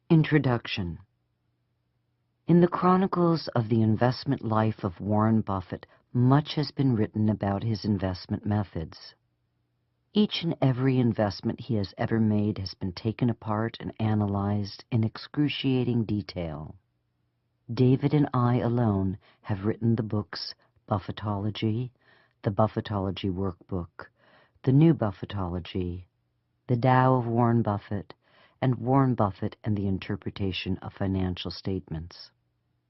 Introduction. In the chronicles of the investment life of Warren Buffett, much has been written about his investment methods. Each and every investment he has ever made has been taken apart and analyzed in excruciating detail. David and I alone have written the books Buffettology, the Buffettology Workbook, the New Buffettology, the Tao of Warren Buffett, and Warren Buffett and the Interpretation of Financial Statements,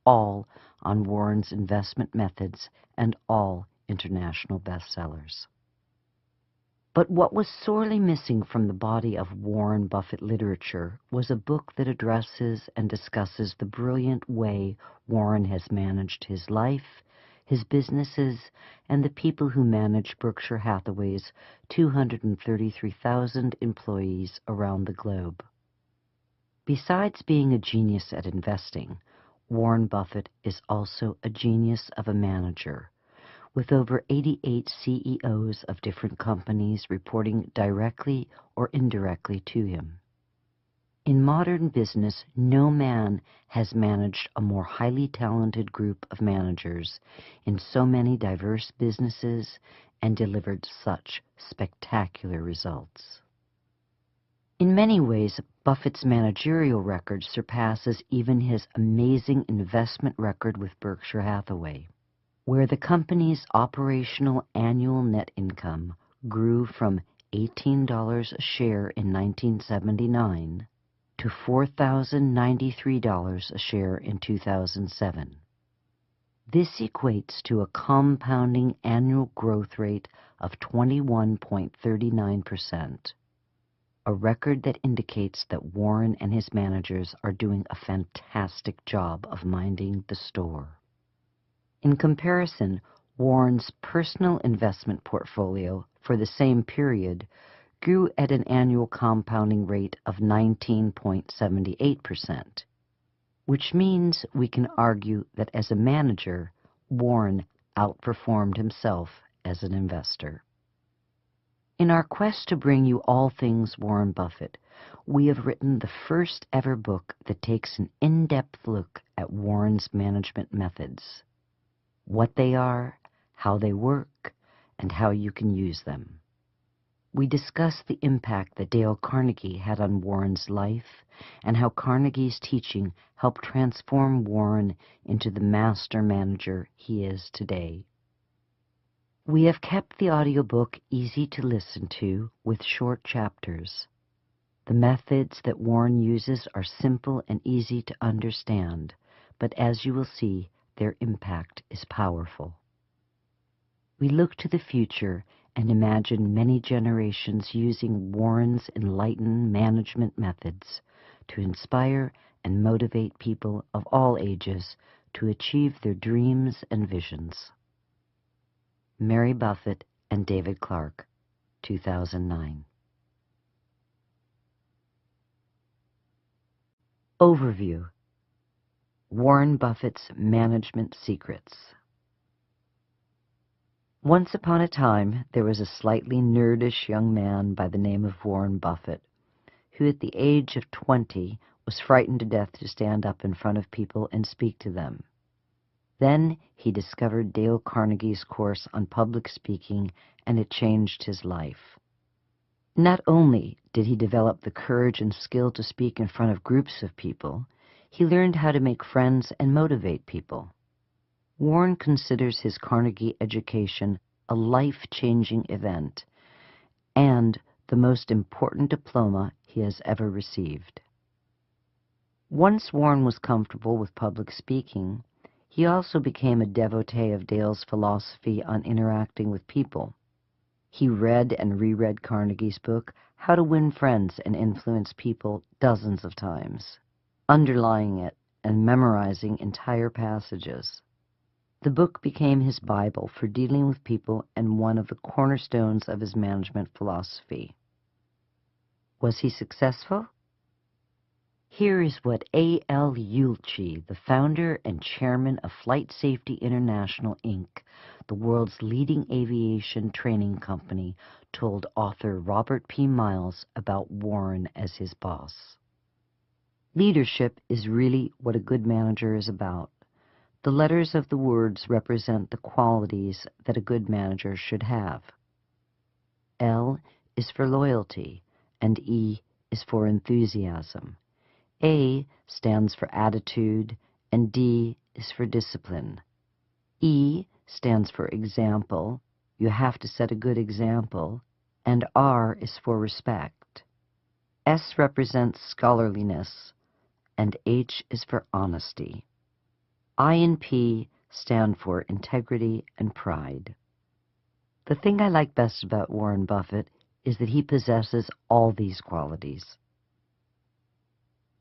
all on Warren's investment methods and all international bestsellers. But what was sorely missing from the body of Warren Buffett literature was a book that addresses and discusses the brilliant way Warren has managed his life, his businesses, and the people who manage Berkshire Hathaway's 233,000 employees around the globe. Besides being a genius at investing, Warren Buffett is also a genius of a manager, with over 88 CEOs of different companies reporting directly or indirectly to him. In modern business, no man has managed a more highly talented group of managers in so many diverse businesses and delivered such spectacular results. In many ways, Buffett's managerial record surpasses even his amazing investment record with Berkshire Hathaway, where the company's operational annual net income grew from $18 a share in 1979 to $4,093 a share in 2007. This equates to a compounding annual growth rate of 21.39%. A record that indicates that Warren and his managers are doing a fantastic job of minding the store. In comparison, Warren's personal investment portfolio for the same period grew at an annual compounding rate of 19.78%, which means we can argue that as a manager, Warren outperformed himself as an investor. In our quest to bring you all things Warren Buffett, we have written the first ever book that takes an in-depth look at Warren's management methods, what they are, how they work, and how you can use them. We discuss the impact that Dale Carnegie had on Warren's life and how Carnegie's teaching helped transform Warren into the master manager he is today. We have kept the audiobook easy to listen to with short chapters. The methods that Warren uses are simple and easy to understand, but as you will see, their impact is powerful. We look to the future and imagine many generations using Warren's enlightened management methods to inspire and motivate people of all ages to achieve their dreams and visions. Mary Buffett and David Clark, 2009. Overview. Warren Buffett's Management Secrets. Once upon a time, there was a slightly nerdish young man by the name of Warren Buffett, who at the age of 20 was frightened to death to stand up in front of people and speak to them. Then he discovered Dale Carnegie's course on public speaking, and it changed his life. Not only did he develop the courage and skill to speak in front of groups of people, he learned how to make friends and motivate people. Warren considers his Carnegie education a life-changing event and the most important diploma he has ever received. Once Warren was comfortable with public speaking, he also became a devotee of Dale's philosophy on interacting with people. He read and reread Carnegie's book, How to Win Friends and Influence People, dozens of times, underlying it and memorizing entire passages. The book became his Bible for dealing with people and one of the cornerstones of his management philosophy. Was he successful? Here is what A.L. Ueltschi, the founder and chairman of Flight Safety International, Inc., the world's leading aviation training company, told author Robert P. Miles about Warren as his boss. Leadership is really what a good manager is about. The letters of the words represent the qualities that a good manager should have. L is for loyalty, and E is for enthusiasm. A stands for attitude, and D is for discipline. E stands for example. You have to set a good example. And R is for respect. S represents scholarliness, and H is for honesty. I and P stand for integrity and pride. The thing I like best about Warren Buffett is that he possesses all these qualities.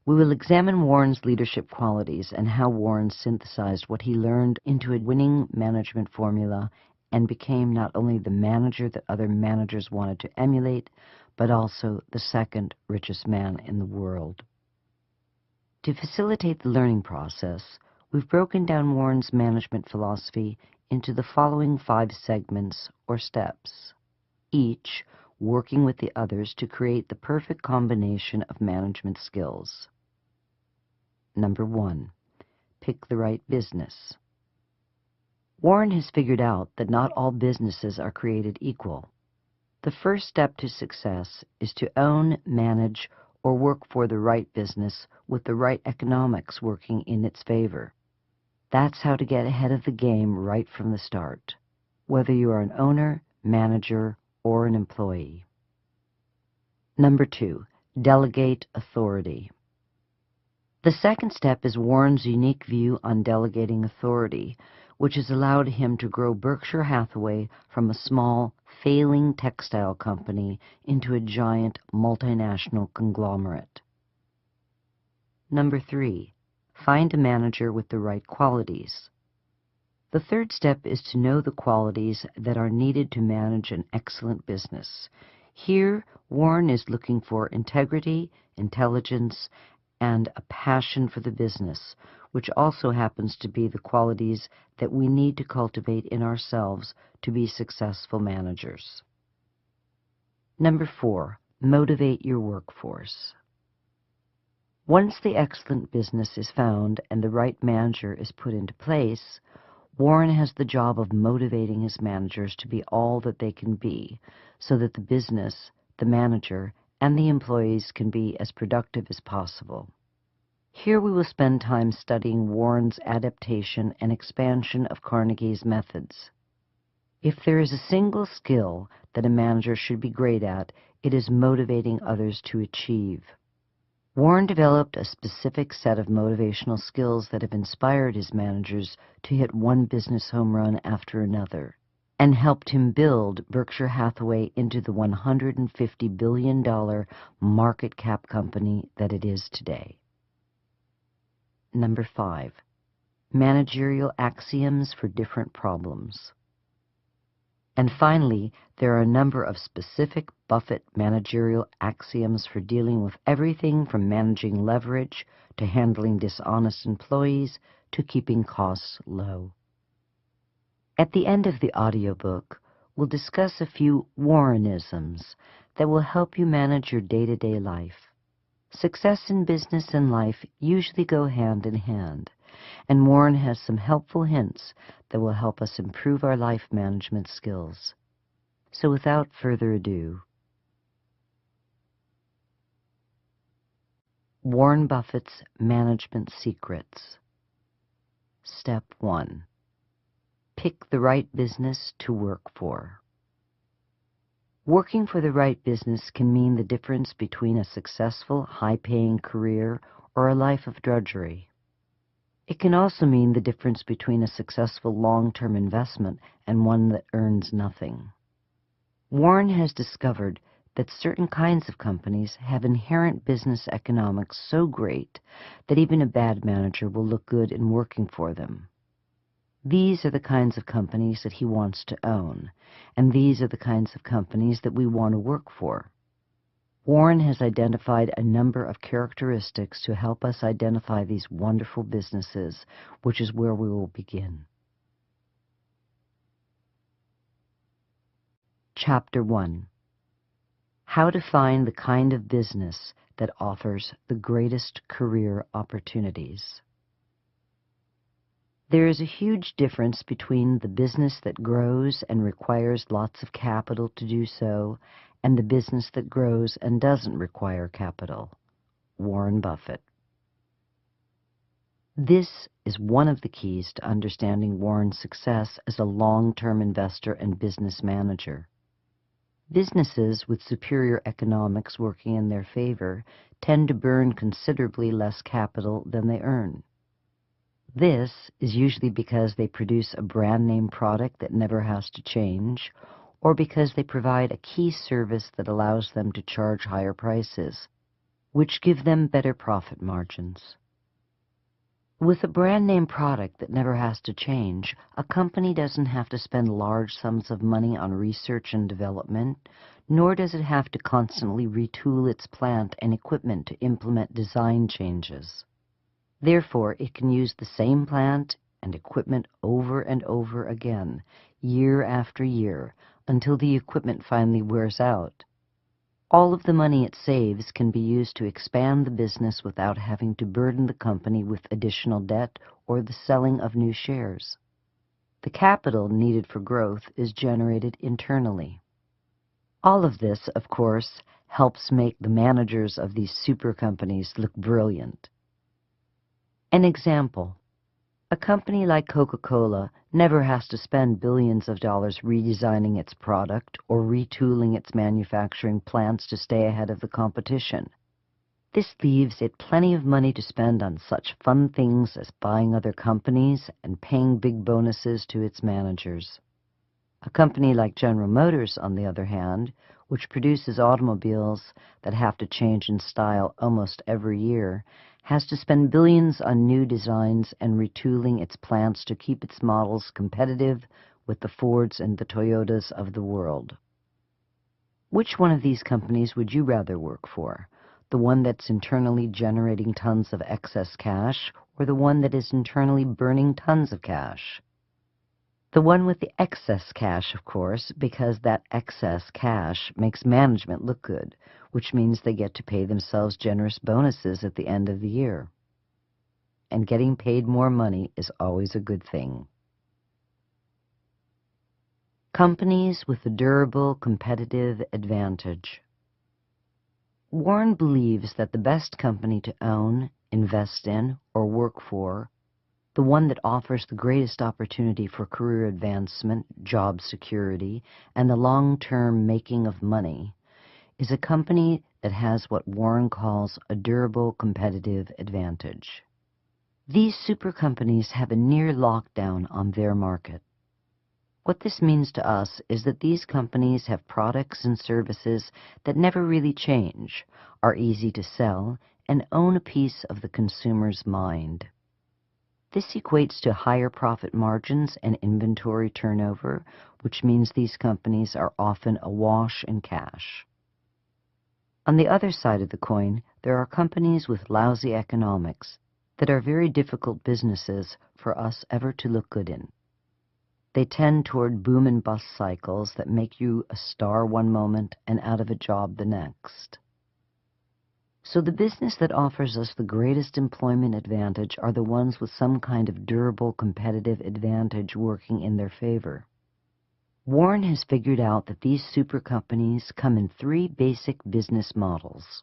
We will examine Warren's leadership qualities and how Warren synthesized what he learned into a winning management formula and became not only the manager that other managers wanted to emulate, but also the second richest man in the world. To facilitate the learning process, we've broken down Warren's management philosophy into the following 5 segments or steps, each working with the others to create the perfect combination of management skills. Number 1, pick the right business. Warren has figured out that not all businesses are created equal. The first step to success is to own, manage, or work for the right business with the right economics working in its favor. That's how to get ahead of the game right from the start, whether you are an owner, manager, or an employee. Number 2, delegate authority. The second step is Warren's unique view on delegating authority, which has allowed him to grow Berkshire Hathaway from a small, failing textile company into a giant multinational conglomerate. Number 3, find a manager with the right qualities. The third step is to know the qualities that are needed to manage an excellent business. Here, Warren is looking for integrity, intelligence, and a passion for the business, which also happens to be the qualities that we need to cultivate in ourselves to be successful managers. Number 4, motivate your workforce. Once the excellent business is found and the right manager is put into place, Warren has the job of motivating his managers to be all that they can be, so that the business, the manager, and the employees can be as productive as possible. Here we will spend time studying Warren's adaptation and expansion of Carnegie's methods. If there is a single skill that a manager should be great at, it is motivating others to achieve. Warren developed a specific set of motivational skills that have inspired his managers to hit one business home run after another, and helped him build Berkshire Hathaway into the $150 billion market cap company that it is today. Number 5, managerial axioms for different problems. And finally, there are a number of specific Buffett managerial axioms for dealing with everything from managing leverage to handling dishonest employees to keeping costs low. At the end of the audiobook, we'll discuss a few Warrenisms that will help you manage your day-to-day life. Success in business and life usually go hand in hand, and Warren has some helpful hints that will help us improve our life management skills. So without further ado, Warren Buffett's Management Secrets. Step 1. Pick the right business to work for. Working for the right business can mean the difference between a successful, high-paying career or a life of drudgery. It can also mean the difference between a successful long-term investment and one that earns nothing. Warren has discovered that certain kinds of companies have inherent business economics so great that even a bad manager will look good in working for them. These are the kinds of companies that he wants to own, and these are the kinds of companies that we want to work for. Warren has identified a number of characteristics to help us identify these wonderful businesses, which is where we will begin. Chapter 1. How to find the kind of business that offers the greatest career opportunities. There is a huge difference between the business that grows and requires lots of capital to do so and the business that grows and doesn't require capital. Warren Buffett. This is one of the keys to understanding Warren's success as a long-term investor and business manager. Businesses with superior economics working in their favor tend to burn considerably less capital than they earn. This is usually because they produce a brand name product that never has to change, or because they provide a key service that allows them to charge higher prices, which give them better profit margins. With a brand name product that never has to change, a company doesn't have to spend large sums of money on research and development, nor does it have to constantly retool its plant and equipment to implement design changes. Therefore, it can use the same plant and equipment over and over again, year after year, until the equipment finally wears out. All of the money it saves can be used to expand the business without having to burden the company with additional debt or the selling of new shares. The capital needed for growth is generated internally. All of this, of course, helps make the managers of these super companies look brilliant. An example. A company like Coca-Cola never has to spend billions of dollars redesigning its product or retooling its manufacturing plants to stay ahead of the competition. This leaves it plenty of money to spend on such fun things as buying other companies and paying big bonuses to its managers. A company like General Motors, on the other hand, which produces automobiles that have to change in style almost every year, has to spend billions on new designs and retooling its plants to keep its models competitive with the Fords and the Toyotas of the world. Which one of these companies would you rather work for? The one that's internally generating tons of excess cash, or the one that is internally burning tons of cash? The one with the excess cash, of course, because that excess cash makes management look good, which means they get to pay themselves generous bonuses at the end of the year. And getting paid more money is always a good thing. Companies with a durable competitive advantage. Warren believes that the best company to own, invest in, or work for, the one that offers the greatest opportunity for career advancement, job security, and the long-term making of money, is a company that has what Warren calls a durable competitive advantage. These super companies have a near lockdown on their market. What this means to us is that these companies have products and services that never really change, are easy to sell, and own a piece of the consumer's mind. This equates to higher profit margins and inventory turnover, which means these companies are often awash in cash. On the other side of the coin, there are companies with lousy economics that are very difficult businesses for us ever to look good in. They tend toward boom and bust cycles that make you a star one moment and out of a job the next. So the business that offers us the greatest employment advantage are the ones with some kind of durable competitive advantage working in their favor. Warren has figured out that these super companies come in three basic business models.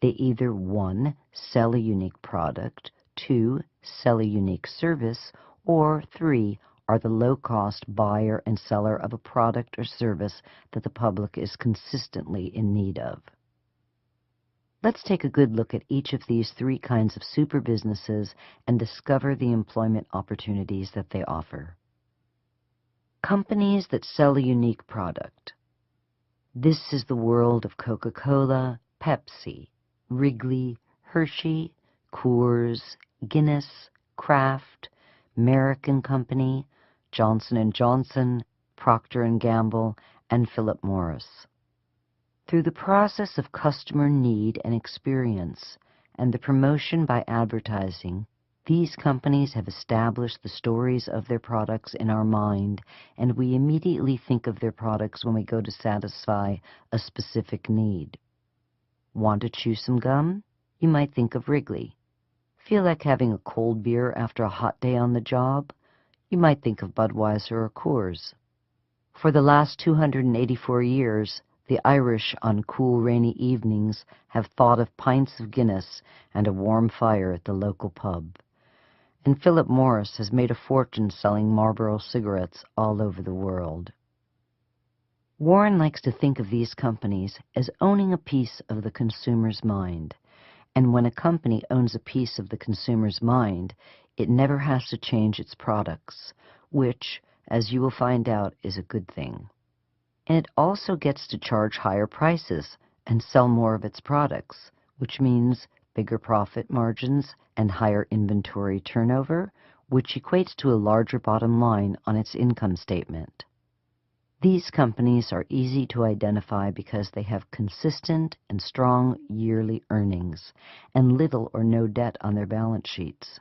They either 1. Sell a unique product, 2. Sell a unique service, or 3. Are the low-cost buyer and seller of a product or service that the public is consistently in need of. Let's take a good look at each of these three kinds of super businesses and discover the employment opportunities that they offer. Companies that sell a unique product. This is the world of Coca-Cola, Pepsi, Wrigley, Hershey, Coors, Guinness, Kraft, American Company, Johnson & Johnson, Procter & Gamble, and Philip Morris. Through the process of customer need and experience and the promotion by advertising, These companies have established the stories of their products in our mind, and we immediately think of their products when we go to satisfy a specific need. Want to chew some gum? You might think of Wrigley. Feel like having a cold beer after a hot day on the job? You might think of Budweiser or Coors. For the last 284 years, the Irish on cool, rainy evenings have thought of pints of Guinness and a warm fire at the local pub. And Philip Morris has made a fortune selling Marlboro cigarettes all over the world. Warren likes to think of these companies as owning a piece of the consumer's mind. And when a company owns a piece of the consumer's mind, it never has to change its products, which, as you will find out, is a good thing. And it also gets to charge higher prices and sell more of its products, which means bigger profit margins and higher inventory turnover, which equates to a larger bottom line on its income statement. These companies are easy to identify because they have consistent and strong yearly earnings and little or no debt on their balance sheets.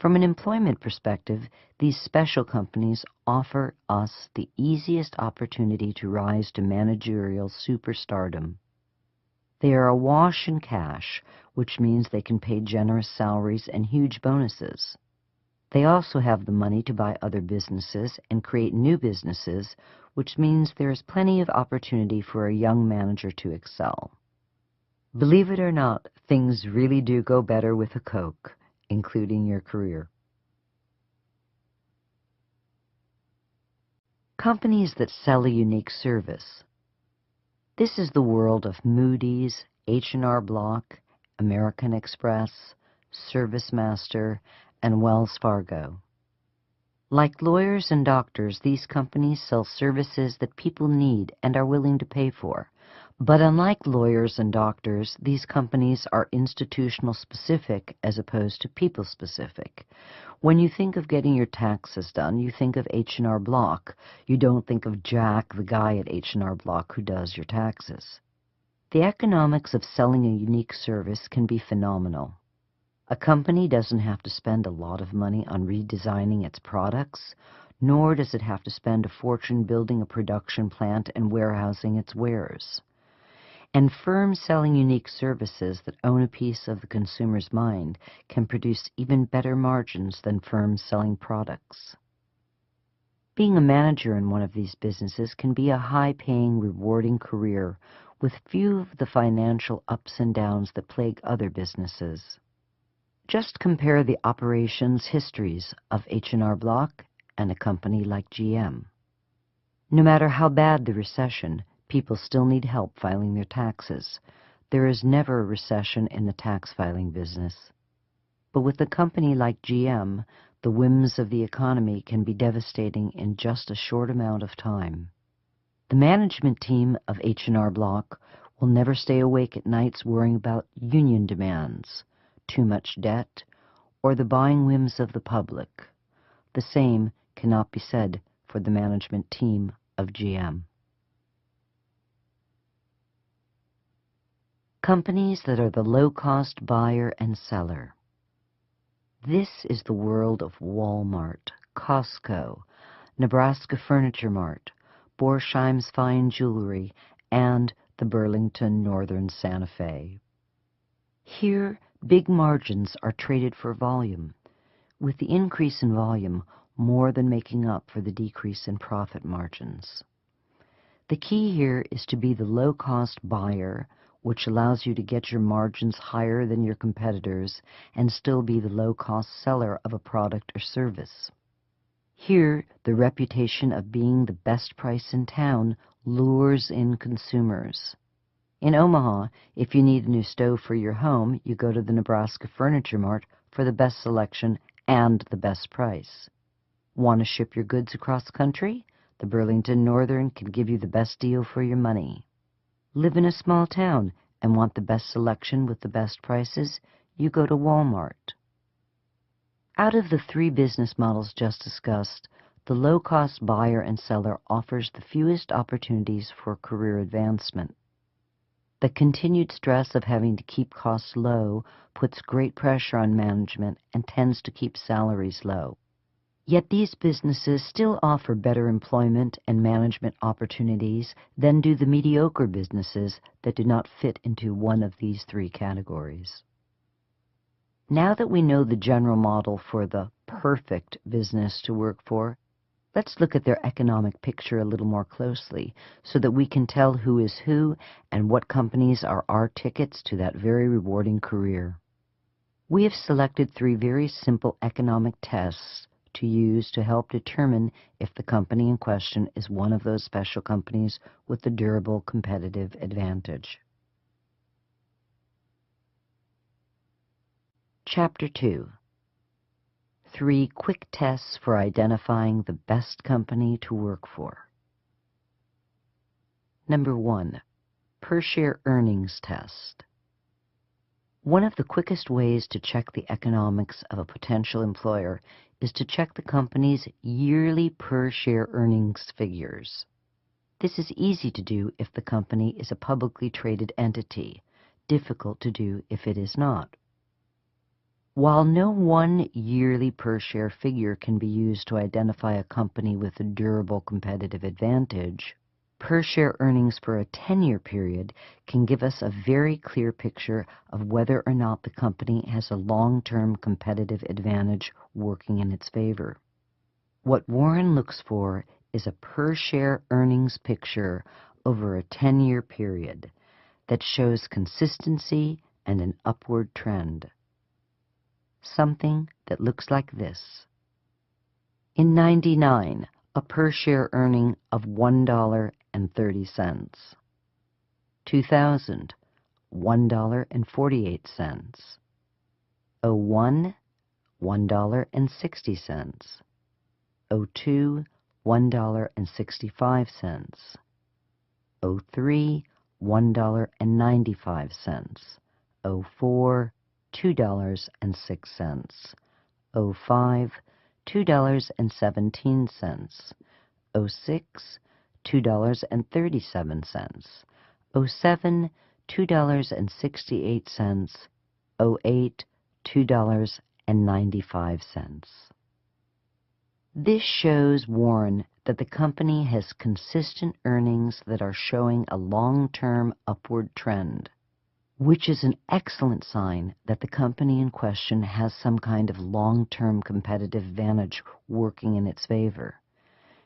From an employment perspective, these special companies offer us the easiest opportunity to rise to managerial superstardom. They are awash in cash, which means they can pay generous salaries and huge bonuses. They also have the money to buy other businesses and create new businesses, which means there is plenty of opportunity for a young manager to excel. Believe it or not, things really do go better with a Coke, including your career. Companies that sell a unique service. This is the world of Moody's, H&R Block, American Express, ServiceMaster, and Wells Fargo. Like lawyers and doctors, these companies sell services that people need and are willing to pay for. But unlike lawyers and doctors, these companies are institutional specific as opposed to people specific. When you think of getting your taxes done, you think of H&R Block. You don't think of Jack, the guy at H&R Block who does your taxes. The economics of selling a unique service can be phenomenal. A company doesn't have to spend a lot of money on redesigning its products, nor does it have to spend a fortune building a production plant and warehousing its wares. And firms selling unique services that own a piece of the consumer's mind can produce even better margins than firms selling products. Being a manager in one of these businesses can be a high-paying, rewarding career with few of the financial ups and downs that plague other businesses. Just compare the operations histories of H&R Block and a company like GM. No matter how bad the recession, people still need help filing their taxes. There is never a recession in the tax filing business. But with a company like GM, the whims of the economy can be devastating in just a short amount of time. The management team of H&R Block will never stay awake at nights worrying about union demands, too much debt, or the buying whims of the public. The same cannot be said for the management team of GM. Companies that are the low-cost buyer and seller. This is the world of Walmart, Costco, Nebraska Furniture Mart, Borsheim's Fine Jewelry, and the Burlington Northern Santa Fe. Here, big margins are traded for volume, with the increase in volume more than making up for the decrease in profit margins. The key here is to be the low-cost buyer, which allows you to get your margins higher than your competitors and still be the low-cost seller of a product or service. Here, the reputation of being the best price in town lures in consumers. In Omaha, if you need a new stove for your home, you go to the Nebraska Furniture Mart for the best selection and the best price. Want to ship your goods across country? The Burlington Northern can give you the best deal for your money. Live in a small town and want the best selection with the best prices? You go to Walmart. Out of the three business models just discussed, the low-cost buyer and seller offers the fewest opportunities for career advancement. The continued stress of having to keep costs low puts great pressure on management and tends to keep salaries low. Yet these businesses still offer better employment and management opportunities than do the mediocre businesses that do not fit into one of these three categories. Now that we know the general model for the perfect business to work for, let's look at their economic picture a little more closely so that we can tell who is who and what companies are our tickets to that very rewarding career. We have selected three very simple economic tests to use to help determine if the company in question is one of those special companies with a durable competitive advantage. Chapter 2. 3 quick tests for identifying the best company to work for. Number 1. Per share earnings test. One of the quickest ways to check the economics of a potential employer is to check the company's yearly per share earnings figures. This is easy to do if the company is a publicly traded entity, difficult to do if it is not. While no one yearly per share figure can be used to identify a company with a durable competitive advantage, per share earnings for a 10-year period can give us a very clear picture of whether or not the company has a long-term competitive advantage working in its favor. What Warren looks for is a per share earnings picture over a 10-year period that shows consistency and an upward trend. Something that looks like this. In '99, a per share earning of $1.30. 2000, $1.48. 01, $1.60. 02, $1.65. 03, $1.95. 04, $2.06. 05, $2.17. 06, $2.37. 07, $2.68. 08, $2.95. This shows Warren that the company has consistent earnings that are showing a long-term upward trend, which is an excellent sign that the company in question has some kind of long-term competitive advantage working in its favor,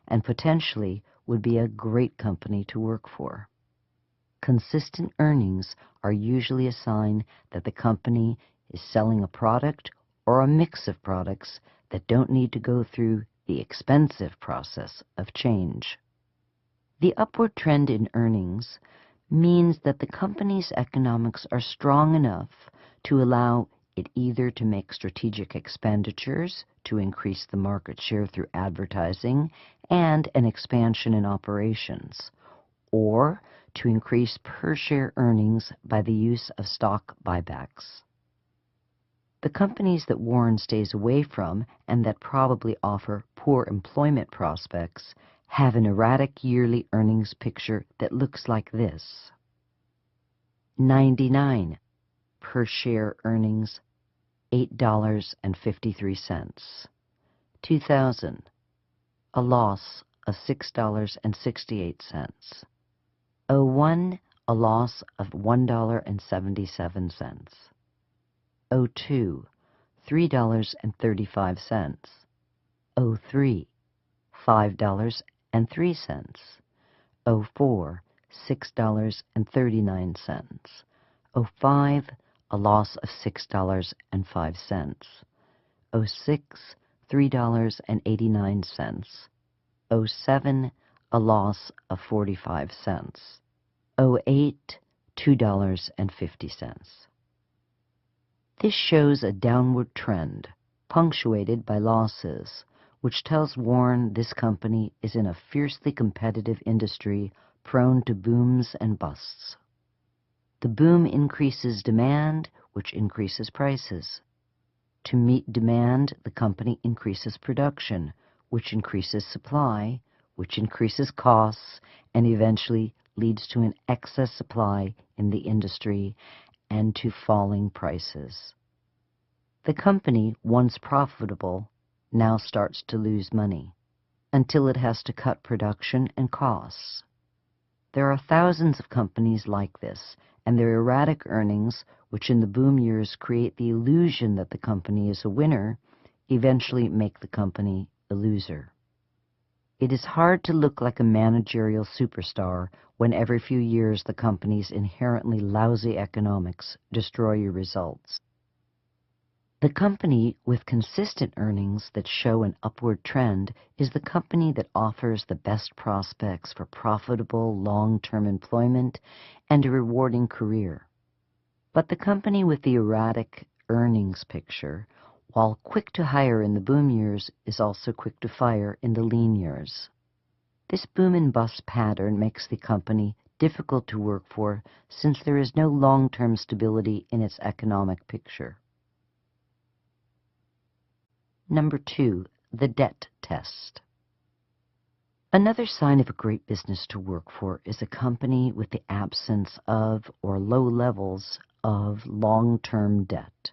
and potentially would be a great company to work for. Consistent earnings are usually a sign that the company is selling a product or a mix of products that don't need to go through the expensive process of change. The upward trend in earnings means that the company's economics are strong enough to allow it either to make strategic expenditures to increase the market share through advertising and an expansion in operations, or to increase per share earnings by the use of stock buybacks. The companies that Warren stays away from and that probably offer poor employment prospects have an erratic yearly earnings picture that looks like this. 99, per share earnings, $8.53. 2000, a loss of $6.68. 01, a loss of $1.77. 02, $3.35. 03, $5.03. 04, $6.39. 05, a loss of $6.05. 06, $3.89. 07, a loss of 45 cents. 08, $2.50. This shows a downward trend, punctuated by losses, which tells Warren this company is in a fiercely competitive industry prone to booms and busts. The boom increases demand, which increases prices. To meet demand, the company increases production, which increases supply, which increases costs, and eventually leads to an excess supply in the industry and to falling prices. The company, once profitable, now starts to lose money until it has to cut production and costs. There are thousands of companies like this, and their erratic earnings, which in the boom years create the illusion that the company is a winner, eventually make the company a loser. It is hard to look like a managerial superstar when every few years the company's inherently lousy economics destroy your results. The company with consistent earnings that show an upward trend is the company that offers the best prospects for profitable long-term employment and a rewarding career. But the company with the erratic earnings picture, while quick to hire in the boom years, is also quick to fire in the lean years. This boom and bust pattern makes the company difficult to work for since there is no long-term stability in its economic picture. Number 2, the debt test. Another sign of a great business to work for is a company with the absence of or low levels of long-term debt.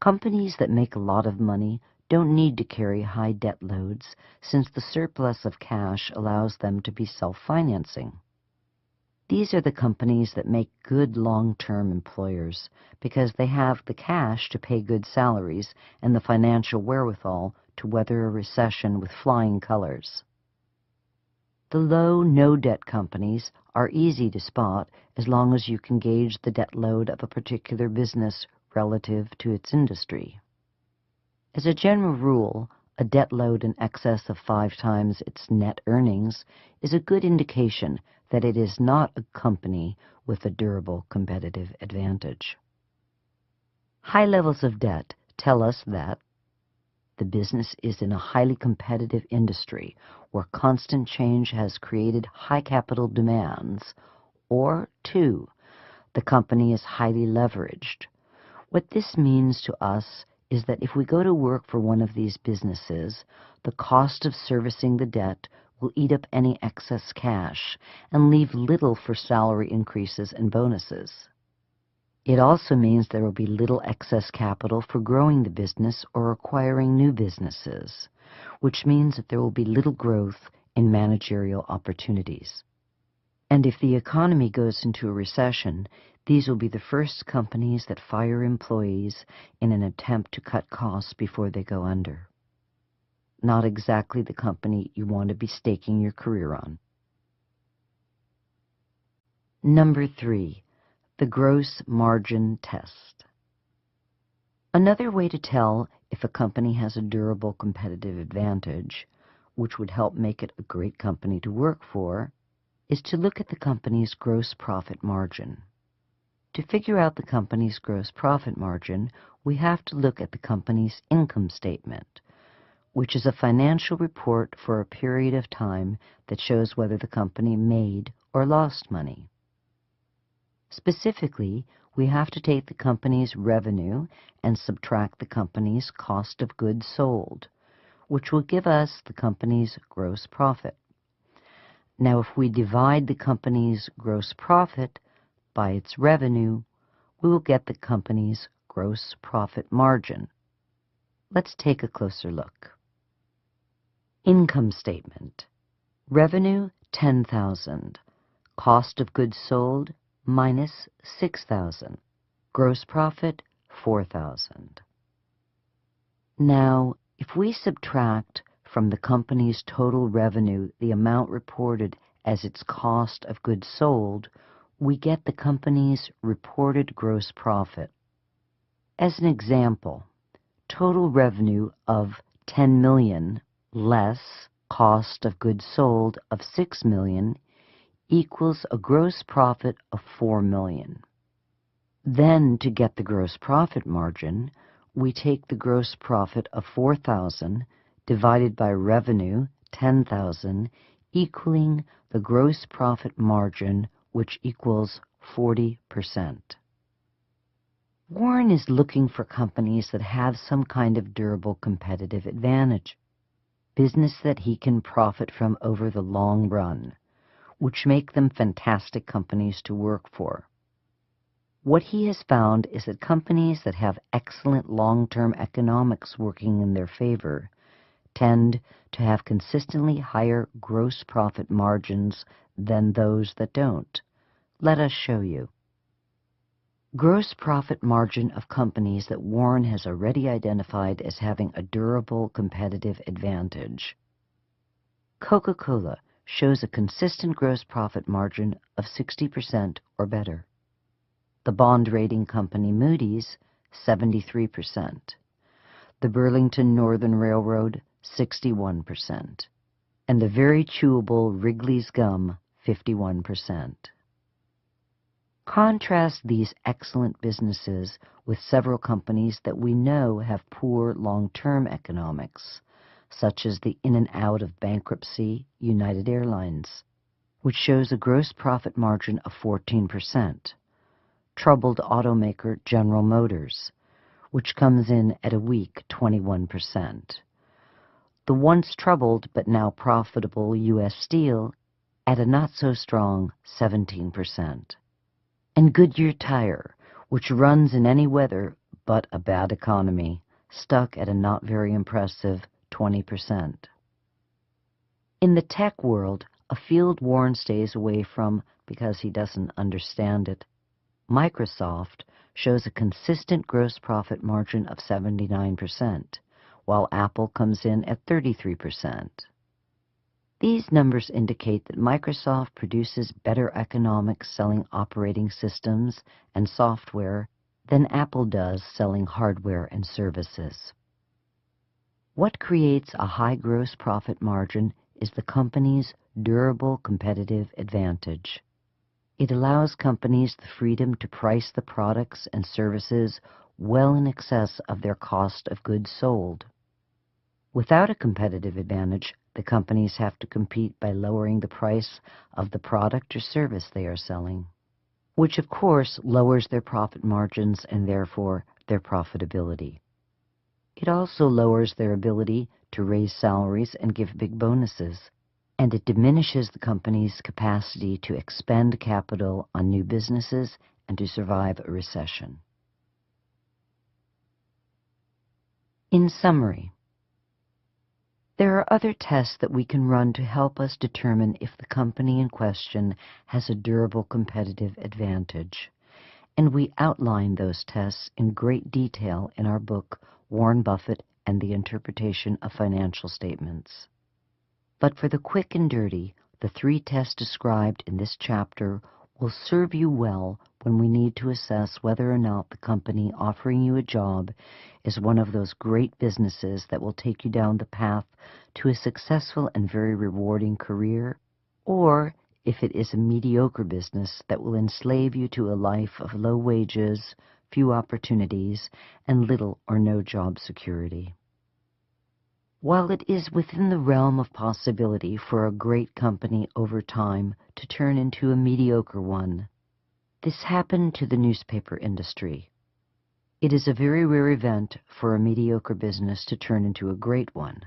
Companies that make a lot of money don't need to carry high debt loads since the surplus of cash allows them to be self-financing. These are the companies that make good long-term employers because they have the cash to pay good salaries and the financial wherewithal to weather a recession with flying colors. The low, no-debt companies are easy to spot as long as you can gauge the debt load of a particular business relative to its industry. As a general rule, a debt load in excess of 5 times its net earnings is a good indication that it is not a company with a durable competitive advantage. High levels of debt tell us that the business is in a highly competitive industry where constant change has created high capital demands, or 2, the company is highly leveraged. What this means to us is that if we go to work for one of these businesses, the cost of servicing the debt will eat up any excess cash and leave little for salary increases and bonuses. It also means there will be little excess capital for growing the business or acquiring new businesses, which means that there will be little growth in managerial opportunities. And if the economy goes into a recession, these will be the first companies that fire employees in an attempt to cut costs before they go under. Not exactly the company you want to be staking your career on. Number 3, the gross margin test. Another way to tell if a company has a durable competitive advantage, which would help make it a great company to work for, is to look at the company's gross profit margin. To figure out the company's gross profit margin, we have to look at the company's income statement, which is a financial report for a period of time that shows whether the company made or lost money. Specifically, we have to take the company's revenue and subtract the company's cost of goods sold, which will give us the company's gross profit. Now, if we divide the company's gross profit by its revenue, we will get the company's gross profit margin. Let's take a closer look. Income statement. Revenue, $10,000. Cost of goods sold, minus $6,000. Gross profit, $4,000. Now, if we subtract from the company's total revenue the amount reported as its cost of goods sold, we get the company's reported gross profit. As an example, total revenue of $10 million less cost of goods sold of $6 million equals a gross profit of $4 million. Then, to get the gross profit margin, we take the gross profit of $4,000 divided by revenue, $10,000, equaling the gross profit margin, which equals 40%. Warren is looking for companies that have some kind of durable competitive advantage, business that he can profit from over the long run, which make them fantastic companies to work for. What he has found is that companies that have excellent long-term economics working in their favor tend to have consistently higher gross profit margins than those that don't. Let us show you. Gross profit margin of companies that Warren has already identified as having a durable competitive advantage. Coca-Cola shows a consistent gross profit margin of 60% or better. The bond rating company Moody's, 73%. The Burlington Northern Railroad, 61%. And the very chewable Wrigley's Gum, 51%. Contrast these excellent businesses with several companies that we know have poor long-term economics, such as the in and out of bankruptcy United Airlines, which shows a gross profit margin of 14%. Troubled automaker General Motors, which comes in at a weak 21%. The once troubled but now profitable U.S. Steel at a not-so-strong 17%. And Goodyear Tire, which runs in any weather but a bad economy, stuck at a not very impressive 20%. In the tech world, a field Warren stays away from because he doesn't understand it, Microsoft shows a consistent gross profit margin of 79%, while Apple comes in at 33%. These numbers indicate that Microsoft produces better economics selling operating systems and software than Apple does selling hardware and services. What creates a high gross profit margin is the company's durable competitive advantage. It allows companies the freedom to price the products and services well in excess of their cost of goods sold. Without a competitive advantage, the companies have to compete by lowering the price of the product or service they are selling, which of course lowers their profit margins and therefore their profitability. It also lowers their ability to raise salaries and give big bonuses, and it diminishes the company's capacity to expend capital on new businesses and to survive a recession. In summary, there are other tests that we can run to help us determine if the company in question has a durable competitive advantage, and we outline those tests in great detail in our book, Warren Buffett and the Interpretation of Financial Statements. But for the quick and dirty, the 3 tests described in this chapter will serve you well when we need to assess whether or not the company offering you a job is one of those great businesses that will take you down the path to a successful and very rewarding career, or if it is a mediocre business that will enslave you to a life of low wages, few opportunities, and little or no job security. While it is within the realm of possibility for a great company over time to turn into a mediocre one, this happened to the newspaper industry. It is a very rare event for a mediocre business to turn into a great one.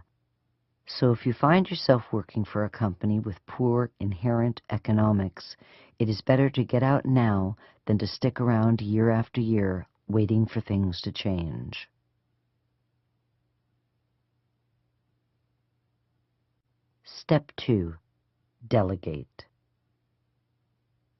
So if you find yourself working for a company with poor inherent economics, it is better to get out now than to stick around year after year waiting for things to change. Step 2. Delegate.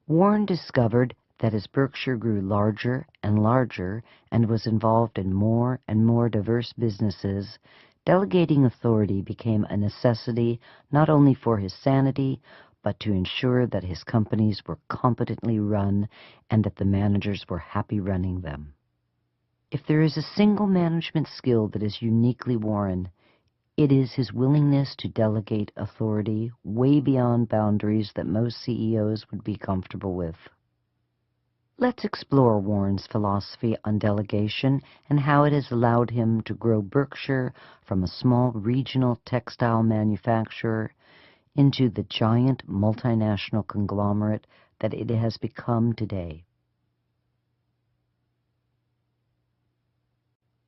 Warren discovered that as Berkshire grew larger and larger and was involved in more and more diverse businesses, delegating authority became a necessity not only for his sanity, but to ensure that his companies were competently run and that the managers were happy running them. If there is a single management skill that is uniquely Warren, it is his willingness to delegate authority way beyond boundaries that most CEOs would be comfortable with. Let's explore Warren's philosophy on delegation and how it has allowed him to grow Berkshire from a small regional textile manufacturer into the giant multinational conglomerate that it has become today.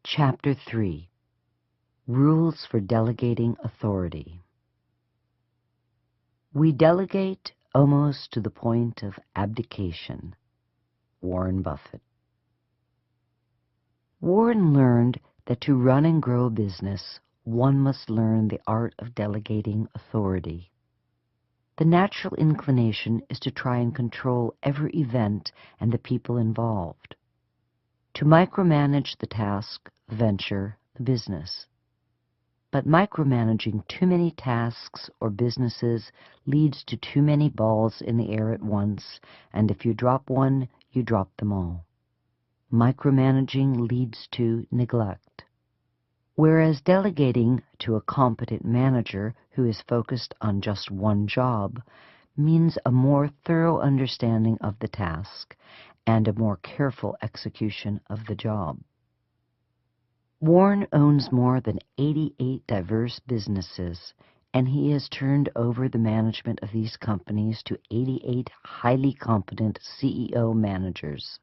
Chapter 3. Rules for Delegating Authority. We delegate almost to the point of abdication. Warren Buffett. Warren learned that to run and grow a business, one must learn the art of delegating authority. The natural inclination is to try and control every event and the people involved, to micromanage the task, the venture, the business. But micromanaging too many tasks or businesses leads to too many balls in the air at once, and if you drop one, you drop them all. Micromanaging leads to neglect. Whereas delegating to a competent manager who is focused on just one job means a more thorough understanding of the task and a more careful execution of the job. Warren owns more than 88 diverse businesses, and he has turned over the management of these companies to 88 highly competent CEO managers.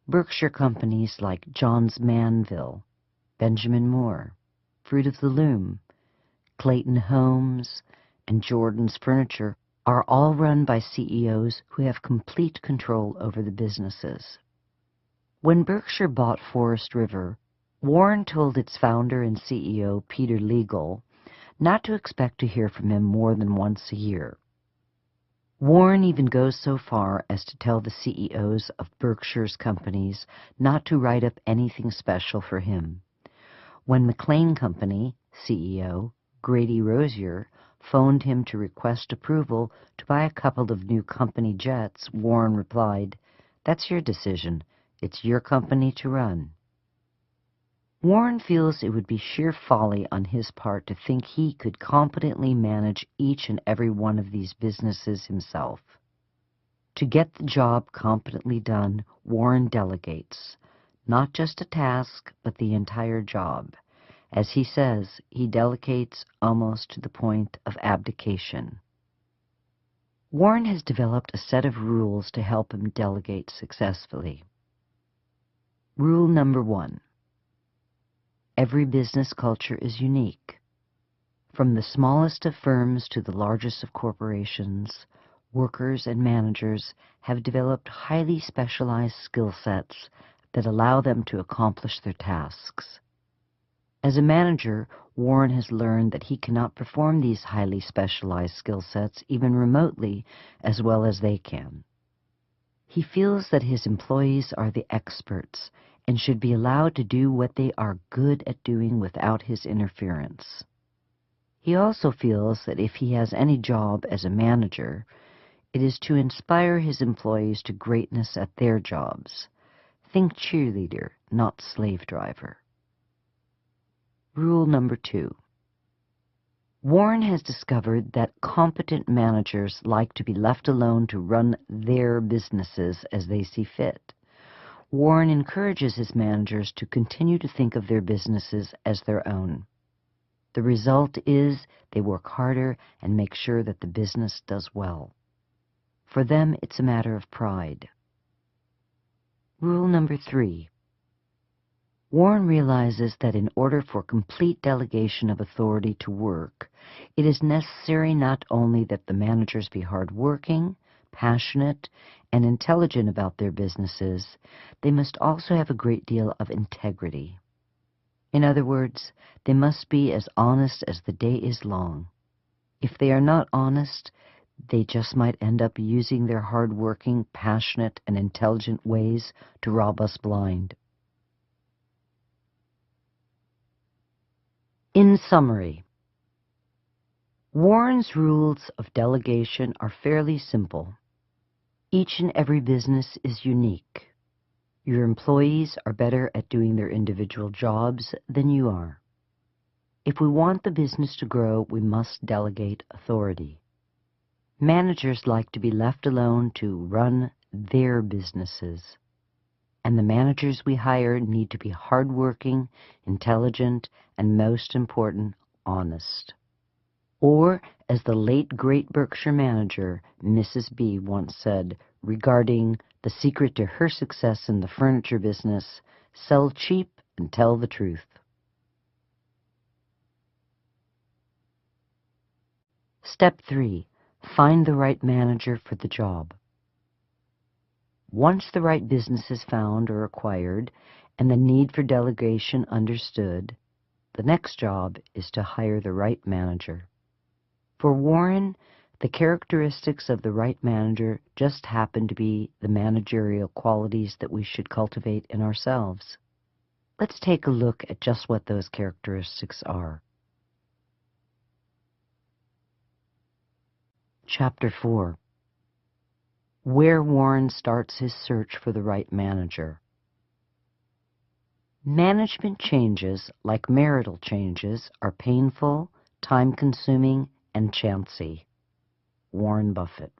Berkshire companies like Johns Manville, Benjamin Moore, Fruit of the Loom, Clayton Homes, and Jordan's Furniture are all run by CEOs who have complete control over the businesses. When Berkshire bought Forest River, Warren told its founder and CEO, Peter Legal, not to expect to hear from him more than once a year. Warren even goes so far as to tell the CEOs of Berkshire's companies not to write up anything special for him. When McLean Company CEO Grady Rosier phoned him to request approval to buy a couple of new company jets, Warren replied, "That's your decision. It's your company to run." Warren feels it would be sheer folly on his part to think he could competently manage each and every one of these businesses himself. To get the job competently done, Warren delegates, not just a task, but the entire job. As he says, he delegates almost to the point of abdication. Warren has developed a set of rules to help him delegate successfully. Rule number 1. Every business culture is unique. From the smallest of firms to the largest of corporations, workers and managers have developed highly specialized skill sets that allow them to accomplish their tasks. As a manager, Warren has learned that he cannot perform these highly specialized skill sets even remotely as well as they can. He feels that his employees are the experts and should be allowed to do what they are good at doing without his interference. He also feels that if he has any job as a manager, it is to inspire his employees to greatness at their jobs. Think cheerleader, not slave driver. Rule number 2. Warren has discovered that competent managers like to be left alone to run their businesses as they see fit. Warren encourages his managers to continue to think of their businesses as their own. The result is they work harder and make sure that the business does well. For them, it's a matter of pride. Rule number 3. Warren realizes that in order for complete delegation of authority to work, it is necessary not only that the managers be hardworking, passionate, and intelligent about their businesses, they must also have a great deal of integrity. In other words, they must be as honest as the day is long. If they are not honest, they just might end up using their hardworking, passionate, and intelligent ways to rob us blind. In summary, Warren's rules of delegation are fairly simple. Each and every business is unique. Your employees are better at doing their individual jobs than you are. If we want the business to grow, we must delegate authority. Managers like to be left alone to run their businesses. And the managers we hire need to be hardworking, intelligent, and most important, honest. Or, as the late great Berkshire manager, Mrs. B, once said regarding the secret to her success in the furniture business, sell cheap and tell the truth. Step 3. Find the right manager for the job. Once the right business is found or acquired and the need for delegation understood, the next job is to hire the right manager. For Warren, the characteristics of the right manager just happen to be the managerial qualities that we should cultivate in ourselves. Let's take a look at just what those characteristics are. Chapter 4. Where Warren starts his search for the right manager. Management changes, like marital changes, are painful, time-consuming, and chancy. Warren Buffett.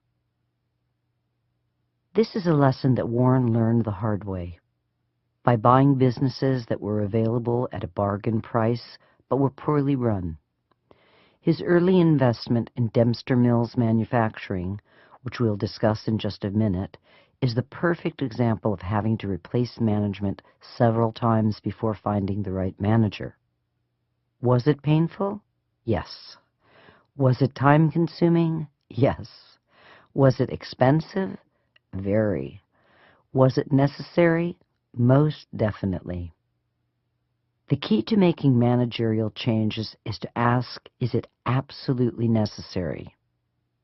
This is a lesson that Warren learned the hard way. By buying businesses that were available at a bargain price but were poorly run. His early investment in Dempster Mills Manufacturing, which we'll discuss in just a minute, is the perfect example of having to replace management several times before finding the right manager. Was it painful? Yes. Was it time-consuming? Yes. Was it expensive? Very. Was it necessary? Most definitely. The key to making managerial changes is to ask, is it absolutely necessary?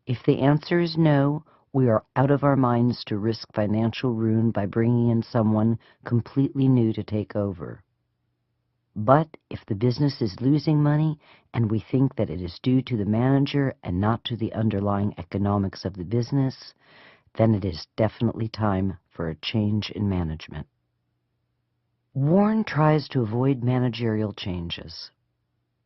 If the answer is no, we are out of our minds to risk financial ruin by bringing in someone completely new to take over. But if the business is losing money and we think that it is due to the manager and not to the underlying economics of the business, then it is definitely time for a change in management. Warren tries to avoid managerial changes.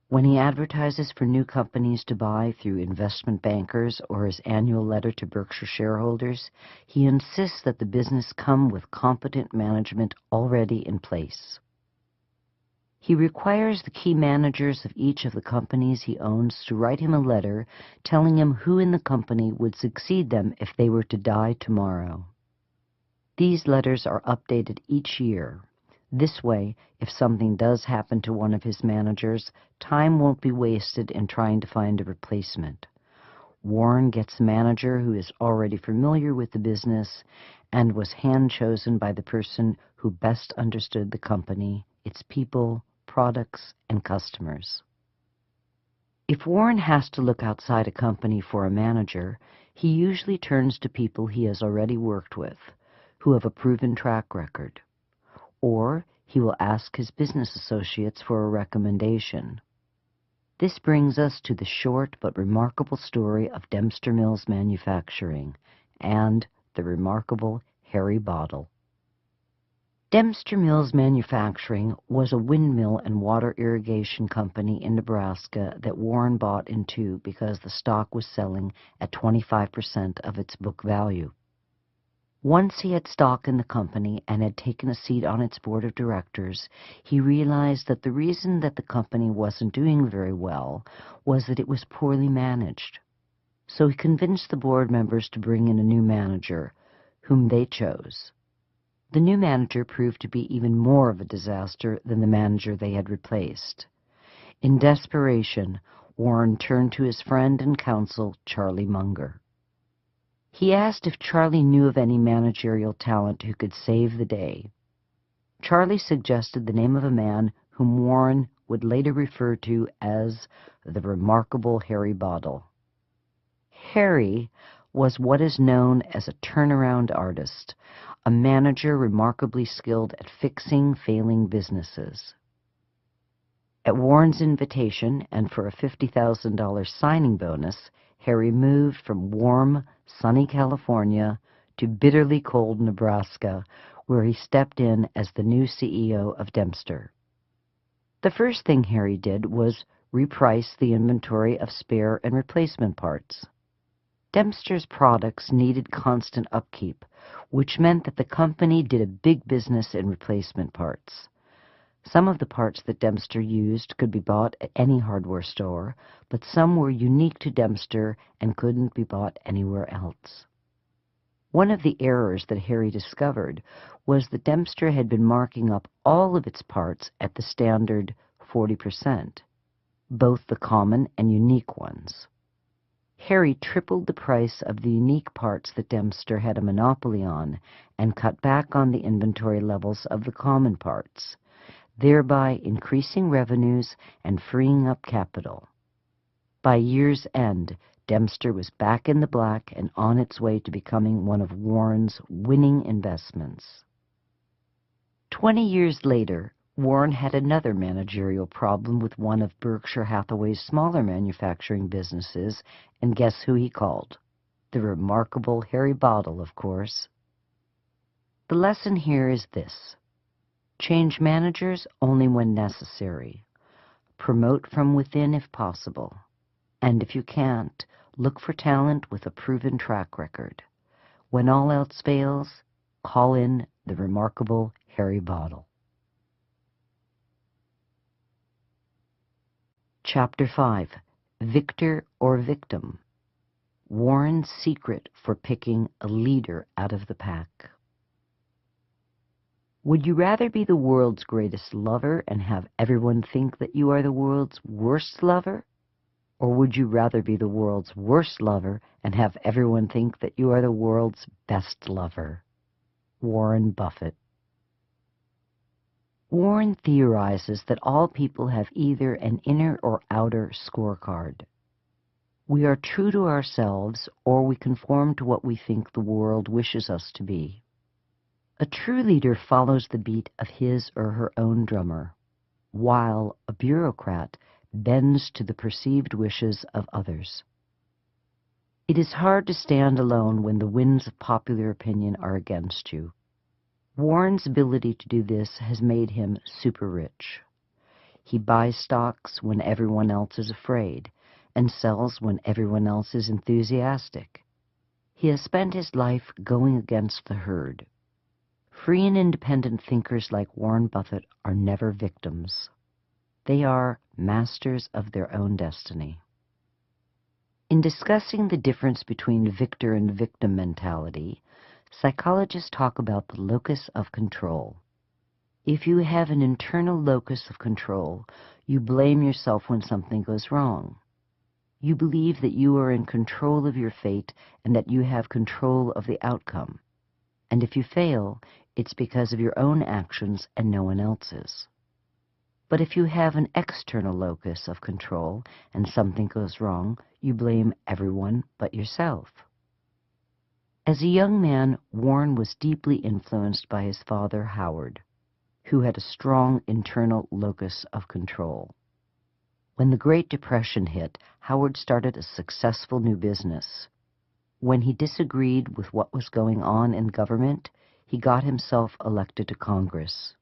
When he advertises for new companies to buy through investment bankers or his annual letter to Berkshire shareholders, he insists that the business come with competent management already in place. He requires the key managers of each of the companies he owns to write him a letter telling him who in the company would succeed them if they were to die tomorrow. These letters are updated each year. This way, if something does happen to one of his managers, time won't be wasted in trying to find a replacement. Warren gets a manager who is already familiar with the business and was hand-chosen by the person who best understood the company, its people, products, and customers. If Warren has to look outside a company for a manager, he usually turns to people he has already worked with, who have a proven track record. Or he will ask his business associates for a recommendation. This brings us to the short but remarkable story of Dempster Mills Manufacturing and the remarkable Harry Bottle. Dempster Mills Manufacturing was a windmill and water irrigation company in Nebraska that Warren bought into because the stock was selling at 25% of its book value. Once he had stock in the company and had taken a seat on its board of directors, he realized that the reason that the company wasn't doing very well was that it was poorly managed. So he convinced the board members to bring in a new manager, whom they chose. The new manager proved to be even more of a disaster than the manager they had replaced. In desperation, Warren turned to his friend and counsel, Charlie Munger. He asked if Charlie knew of any managerial talent who could save the day. Charlie suggested the name of a man whom Warren would later refer to as the remarkable Harry Bottle. Harry was what is known as a turnaround artist, a manager remarkably skilled at fixing failing businesses. At Warren's invitation and for a $50,000 signing bonus, Harry moved from warm, sunny California to bitterly cold Nebraska, where he stepped in as the new CEO of Dempster. The first thing Harry did was reprice the inventory of spare and replacement parts. Dempster's products needed constant upkeep, which meant that the company did a big business in replacement parts. Some of the parts that Dempster used could be bought at any hardware store, but some were unique to Dempster and couldn't be bought anywhere else. One of the errors that Harry discovered was that Dempster had been marking up all of its parts at the standard 40%, both the common and unique ones. Harry tripled the price of the unique parts that Dempster had a monopoly on and cut back on the inventory levels of the common parts, thereby increasing revenues and freeing up capital. By year's end, Dempster was back in the black and on its way to becoming one of Warren's winning investments. 20 years later, Warren had another managerial problem with one of Berkshire Hathaway's smaller manufacturing businesses, and guess who he called? The remarkable Harry Bottle, of course. The lesson here is this: change managers only when necessary. Promote from within if possible. And if you can't, look for talent with a proven track record. When all else fails, call in the remarkable Harry Bottle. Chapter 5. Victor or Victim. Warren's secret for picking a leader out of the pack. Would you rather be the world's greatest lover and have everyone think that you are the world's worst lover? Or would you rather be the world's worst lover and have everyone think that you are the world's best lover? Warren Buffett. Warren theorizes that all people have either an inner or outer scorecard. We are true to ourselves, or we conform to what we think the world wishes us to be. A true leader follows the beat of his or her own drummer, while a bureaucrat bends to the perceived wishes of others. It is hard to stand alone when the winds of popular opinion are against you. Warren's ability to do this has made him super rich. He buys stocks when everyone else is afraid, and sells when everyone else is enthusiastic. He has spent his life going against the herd. Free and independent thinkers like Warren Buffett are never victims. They are masters of their own destiny. In discussing the difference between victor and victim mentality, psychologists talk about the locus of control. If you have an internal locus of control, you blame yourself when something goes wrong. You believe that you are in control of your fate and that you have control of the outcome. And if you fail, it's because of your own actions and no one else's. But if you have an external locus of control and something goes wrong, you blame everyone but yourself. As a young man, Warren was deeply influenced by his father, Howard, who had a strong internal locus of control. When the Great Depression hit, Howard started a successful new business. When he disagreed with what was going on in government, he got himself elected to Congress.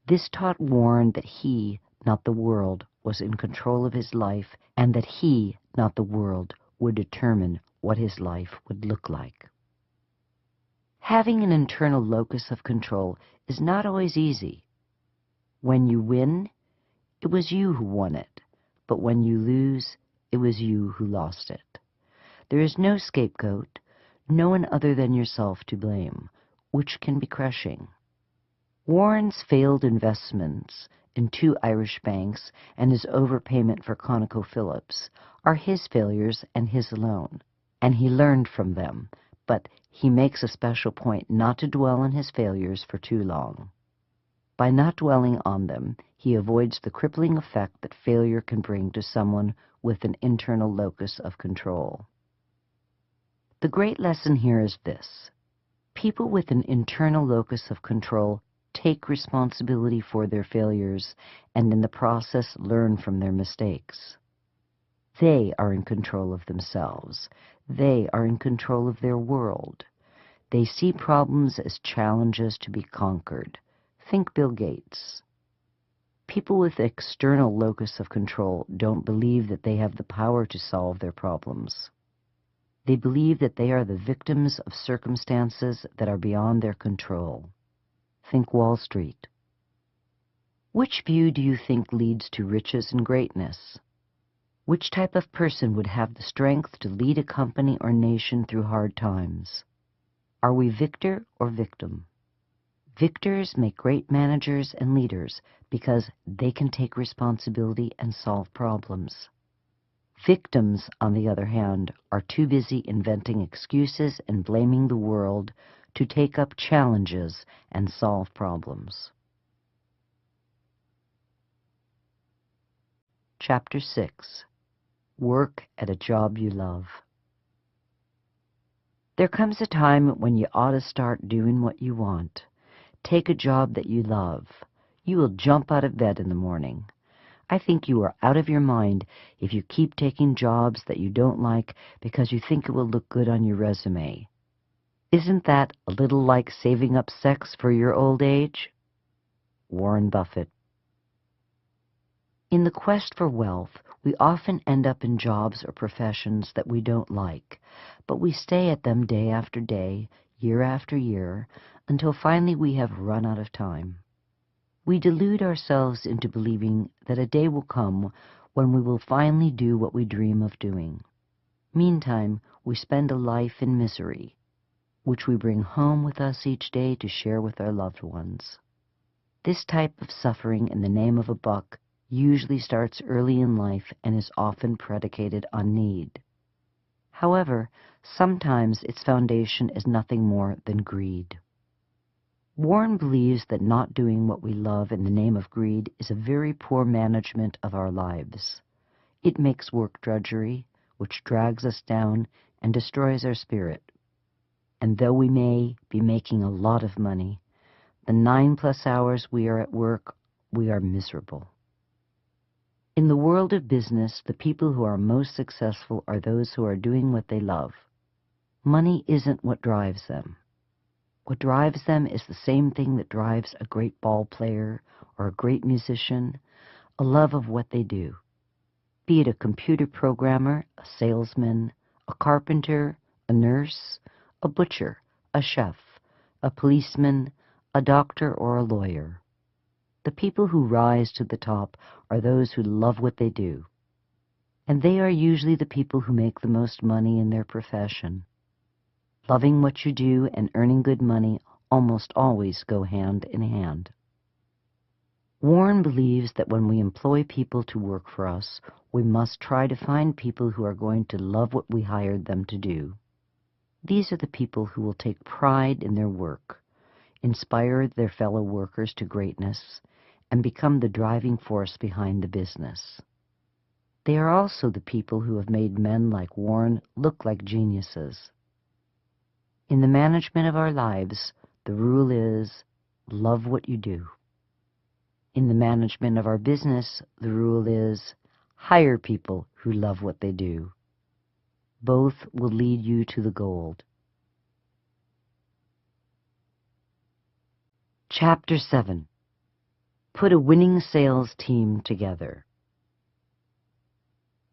This taught Warren that he, not the world, was in control of his life, and that he, not the world, would determine what his life would look like. Having an internal locus of control is not always easy. When you win, it was you who won it, but when you lose, it was you who lost it. There is no scapegoat, no one other than yourself to blame, which can be crushing. Warren's failed investments in 2 Irish banks and his overpayment for ConocoPhillips are his failures and his alone, and he learned from them, but he makes a special point not to dwell on his failures for too long. By not dwelling on them, he avoids the crippling effect that failure can bring to someone with an internal locus of control. The great lesson here is this: people with an internal locus of control take responsibility for their failures and in the process learn from their mistakes. They are in control of themselves. They are in control of their world. They see problems as challenges to be conquered. Think Bill Gates. People with external locus of control don't believe that they have the power to solve their problems. They believe that they are the victims of circumstances that are beyond their control. Think Wall Street. Which view do you think leads to riches and greatness? Which type of person would have the strength to lead a company or nation through hard times? Are we victor or victim? Victors make great managers and leaders because they can take responsibility and solve problems. Victims, on the other hand, are too busy inventing excuses and blaming the world to take up challenges and solve problems. Chapter 6. Work at a job you love. There comes a time when you ought to start doing what you want. Take a job that you love. You will jump out of bed in the morning. I think you are out of your mind if you keep taking jobs that you don't like because you think it will look good on your resume. Isn't that a little like saving up sex for your old age? Warren Buffett. In the quest for wealth, we often end up in jobs or professions that we don't like, but we stay at them day after day, year after year, until finally we have run out of time. We delude ourselves into believing that a day will come when we will finally do what we dream of doing. Meantime, we spend a life in misery, which we bring home with us each day to share with our loved ones. This type of suffering in the name of a buck usually starts early in life and is often predicated on need. However, sometimes its foundation is nothing more than greed. Warren believes that not doing what we love in the name of greed is a very poor management of our lives. It makes work drudgery, which drags us down and destroys our spirit. And though we may be making a lot of money, the 9+ hours we are at work, we are miserable. In the world of business, the people who are most successful are those who are doing what they love. Money isn't what drives them. What drives them is the same thing that drives a great ball player or a great musician, a love of what they do. Be it a computer programmer, a salesman, a carpenter, a nurse, a butcher, a chef, a policeman, a doctor, or a lawyer. The people who rise to the top are those who love what they do. And they are usually the people who make the most money in their profession. Loving what you do and earning good money almost always go hand in hand. Warren believes that when we employ people to work for us, we must try to find people who are going to love what we hired them to do. These are the people who will take pride in their work, inspire their fellow workers to greatness, and become the driving force behind the business. They are also the people who have made men like Warren look like geniuses. In the management of our lives, the rule is, love what you do. In the management of our business, the rule is, hire people who love what they do. Both will lead you to the gold. Chapter 7. Put a winning sales team together.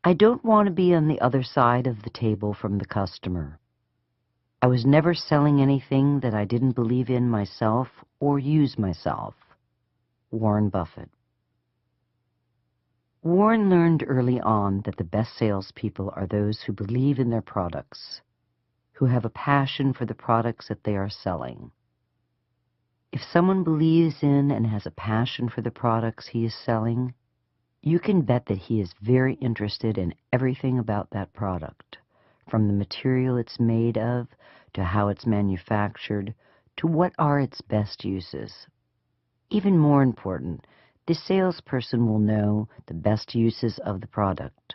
I don't want to be on the other side of the table from the customer. I was never selling anything that I didn't believe in myself or use myself. Warren Buffett. Warren learned early on that the best salespeople are those who believe in their products, who have a passion for the products that they are selling. If someone believes in and has a passion for the products he is selling, you can bet that he is very interested in everything about that product, from the material it's made of, to how it's manufactured, to what are its best uses. Even more important, the salesperson will know the best uses of the product.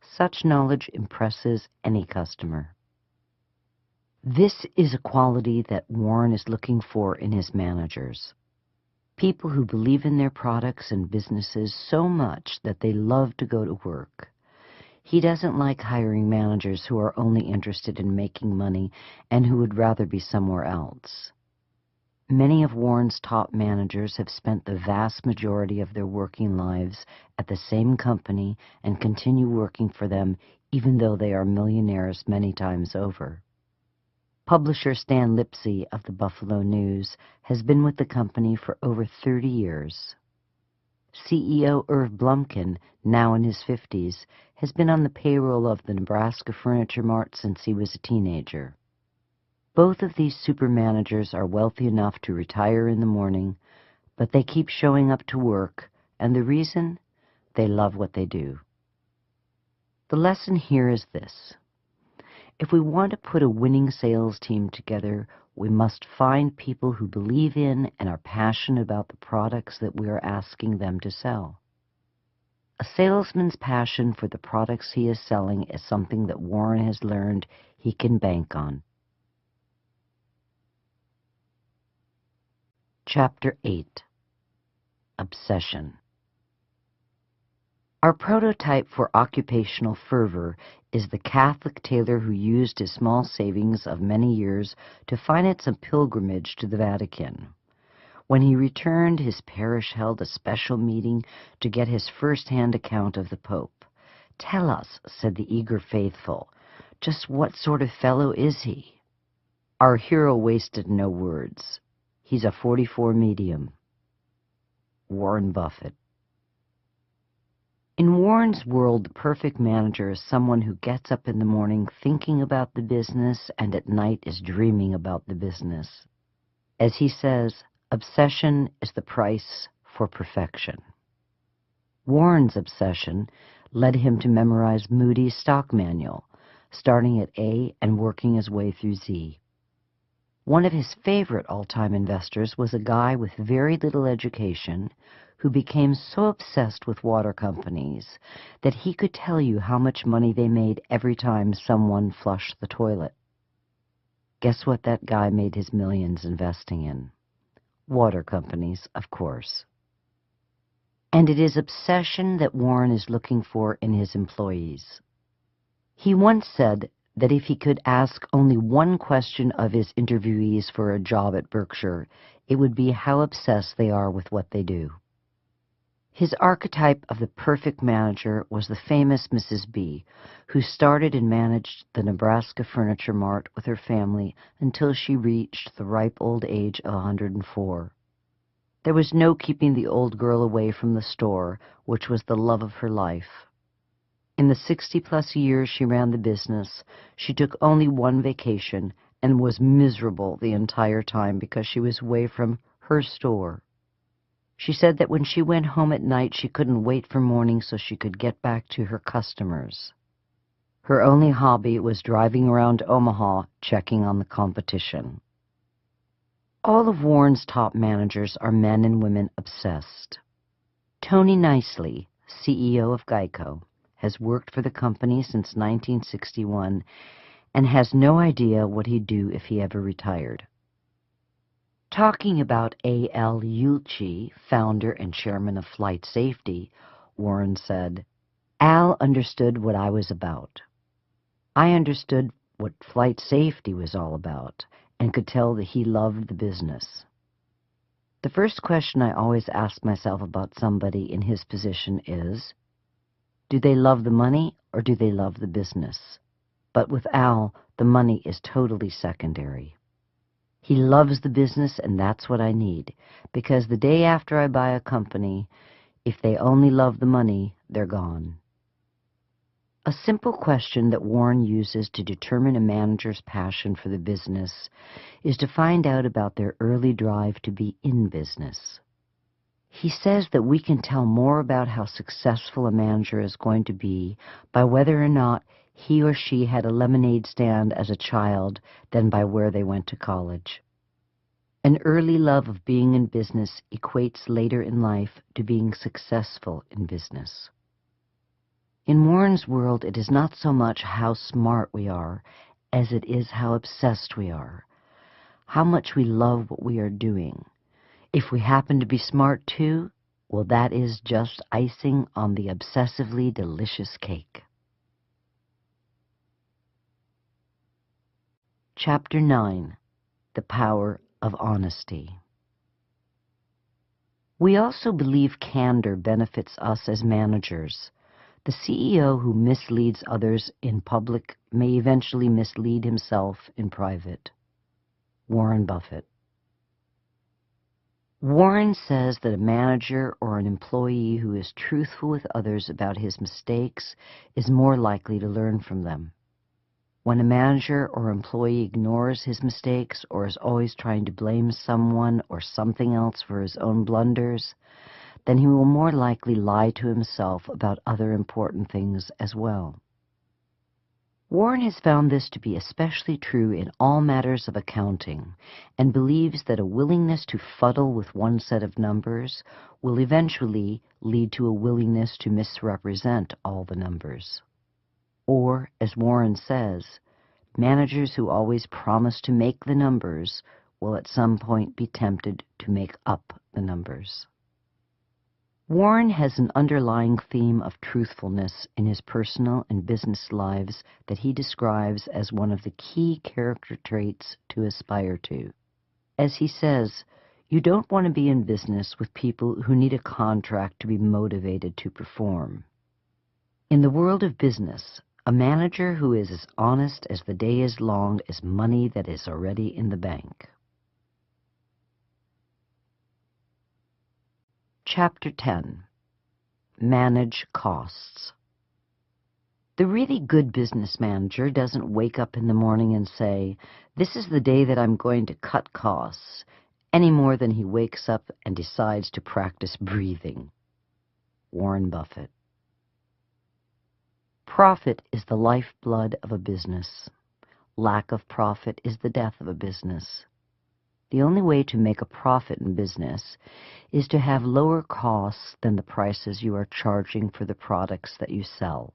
Such knowledge impresses any customer. This is a quality that Warren is looking for in his managers. People who believe in their products and businesses so much that they love to go to work. He doesn't like hiring managers who are only interested in making money and who would rather be somewhere else. Many of Warren's top managers have spent the vast majority of their working lives at the same company and continue working for them even though they are millionaires many times over. Publisher Stan Lipsey of the Buffalo News has been with the company for over 30 years. CEO Irv Blumkin, now in his 50s, has been on the payroll of the Nebraska Furniture Mart since he was a teenager. Both of these super managers are wealthy enough to retire in the morning, but they keep showing up to work, and the reason? They love what they do. The lesson here is this. If we want to put a winning sales team together, we must find people who believe in and are passionate about the products that we are asking them to sell. A salesman's passion for the products he is selling is something that Warren has learned he can bank on. Chapter 8. Obsession. Our prototype for occupational fervor is the Catholic tailor who used his small savings of many years to finance a pilgrimage to the Vatican. When he returned, his parish held a special meeting to get his first-hand account of the Pope. "Tell us," said the eager faithful, "just what sort of fellow is he?" Our hero wasted no words. "He's a 44 medium." Warren Buffett. In Warren's world, the perfect manager is someone who gets up in the morning thinking about the business and at night is dreaming about the business. As he says, obsession is the price for perfection. Warren's obsession led him to memorize Moody's stock manual, starting at A and working his way through Z. One of his favorite all-time investors was a guy with very little education who became so obsessed with water companies that he could tell you how much money they made every time someone flushed the toilet. Guess what that guy made his millions investing in? Water companies, of course. And it is obsession that Warren is looking for in his employees. He once said that if he could ask only one question of his interviewees for a job at Berkshire, it would be how obsessed they are with what they do. His archetype of the perfect manager was the famous Mrs. B, who started and managed the Nebraska Furniture Mart with her family until she reached the ripe old age of 104. There was no keeping the old girl away from the store, which was the love of her life. In the 60-plus years she ran the business, she took only one vacation and was miserable the entire time because she was away from her store. She said that when she went home at night, she couldn't wait for morning so she could get back to her customers. Her only hobby was driving around Omaha, checking on the competition. All of Warren's top managers are men and women obsessed. Tony Nicely, CEO of Geico, has worked for the company since 1961 and has no idea what he'd do if he ever retired. Talking about A.L. Ueltschi, founder and chairman of Flight Safety, Warren said, "Al understood what I was about. I understood what flight safety was all about and could tell that he loved the business." The first question I always ask myself about somebody in his position is, do they love the money or do they love the business? But with Al, the money is totally secondary. He loves the business, and that's what I need, because the day after I buy a company, if they only love the money, they're gone. A simple question that Warren uses to determine a manager's passion for the business is to find out about their early drive to be in business. He says that we can tell more about how successful a manager is going to be by whether or not he or she had a lemonade stand as a child than by where they went to college. An early love of being in business equates later in life to being successful in business. In Warren's world, it is not so much how smart we are as it is how obsessed we are, how much we love what we are doing. If we happen to be smart too, well, that is just icing on the obsessively delicious cake. Chapter 9. The Power of Honesty. We also believe candor benefits us as managers. The CEO who misleads others in public may eventually mislead himself in private. Warren Buffett. Warren says that a manager or an employee who is truthful with others about his mistakes is more likely to learn from them. When a manager or employee ignores his mistakes or is always trying to blame someone or something else for his own blunders, then he will more likely lie to himself about other important things as well. Warren has found this to be especially true in all matters of accounting, and believes that a willingness to fuddle with one set of numbers will eventually lead to a willingness to misrepresent all the numbers. Or, as Warren says, managers who always promise to make the numbers will at some point be tempted to make up the numbers. Warren has an underlying theme of truthfulness in his personal and business lives that he describes as one of the key character traits to aspire to. As he says, you don't want to be in business with people who need a contract to be motivated to perform. In the world of business, a manager who is as honest as the day is long as money that is already in the bank. Chapter 10. Manage Costs. The really good business manager doesn't wake up in the morning and say, "This is the day that I'm going to cut costs," any more than he wakes up and decides to practice breathing. Warren Buffett. Profit is the lifeblood of a business. Lack of profit is the death of a business. The only way to make a profit in business is to have lower costs than the prices you are charging for the products that you sell.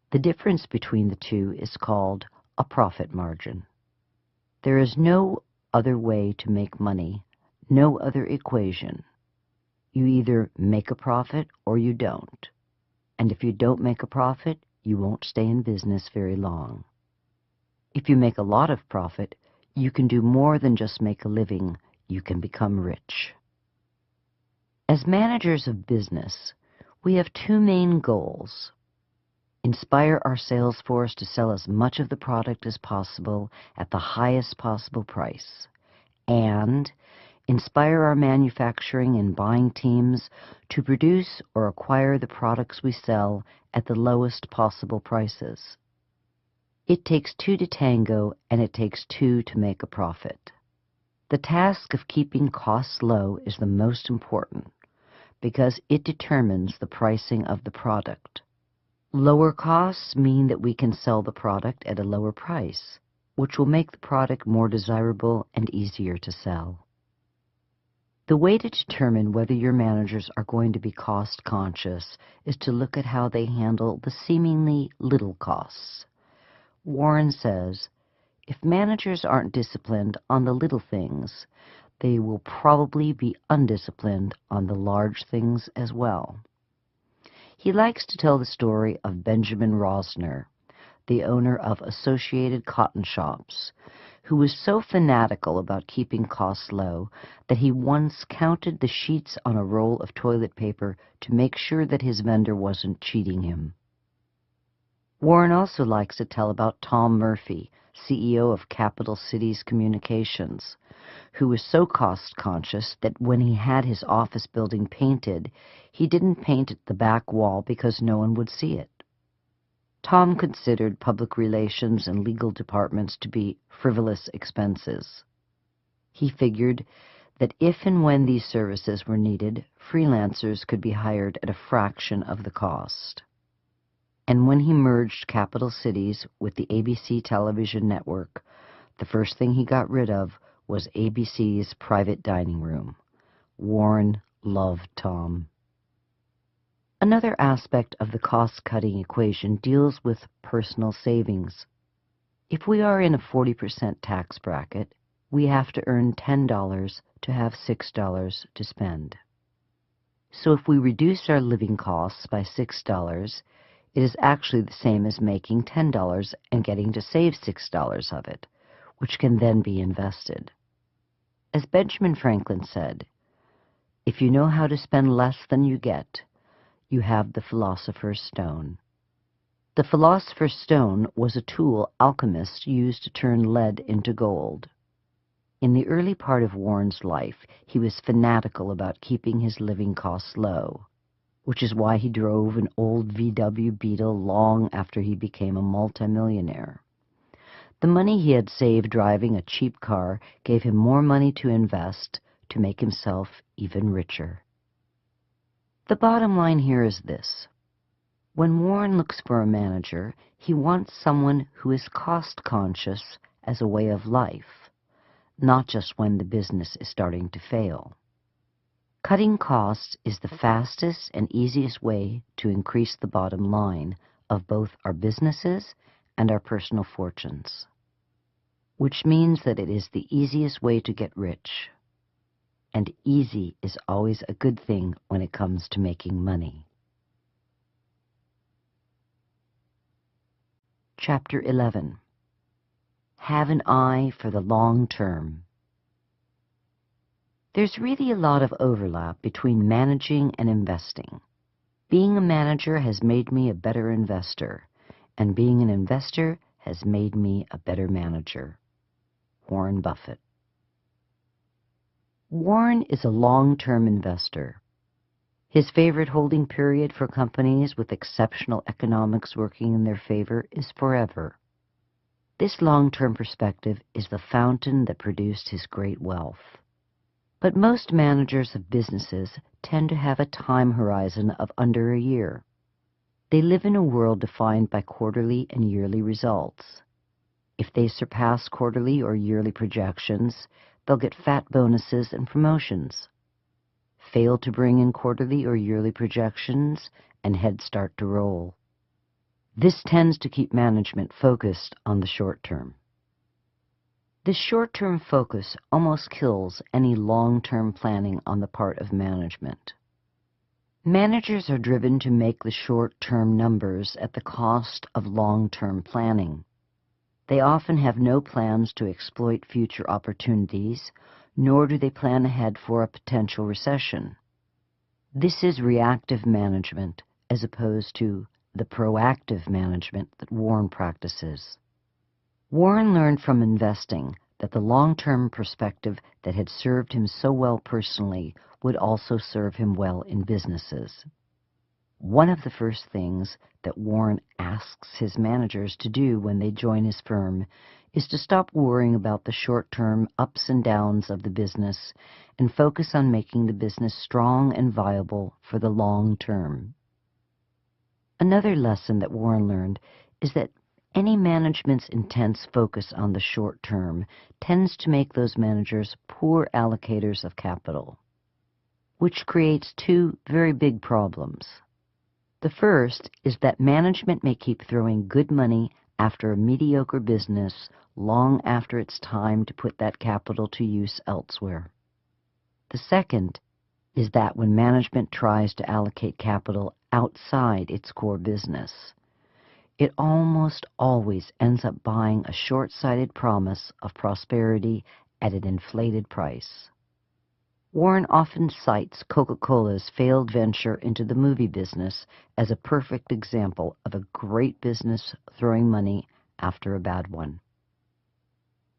The difference between the two is called a profit margin. There is no other way to make money, no other equation. You either make a profit or you don't. And if you don't make a profit, you won't stay in business very long. If you make a lot of profit, you can do more than just make a living. You can become rich. As managers of business, we have two main goals. Inspire our sales force to sell as much of the product as possible at the highest possible price, and inspire our manufacturing and buying teams to produce or acquire the products we sell at the lowest possible prices. It takes two to tango, and it takes two to make a profit. The task of keeping costs low is the most important because it determines the pricing of the product. Lower costs mean that we can sell the product at a lower price, which will make the product more desirable and easier to sell. The way to determine whether your managers are going to be cost conscious is to look at how they handle the seemingly little costs. Warren says, if managers aren't disciplined on the little things, they will probably be undisciplined on the large things as well. He likes to tell the story of Benjamin Rosner, the owner of Associated Cotton Shops, who was so fanatical about keeping costs low that he once counted the sheets on a roll of toilet paper to make sure that his vendor wasn't cheating him. Warren also likes to tell about Tom Murphy, CEO of Capital Cities Communications, who was so cost-conscious that when he had his office building painted, he didn't paint the back wall because no one would see it. Tom considered public relations and legal departments to be frivolous expenses. He figured that if and when these services were needed, freelancers could be hired at a fraction of the cost. And when he merged Capital Cities with the ABC television network, the first thing he got rid of was ABC's private dining room. Warren loved Tom. Another aspect of the cost-cutting equation deals with personal savings. If we are in a 40% tax bracket, we have to earn $10 to have $6 to spend. So if we reduce our living costs by $6, it is actually the same as making $10 and getting to save $6 of it, which can then be invested. As Benjamin Franklin said, if you know how to spend less than you get, you have the philosopher's stone. The philosopher's stone was a tool alchemists used to turn lead into gold. In the early part of Warren's life, he was fanatical about keeping his living costs low, which is why he drove an old VW Beetle long after he became a multimillionaire. The money he had saved driving a cheap car gave him more money to invest to make himself even richer. The bottom line here is this. When Warren looks for a manager, he wants someone who is cost-conscious as a way of life, not just when the business is starting to fail. Cutting costs is the fastest and easiest way to increase the bottom line of both our businesses and our personal fortunes, which means that it is the easiest way to get rich. And easy is always a good thing when it comes to making money. Chapter 11. Have an eye for the long term. There's really a lot of overlap between managing and investing. Being a manager has made me a better investor, and being an investor has made me a better manager. Warren Buffett. Warren is a long-term investor. His favorite holding period for companies with exceptional economics working in their favor is forever. This long-term perspective is the fountain that produced his great wealth. But most managers of businesses tend to have a time horizon of under a year. They live in a world defined by quarterly and yearly results. If they surpass quarterly or yearly projections, they'll get fat bonuses and promotions. Fail to bring in quarterly or yearly projections, and heads start to roll. This tends to keep management focused on the short term. This short-term focus almost kills any long-term planning on the part of management. Managers are driven to make the short-term numbers at the cost of long-term planning. They often have no plans to exploit future opportunities, nor do they plan ahead for a potential recession. This is reactive management as opposed to the proactive management that Warren practices. Warren learned from investing that the long-term perspective that had served him so well personally would also serve him well in businesses. One of the first things that Warren asks his managers to do when they join his firm is to stop worrying about the short-term ups and downs of the business and focus on making the business strong and viable for the long term. Another lesson that Warren learned is that any management's intense focus on the short term tends to make those managers poor allocators of capital, which creates two very big problems. The first is that management may keep throwing good money after a mediocre business long after it's time to put that capital to use elsewhere. The second is that when management tries to allocate capital outside its core business, it almost always ends up buying a short-sighted promise of prosperity at an inflated price. Warren often cites Coca-Cola's failed venture into the movie business as a perfect example of a great business throwing money after a bad one.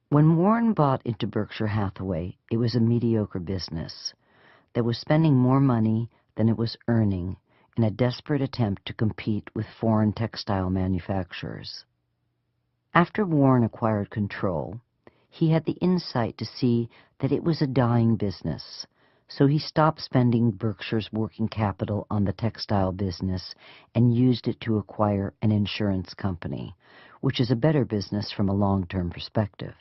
When Warren bought into Berkshire Hathaway, it was a mediocre business that was spending more money than it was earning in a desperate attempt to compete with foreign textile manufacturers. After Warren acquired control, he had the insight to see that it was a dying business, so he stopped spending Berkshire's working capital on the textile business and used it to acquire an insurance company, which is a better business from a long-term perspective.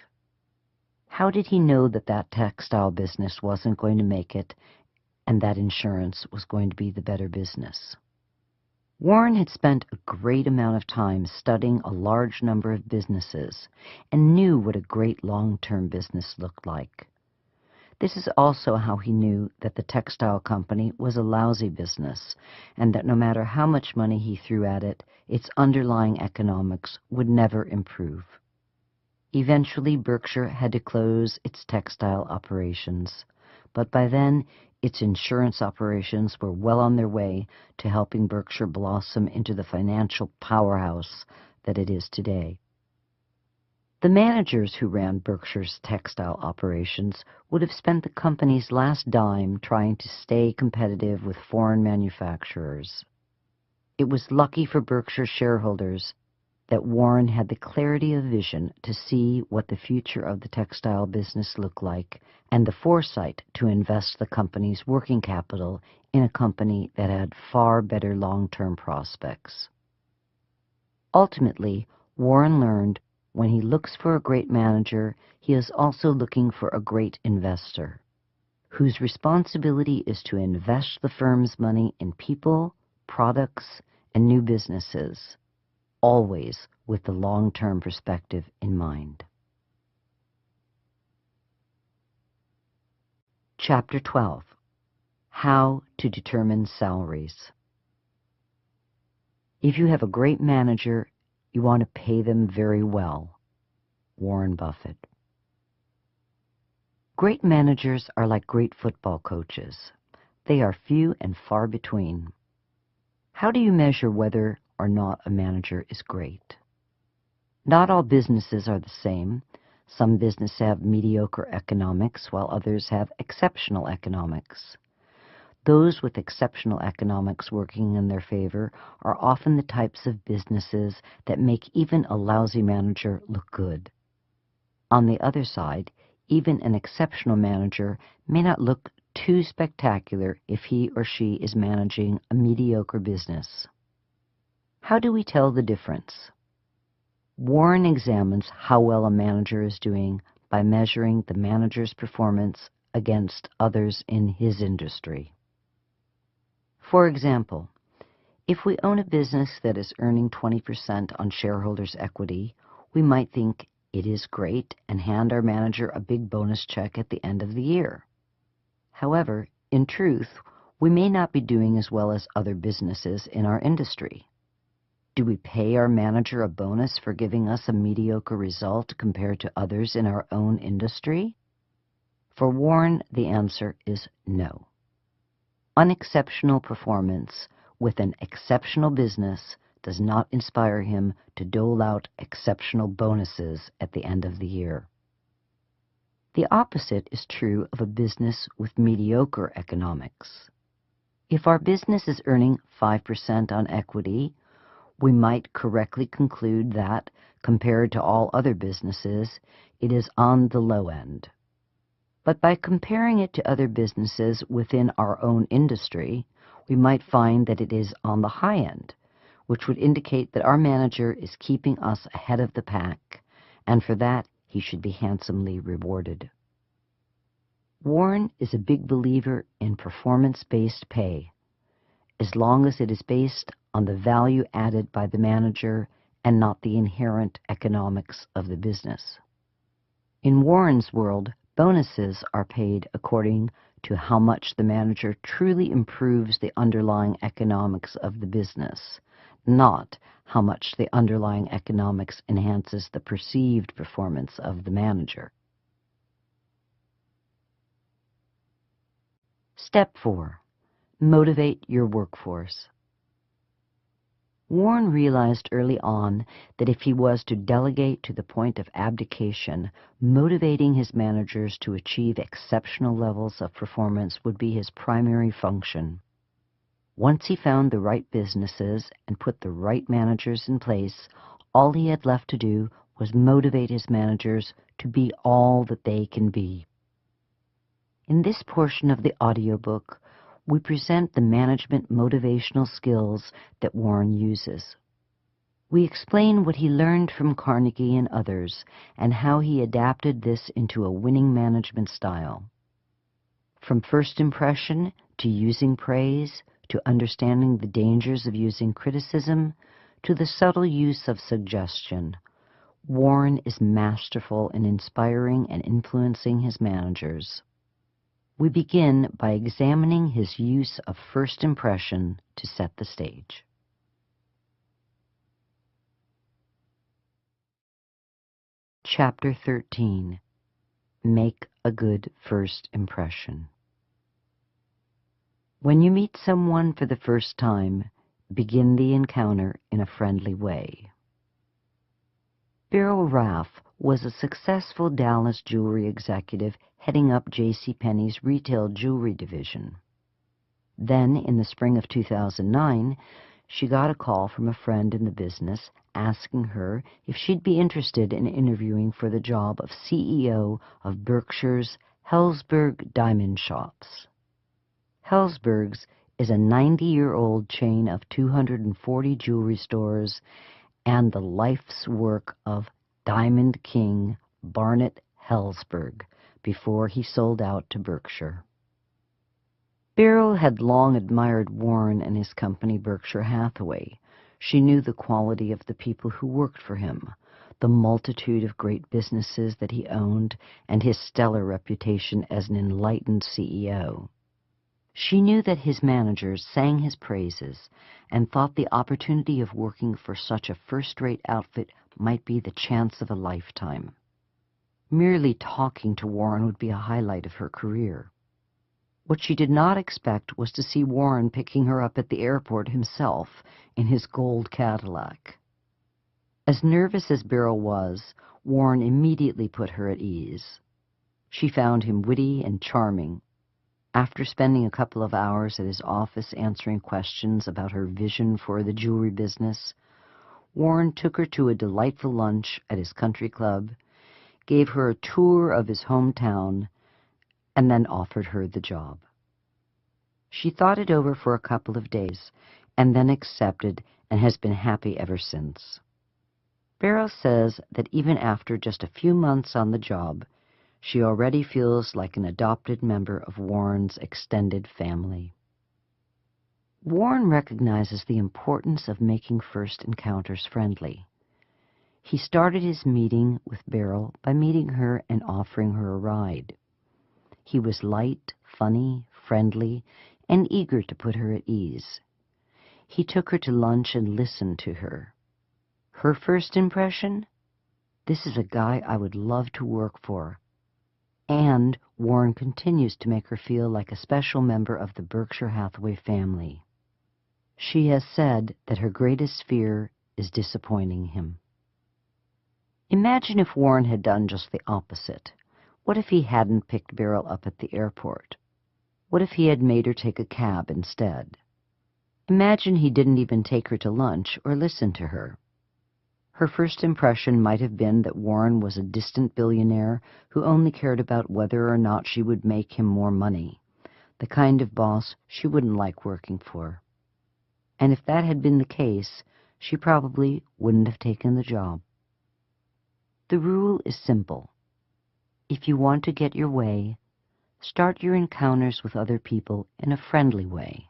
How did he know that that textile business wasn't going to make it and that insurance was going to be the better business? Warren had spent a great amount of time studying a large number of businesses and knew what a great long-term business looked like. This is also how he knew that the textile company was a lousy business and that no matter how much money he threw at it, its underlying economics would never improve. Eventually, Berkshire had to close its textile operations, but by then, its insurance operations were well on their way to helping Berkshire blossom into the financial powerhouse that it is today. The managers who ran Berkshire's textile operations would have spent the company's last dime trying to stay competitive with foreign manufacturers. It was lucky for Berkshire shareholders that Warren had the clarity of vision to see what the future of the textile business looked like and the foresight to invest the company's working capital in a company that had far better long-term prospects. Ultimately, Warren learned when he looks for a great manager, he is also looking for a great investor, whose responsibility is to invest the firm's money in people, products, and new businesses, always with the long-term perspective in mind. Chapter 12. How to Determine Salaries. If you have a great manager, you want to pay them very well. Warren Buffett. Great managers are like great football coaches. They are few and far between. How do you measure whether or not a manager is great? Not all businesses are the same. Some businesses have mediocre economics, while others have exceptional economics. Those with exceptional economics working in their favor are often the types of businesses that make even a lousy manager look good. On the other side, even an exceptional manager may not look too spectacular if he or she is managing a mediocre business. How do we tell the difference? Warren examines how well a manager is doing by measuring the manager's performance against others in his industry. For example, if we own a business that is earning 20% on shareholders' equity, we might think it is great and hand our manager a big bonus check at the end of the year. However, in truth, we may not be doing as well as other businesses in our industry. Do we pay our manager a bonus for giving us a mediocre result compared to others in our own industry? For Warren, the answer is no. Unexceptional performance with an exceptional business does not inspire him to dole out exceptional bonuses at the end of the year. The opposite is true of a business with mediocre economics. If our business is earning 5% on equity, we might correctly conclude that, compared to all other businesses, it is on the low end. But by comparing it to other businesses within our own industry, we might find that it is on the high end, which would indicate that our manager is keeping us ahead of the pack, and for that he should be handsomely rewarded. Warren is a big believer in performance-based pay, as long as it is based on the value added by the manager and not the inherent economics of the business. In Warren's world, bonuses are paid according to how much the manager truly improves the underlying economics of the business, not how much the underlying economics enhances the perceived performance of the manager. Step 4. Motivate your workforce. Warren realized early on that if he was to delegate to the point of abdication, motivating his managers to achieve exceptional levels of performance would be his primary function. Once he found the right businesses and put the right managers in place, all he had left to do was motivate his managers to be all that they can be. In this portion of the audiobook, we present the management motivational skills that Warren uses. We explain what he learned from Carnegie and others and how he adapted this into a winning management style. From first impression to using praise, to understanding the dangers of using criticism, to the subtle use of suggestion, Warren is masterful in inspiring and influencing his managers. We begin by examining his use of first impression to set the stage. Chapter 13. Make a good first impression. When you meet someone for the first time, begin the encounter in a friendly way. Beryl Raff was a successful Dallas jewelry executive heading up JCPenney's retail jewelry division. Then, in the spring of 2009, she got a call from a friend in the business asking her if she'd be interested in interviewing for the job of CEO of Berkshire's Helzberg Diamond Shops. Helzberg's is a 90-year-old chain of 240 jewelry stores and the life's work of Diamond King Barnett Helzberg before he sold out to Berkshire. Beryl had long admired Warren and his company, Berkshire Hathaway. She knew the quality of the people who worked for him, the multitude of great businesses that he owned, and his stellar reputation as an enlightened CEO. She knew that his managers sang his praises and thought the opportunity of working for such a first-rate outfit might be the chance of a lifetime. Merely talking to Warren would be a highlight of her career. What she did not expect was to see Warren picking her up at the airport himself in his gold Cadillac. As nervous as Beryl was, Warren immediately put her at ease. She found him witty and charming. After spending a couple of hours at his office answering questions about her vision for the jewelry business, Warren took her to a delightful lunch at his country club, gave her a tour of his hometown, and then offered her the job. She thought it over for a couple of days, and then accepted and has been happy ever since. Beryl says that even after just a few months on the job, she already feels like an adopted member of Warren's extended family. Warren recognizes the importance of making first encounters friendly. He started his meeting with Beryl by meeting her and offering her a ride. He was light, funny, friendly, and eager to put her at ease. He took her to lunch and listened to her. Her first impression? This is a guy I would love to work for. And Warren continues to make her feel like a special member of the Berkshire Hathaway family. She has said that her greatest fear is disappointing him. Imagine if Warren had done just the opposite. What if he hadn't picked Beryl up at the airport? What if he had made her take a cab instead? Imagine he didn't even take her to lunch or listen to her. Her first impression might have been that Warren was a distant billionaire who only cared about whether or not she would make him more money, the kind of boss she wouldn't like working for. And if that had been the case, she probably wouldn't have taken the job. The rule is simple. If you want to get your way, start your encounters with other people in a friendly way.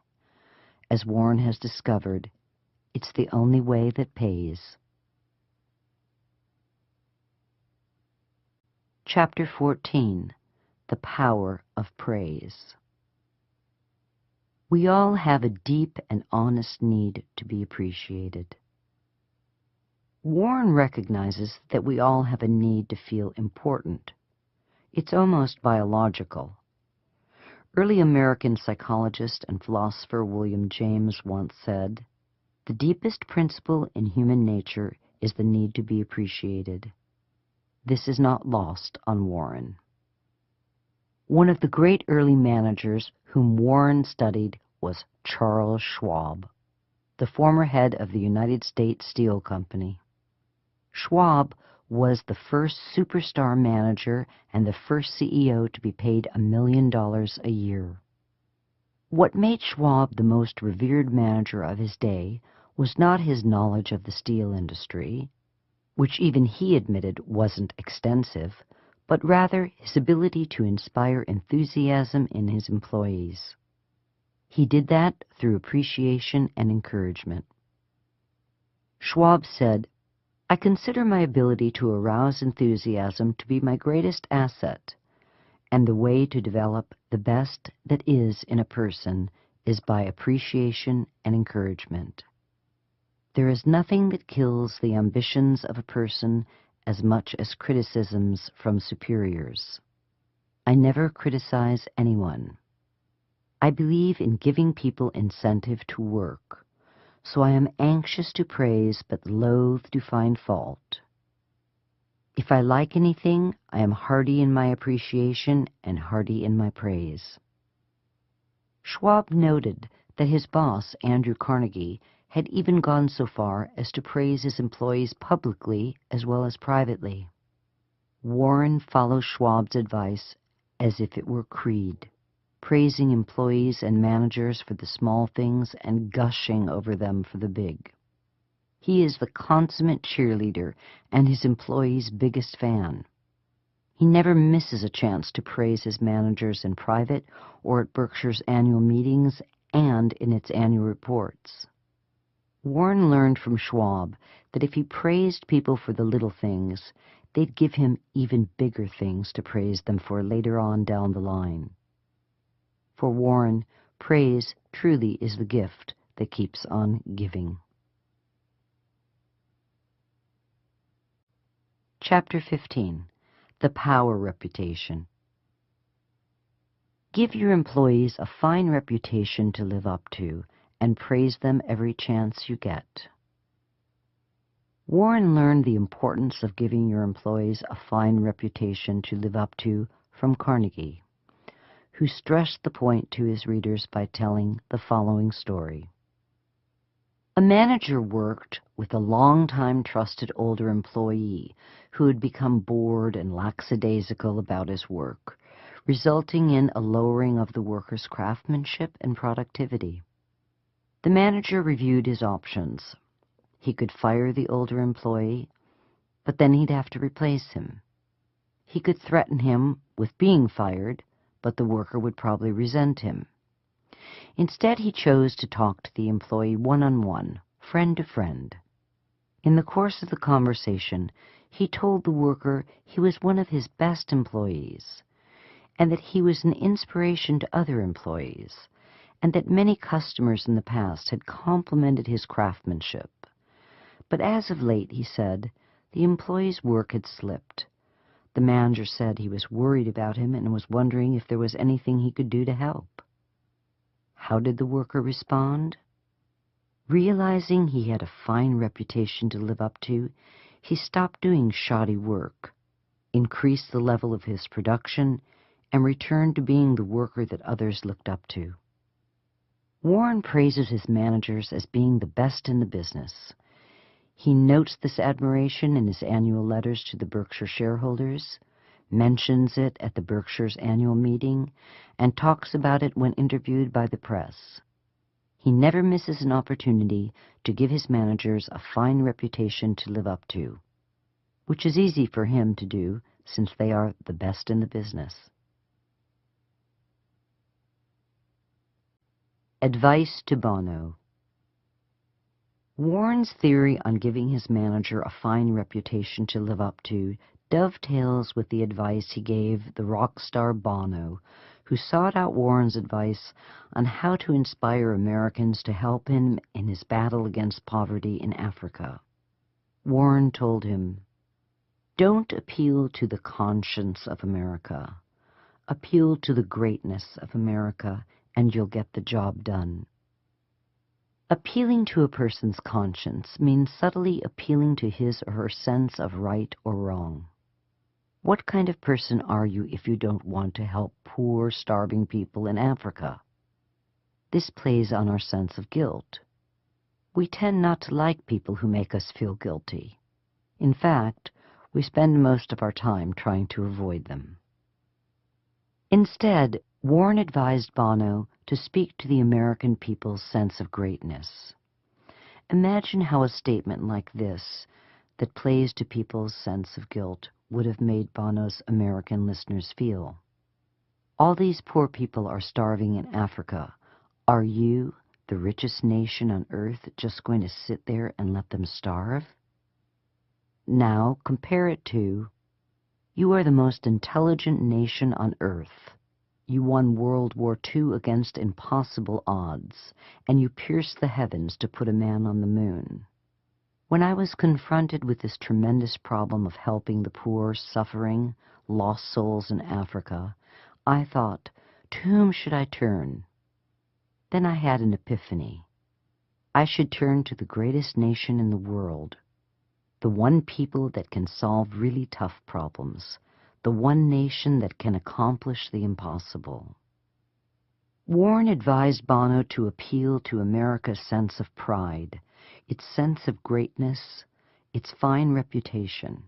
As Warren has discovered, it's the only way that pays. Chapter 14. The Power of Praise. We all have a deep and honest need to be appreciated. Warren recognizes that we all have a need to feel important. It's almost biological. Early American psychologist and philosopher William James once said, "The deepest principle in human nature is the need to be appreciated." This is not lost on Warren. One of the great early managers whom Warren studied was Charles Schwab, the former head of the United States Steel Company. Schwab was the first superstar manager and the first CEO to be paid $1 million a year. What made Schwab the most revered manager of his day was not his knowledge of the steel industry, which even he admitted wasn't extensive, but rather his ability to inspire enthusiasm in his employees. He did that through appreciation and encouragement. Schwab said, "I consider my ability to arouse enthusiasm to be my greatest asset, and the way to develop the best that is in a person is by appreciation and encouragement. There is nothing that kills the ambitions of a person as much as criticisms from superiors. I never criticize anyone. I believe in giving people incentive to work, so I am anxious to praise but loath to find fault. If I like anything, I am hearty in my appreciation and hearty in my praise." Schwab noted that his boss, Andrew Carnegie, had even gone so far as to praise his employees publicly as well as privately. Warren follows Schwab's advice as if it were creed, praising employees and managers for the small things and gushing over them for the big. He is the consummate cheerleader and his employees' biggest fan. He never misses a chance to praise his managers in private or at Berkshire's annual meetings and in its annual reports. Warren learned from Schwab that if he praised people for the little things, they'd give him even bigger things to praise them for later on down the line. For Warren, praise truly is the gift that keeps on giving. Chapter 15. The Power Reputation. Give your employees a fine reputation to live up to, and praise them every chance you get. Warren learned the importance of giving your employees a fine reputation to live up to from Carnegie, who stressed the point to his readers by telling the following story. A manager worked with a long-time trusted older employee who had become bored and lackadaisical about his work, resulting in a lowering of the worker's craftsmanship and productivity. The manager reviewed his options. He could fire the older employee, but then he'd have to replace him. He could threaten him with being fired, but the worker would probably resent him. Instead, he chose to talk to the employee one-on-one, friend to friend. In the course of the conversation, he told the worker he was one of his best employees, and that he was an inspiration to other employees, and that many customers in the past had complimented his craftsmanship. But as of late, he said, the employee's work had slipped. The manager said he was worried about him and was wondering if there was anything he could do to help. How did the worker respond? Realizing he had a fine reputation to live up to, he stopped doing shoddy work, increased the level of his production, and returned to being the worker that others looked up to. Warren praises his managers as being the best in the business. He notes this admiration in his annual letters to the Berkshire shareholders, mentions it at the Berkshire's annual meeting, and talks about it when interviewed by the press. He never misses an opportunity to give his managers a fine reputation to live up to, which is easy for him to do since they are the best in the business. Advice to Bono. Warren's theory on giving his manager a fine reputation to live up to dovetails with the advice he gave the rock star Bono, who sought out Warren's advice on how to inspire Americans to help him in his battle against poverty in Africa. Warren told him, "Don't appeal to the conscience of America. Appeal to the greatness of America, and you'll get the job done." Appealing to a person's conscience means subtly appealing to his or her sense of right or wrong. What kind of person are you if you don't want to help poor, starving people in Africa? This plays on our sense of guilt. We tend not to like people who make us feel guilty. In fact, we spend most of our time trying to avoid them. Instead, Warren advised Bono to speak to the American people's sense of greatness. Imagine how a statement like this, that plays to people's sense of guilt, would have made Bono's American listeners feel. All these poor people are starving in Africa. Are you, the richest nation on earth, just going to sit there and let them starve? Now compare it to, you are the most intelligent nation on earth. You won World War II against impossible odds, and you pierced the heavens to put a man on the moon. When I was confronted with this tremendous problem of helping the poor, suffering, lost souls in Africa, I thought, to whom should I turn? Then I had an epiphany. I should turn to the greatest nation in the world, the one people that can solve really tough problems, the one nation that can accomplish the impossible. Warren advised Bono to appeal to America's sense of pride, its sense of greatness, its fine reputation.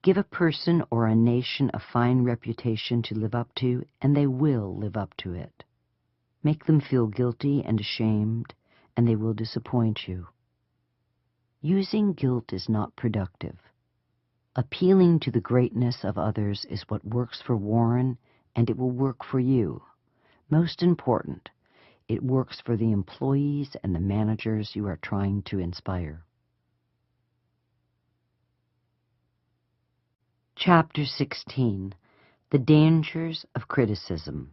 Give a person or a nation a fine reputation to live up to, and they will live up to it. Make them feel guilty and ashamed, and they will disappoint you. Using guilt is not productive. Appealing to the greatness of others is what works for Warren, and it will work for you. Most important, it works for the employees and the managers you are trying to inspire. Chapter 16. The Dangers of Criticism.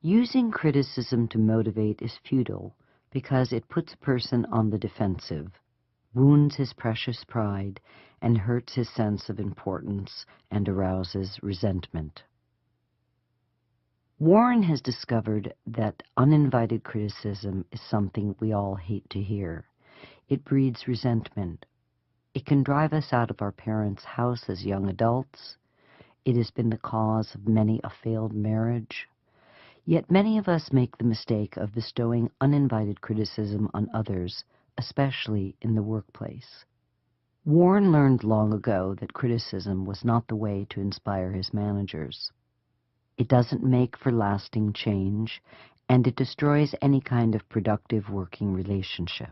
Using criticism to motivate is futile because it puts a person on the defensive, wounds his precious pride, and hurts his sense of importance and arouses resentment. Warren has discovered that uninvited criticism is something we all hate to hear. It breeds resentment. It can drive us out of our parents' house as young adults. It has been the cause of many a failed marriage. Yet many of us make the mistake of bestowing uninvited criticism on others, especially in the workplace. Warren learned long ago that criticism was not the way to inspire his managers. It doesn't make for lasting change, and it destroys any kind of productive working relationship.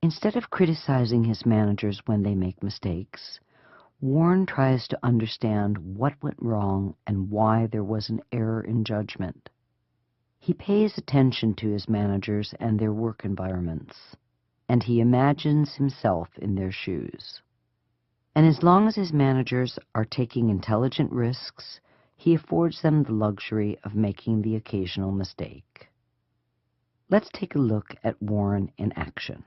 Instead of criticizing his managers when they make mistakes, Warren tries to understand what went wrong and why there was an error in judgment. He pays attention to his managers and their work environments, and he imagines himself in their shoes. And as long as his managers are taking intelligent risks, he affords them the luxury of making the occasional mistake. Let's take a look at Warren in action.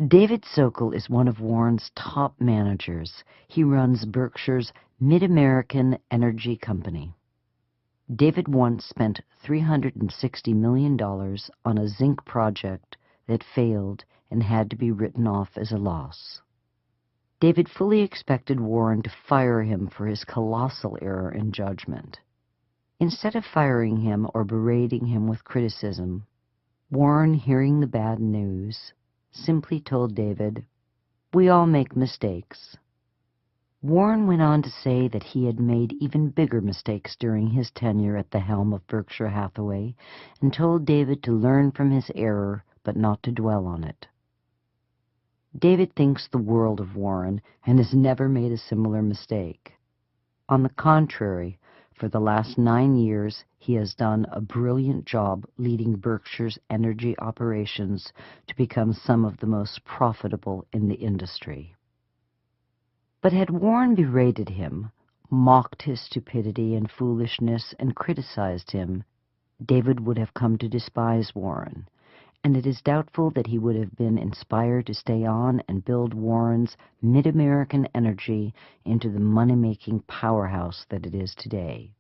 David Sokol is one of Warren's top managers. He runs Berkshire's Mid-American Energy Company. David once spent $360 million on a zinc project that failed and had to be written off as a loss. David fully expected Warren to fire him for his colossal error in judgment. Instead of firing him or berating him with criticism, Warren, hearing the bad news, simply told David, "We all make mistakes." Warren went on to say that he had made even bigger mistakes during his tenure at the helm of Berkshire Hathaway and told David to learn from his error but not to dwell on it. David thinks the world of Warren and has never made a similar mistake. On the contrary, for the last 9 years, he has done a brilliant job leading Berkshire's energy operations to become some of the most profitable in the industry. But had Warren berated him, mocked his stupidity and foolishness, and criticized him, David would have come to despise Warren, and it is doubtful that he would have been inspired to stay on and build Warren's Mid-American Energy into the money-making powerhouse that it is today.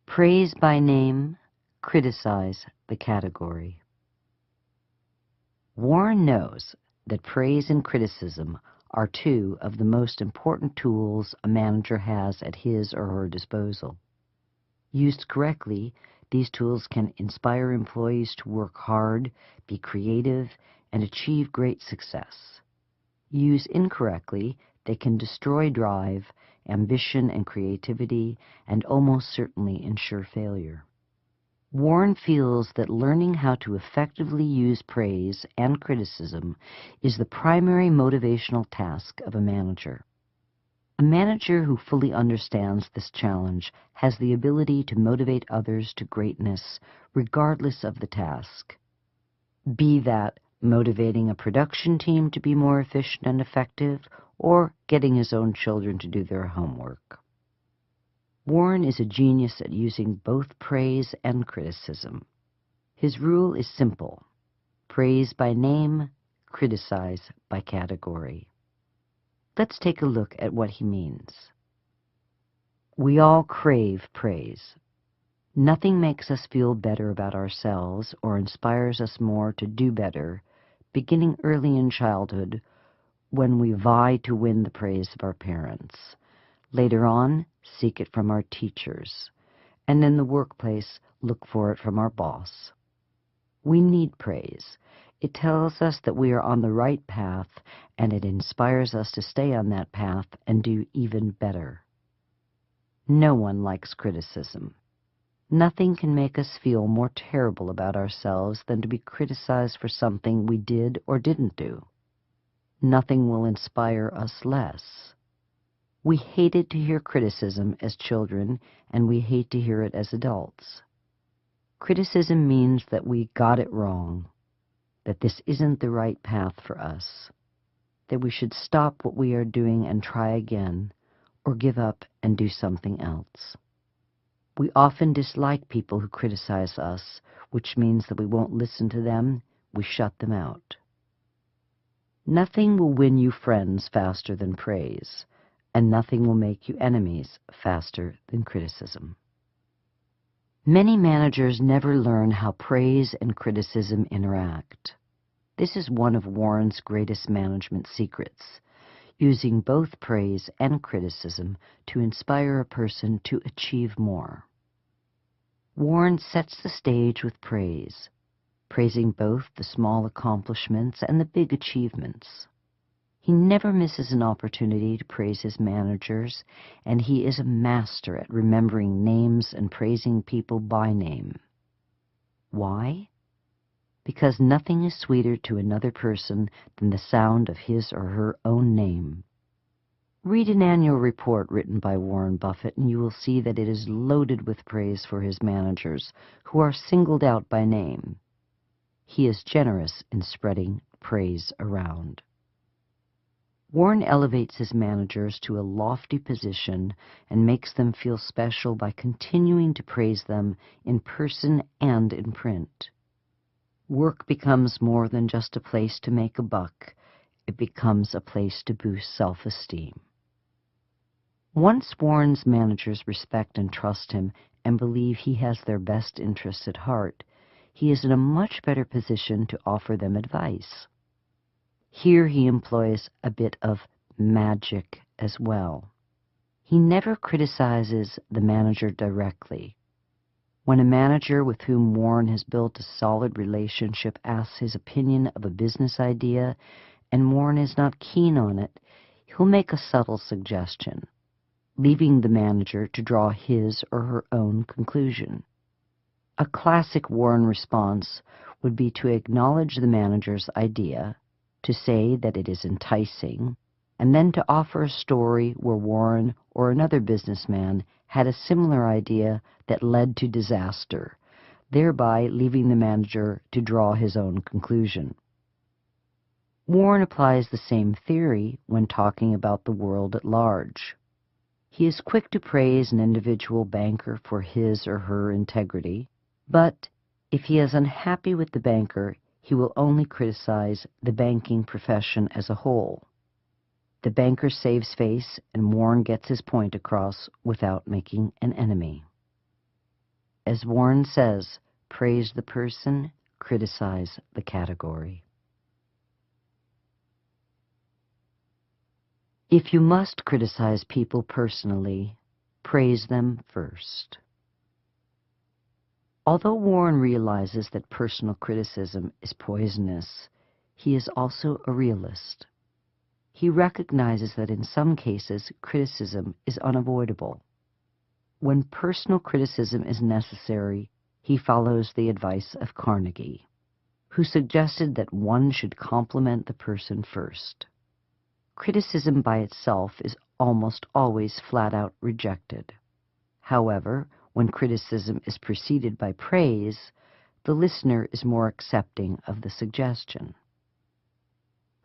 Praise by name, criticize the category. Warren knows that praise and criticism are two of the most important tools a manager has at his or her disposal. Used correctly, these tools can inspire employees to work hard, be creative, and achieve great success. Used incorrectly, they can destroy drive, ambition, and creativity, and almost certainly ensure failure. Warren feels that learning how to effectively use praise and criticism is the primary motivational task of a manager. A manager who fully understands this challenge has the ability to motivate others to greatness regardless of the task, be that motivating a production team to be more efficient and effective or getting his own children to do their homework. Warren is a genius at using both praise and criticism. His rule is simple: praise by name, criticize by category. Let's take a look at what he means. We all crave praise. Nothing makes us feel better about ourselves or inspires us more to do better, beginning early in childhood when we vie to win the praise of our parents. Later on, seek it from our teachers. And in the workplace, look for it from our boss. We need praise. It tells us that we are on the right path, and it inspires us to stay on that path and do even better. No one likes criticism. Nothing can make us feel more terrible about ourselves than to be criticized for something we did or didn't do. Nothing will inspire us less. We hated to hear criticism as children, and we hate to hear it as adults. Criticism means that we got it wrong, that this isn't the right path for us, that we should stop what we are doing and try again, or give up and do something else. We often dislike people who criticize us, which means that we won't listen to them, we shut them out. Nothing will win you friends faster than praise, and nothing will make you enemies faster than criticism. Many managers never learn how praise and criticism interact. This is one of Warren's greatest management secrets, using both praise and criticism to inspire a person to achieve more. Warren sets the stage with praise, praising both the small accomplishments and the big achievements. He never misses an opportunity to praise his managers, and he is a master at remembering names and praising people by name. Why? Because nothing is sweeter to another person than the sound of his or her own name. Read an annual report written by Warren Buffett, and you will see that it is loaded with praise for his managers, who are singled out by name. He is generous in spreading praise around. Warren elevates his managers to a lofty position and makes them feel special by continuing to praise them in person and in print. Work becomes more than just a place to make a buck. It becomes a place to boost self-esteem. Once Warren's managers respect and trust him and believe he has their best interests at heart, he is in a much better position to offer them advice. Here he employs a bit of magic as well. He never criticizes the manager directly. When a manager with whom Warren has built a solid relationship asks his opinion of a business idea and Warren is not keen on it, he'll make a subtle suggestion, leaving the manager to draw his or her own conclusion. A classic Warren response would be to acknowledge the manager's idea, to say that it is enticing, and then to offer a story where Warren or another businessman had a similar idea that led to disaster, thereby leaving the manager to draw his own conclusion. Warren applies the same theory when talking about the world at large. He is quick to praise an individual banker for his or her integrity, but if he is unhappy with the banker, he will only criticize the banking profession as a whole. The banker saves face, and Warren gets his point across without making an enemy. As Warren says, praise the person, criticize the category. If you must criticize people personally, praise them first. Although Warren realizes that personal criticism is poisonous, he is also a realist. He recognizes that in some cases, criticism is unavoidable. When personal criticism is necessary, he follows the advice of Carnegie, who suggested that one should compliment the person first. Criticism by itself is almost always flat-out rejected. However, when criticism is preceded by praise, the listener is more accepting of the suggestion.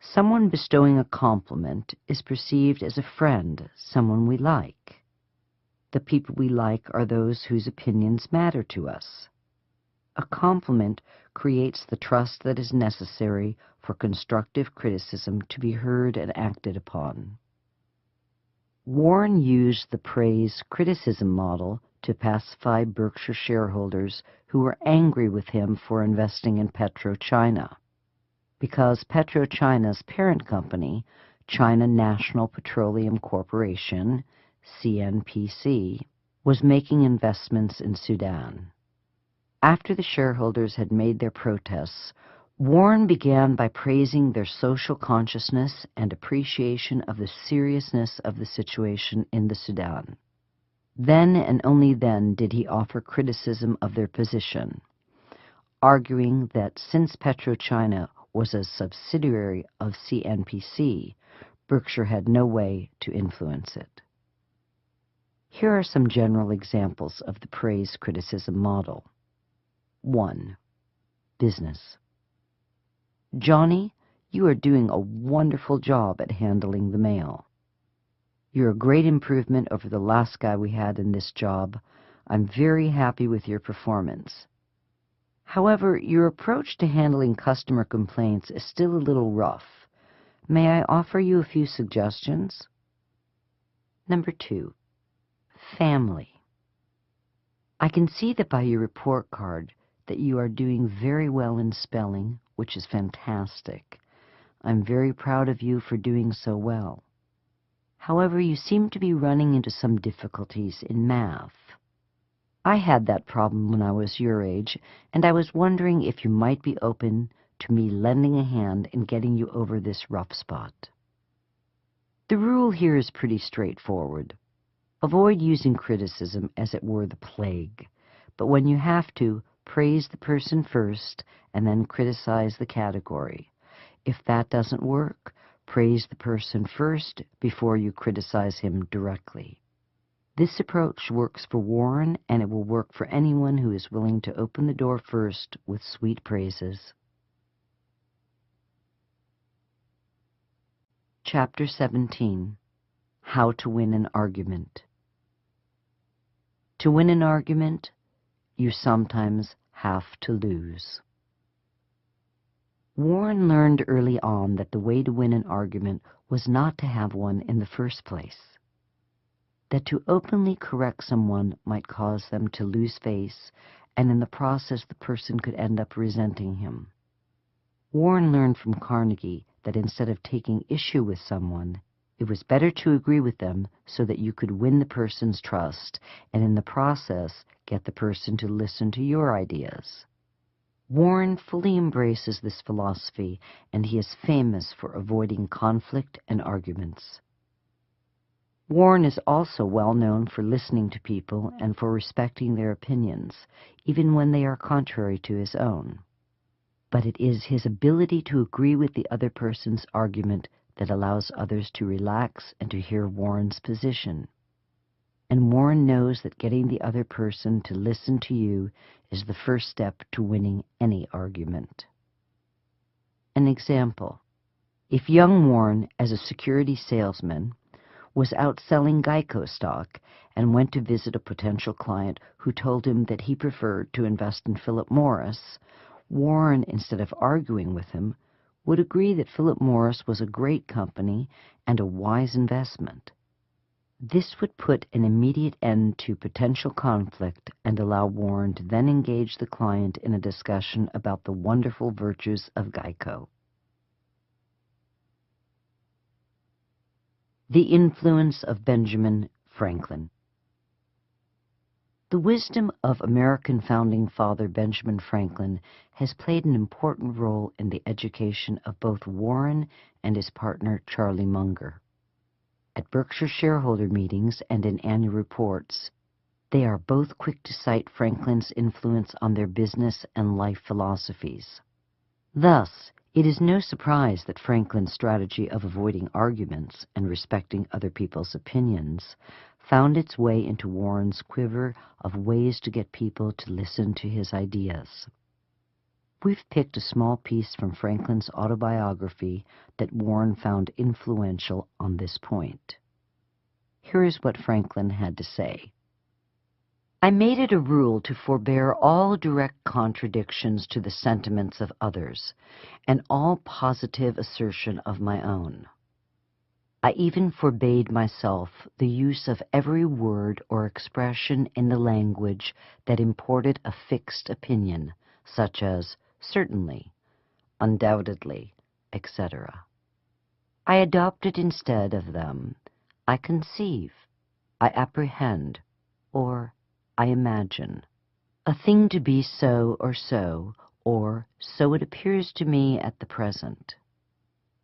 Someone bestowing a compliment is perceived as a friend, someone we like. The people we like are those whose opinions matter to us. A compliment creates the trust that is necessary for constructive criticism to be heard and acted upon. Warren used the praise-criticism model to pacify Berkshire shareholders who were angry with him for investing in PetroChina, because PetroChina's parent company, China National Petroleum Corporation, CNPC, was making investments in Sudan. After the shareholders had made their protests, Warren began by praising their social consciousness and appreciation of the seriousness of the situation in the Sudan. Then and only then did he offer criticism of their position, arguing that since PetroChina was a subsidiary of CNPC, Berkshire had no way to influence it. Here are some general examples of the praise-criticism model. 1. Business. Johnny, you are doing a wonderful job at handling the mail. You're a great improvement over the last guy we had in this job. I'm very happy with your performance. However, your approach to handling customer complaints is still a little rough. May I offer you a few suggestions? 2. Family. I can see that by your report card that you are doing very well in spelling, which is fantastic. I'm very proud of you for doing so well. However, you seem to be running into some difficulties in math. I had that problem when I was your age, and I was wondering if you might be open to me lending a hand in getting you over this rough spot. The rule here is pretty straightforward. Avoid using criticism as it were the plague, but when you have to, praise the person first and then criticize the category. If that doesn't work, praise the person first before you criticize him directly. This approach works for Warren, and it will work for anyone who is willing to open the door first with sweet praises. Chapter 17. How to Win an Argument. To win an argument, you sometimes have to lose. Warren learned early on that the way to win an argument was not to have one in the first place, that to openly correct someone might cause them to lose face, and in the process the person could end up resenting him. Warren learned from Carnegie that instead of taking issue with someone, it was better to agree with them so that you could win the person's trust, and in the process get the person to listen to your ideas. Warren fully embraces this philosophy, and he is famous for avoiding conflict and arguments. Warren is also well known for listening to people and for respecting their opinions, even when they are contrary to his own. But it is his ability to agree with the other person's argument that allows others to relax and to hear Warren's position. And Warren knows that getting the other person to listen to you is the first step to winning any argument. An example. If young Warren, as a security salesman, was out selling Geico stock and went to visit a potential client who told him that he preferred to invest in Philip Morris, Warren, instead of arguing with him, would agree that Philip Morris was a great company and a wise investment. This would put an immediate end to potential conflict and allow Warren to then engage the client in a discussion about the wonderful virtues of Geico. The influence of Benjamin Franklin. The wisdom of American founding father Benjamin Franklin has played an important role in the education of both Warren and his partner Charlie Munger. At Berkshire shareholder meetings and in annual reports, they are both quick to cite Franklin's influence on their business and life philosophies. Thus, it is no surprise that Franklin's strategy of avoiding arguments and respecting other people's opinions found its way into Warren's quiver of ways to get people to listen to his ideas. We've picked a small piece from Franklin's autobiography that Warren found influential on this point. Here is what Franklin had to say. I made it a rule to forbear all direct contradictions to the sentiments of others, and all positive assertion of my own. I even forbade myself the use of every word or expression in the language that imported a fixed opinion, such as certainly, undoubtedly, etc. I adopted instead of them, I conceive, I apprehend, or I imagine. A thing to be so, or so it appears to me at the present.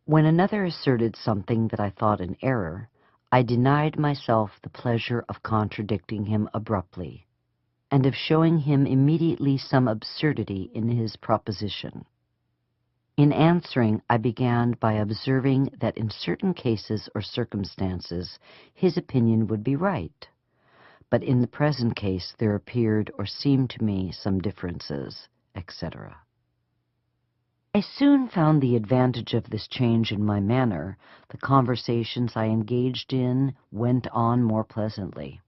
When another asserted something that I thought an error, I denied myself the pleasure of contradicting him abruptly, and of showing him immediately some absurdity in his proposition. In answering, I began by observing that in certain cases or circumstances his opinion would be right, but in the present case there appeared or seemed to me some differences, etc. I soon found the advantage of this change in my manner. The conversations I engaged in went on more pleasantly.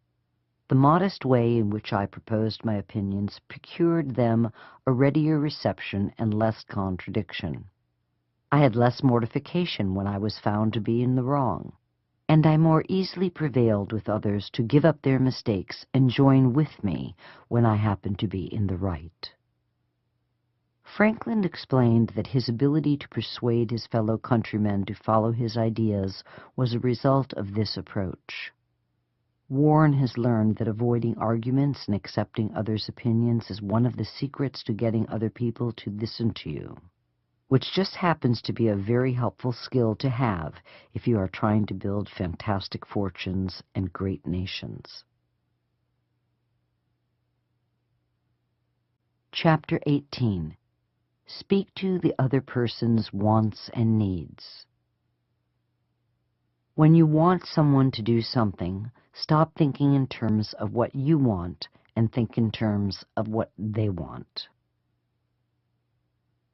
The modest way in which I proposed my opinions procured them a readier reception and less contradiction. I had less mortification when I was found to be in the wrong, and I more easily prevailed with others to give up their mistakes and join with me when I happened to be in the right. Franklin explained that his ability to persuade his fellow countrymen to follow his ideas was a result of this approach. Warren has learned that avoiding arguments and accepting others' opinions is one of the secrets to getting other people to listen to you, which just happens to be a very helpful skill to have if you are trying to build fantastic fortunes and great nations. Chapter 18. Speak to the other person's wants and needs. When you want someone to do something, stop thinking in terms of what you want and think in terms of what they want.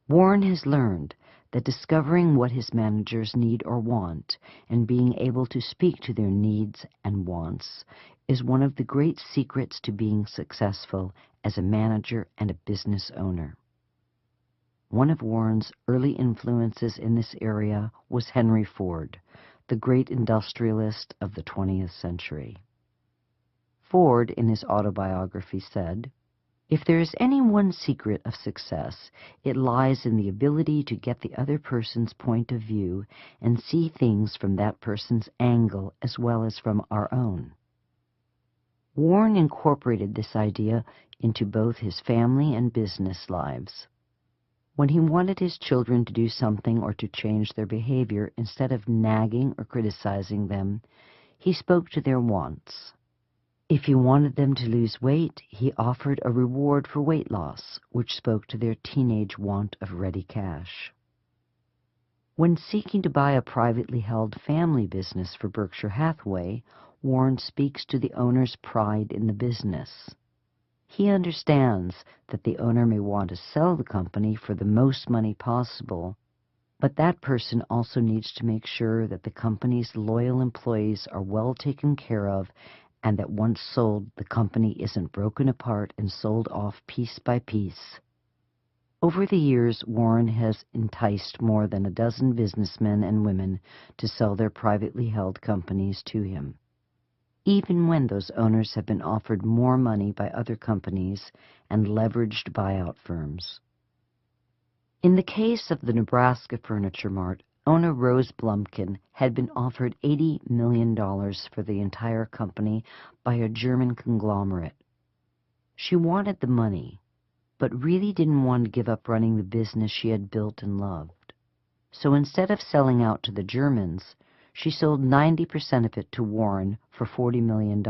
Warren has learned that discovering what his managers need or want and being able to speak to their needs and wants is one of the great secrets to being successful as a manager and a business owner. One of Warren's early influences in this area was Henry Ford, the great industrialist of the 20th century. Ford, in his autobiography, said, "If there is any one secret of success, it lies in the ability to get the other person's point of view and see things from that person's angle as well as from our own." Warren incorporated this idea into both his family and business lives. When he wanted his children to do something or to change their behavior, instead of nagging or criticizing them, he spoke to their wants. If he wanted them to lose weight, he offered a reward for weight loss, which spoke to their teenage want of ready cash. When seeking to buy a privately held family business for Berkshire Hathaway, Warren speaks to the owner's pride in the business. He understands that the owner may want to sell the company for the most money possible, but that person also needs to make sure that the company's loyal employees are well taken care of and that once sold, the company isn't broken apart and sold off piece by piece. Over the years, Warren has enticed more than a dozen businessmen and women to sell their privately held companies to him, even when those owners have been offered more money by other companies and leveraged buyout firms. In the case of the Nebraska Furniture Mart, owner Rose Blumkin had been offered $80 million for the entire company by a German conglomerate. She wanted the money, but really didn't want to give up running the business she had built and loved. So instead of selling out to the Germans, she sold 90% of it to Warren for $40 million,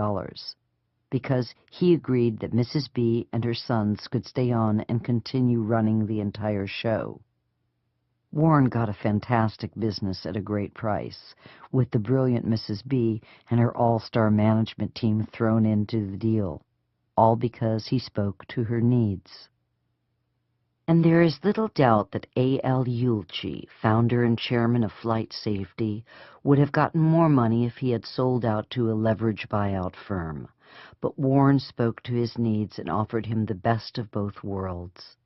because he agreed that Mrs. B and her sons could stay on and continue running the entire show. Warren got a fantastic business at a great price, with the brilliant Mrs. B and her all-star management team thrown into the deal, all because he spoke to her needs. And there is little doubt that A.L. Ueltschi, founder and chairman of Flight Safety, would have gotten more money if he had sold out to a leverage buyout firm. But Warren spoke to his needs and offered him the best of both worlds: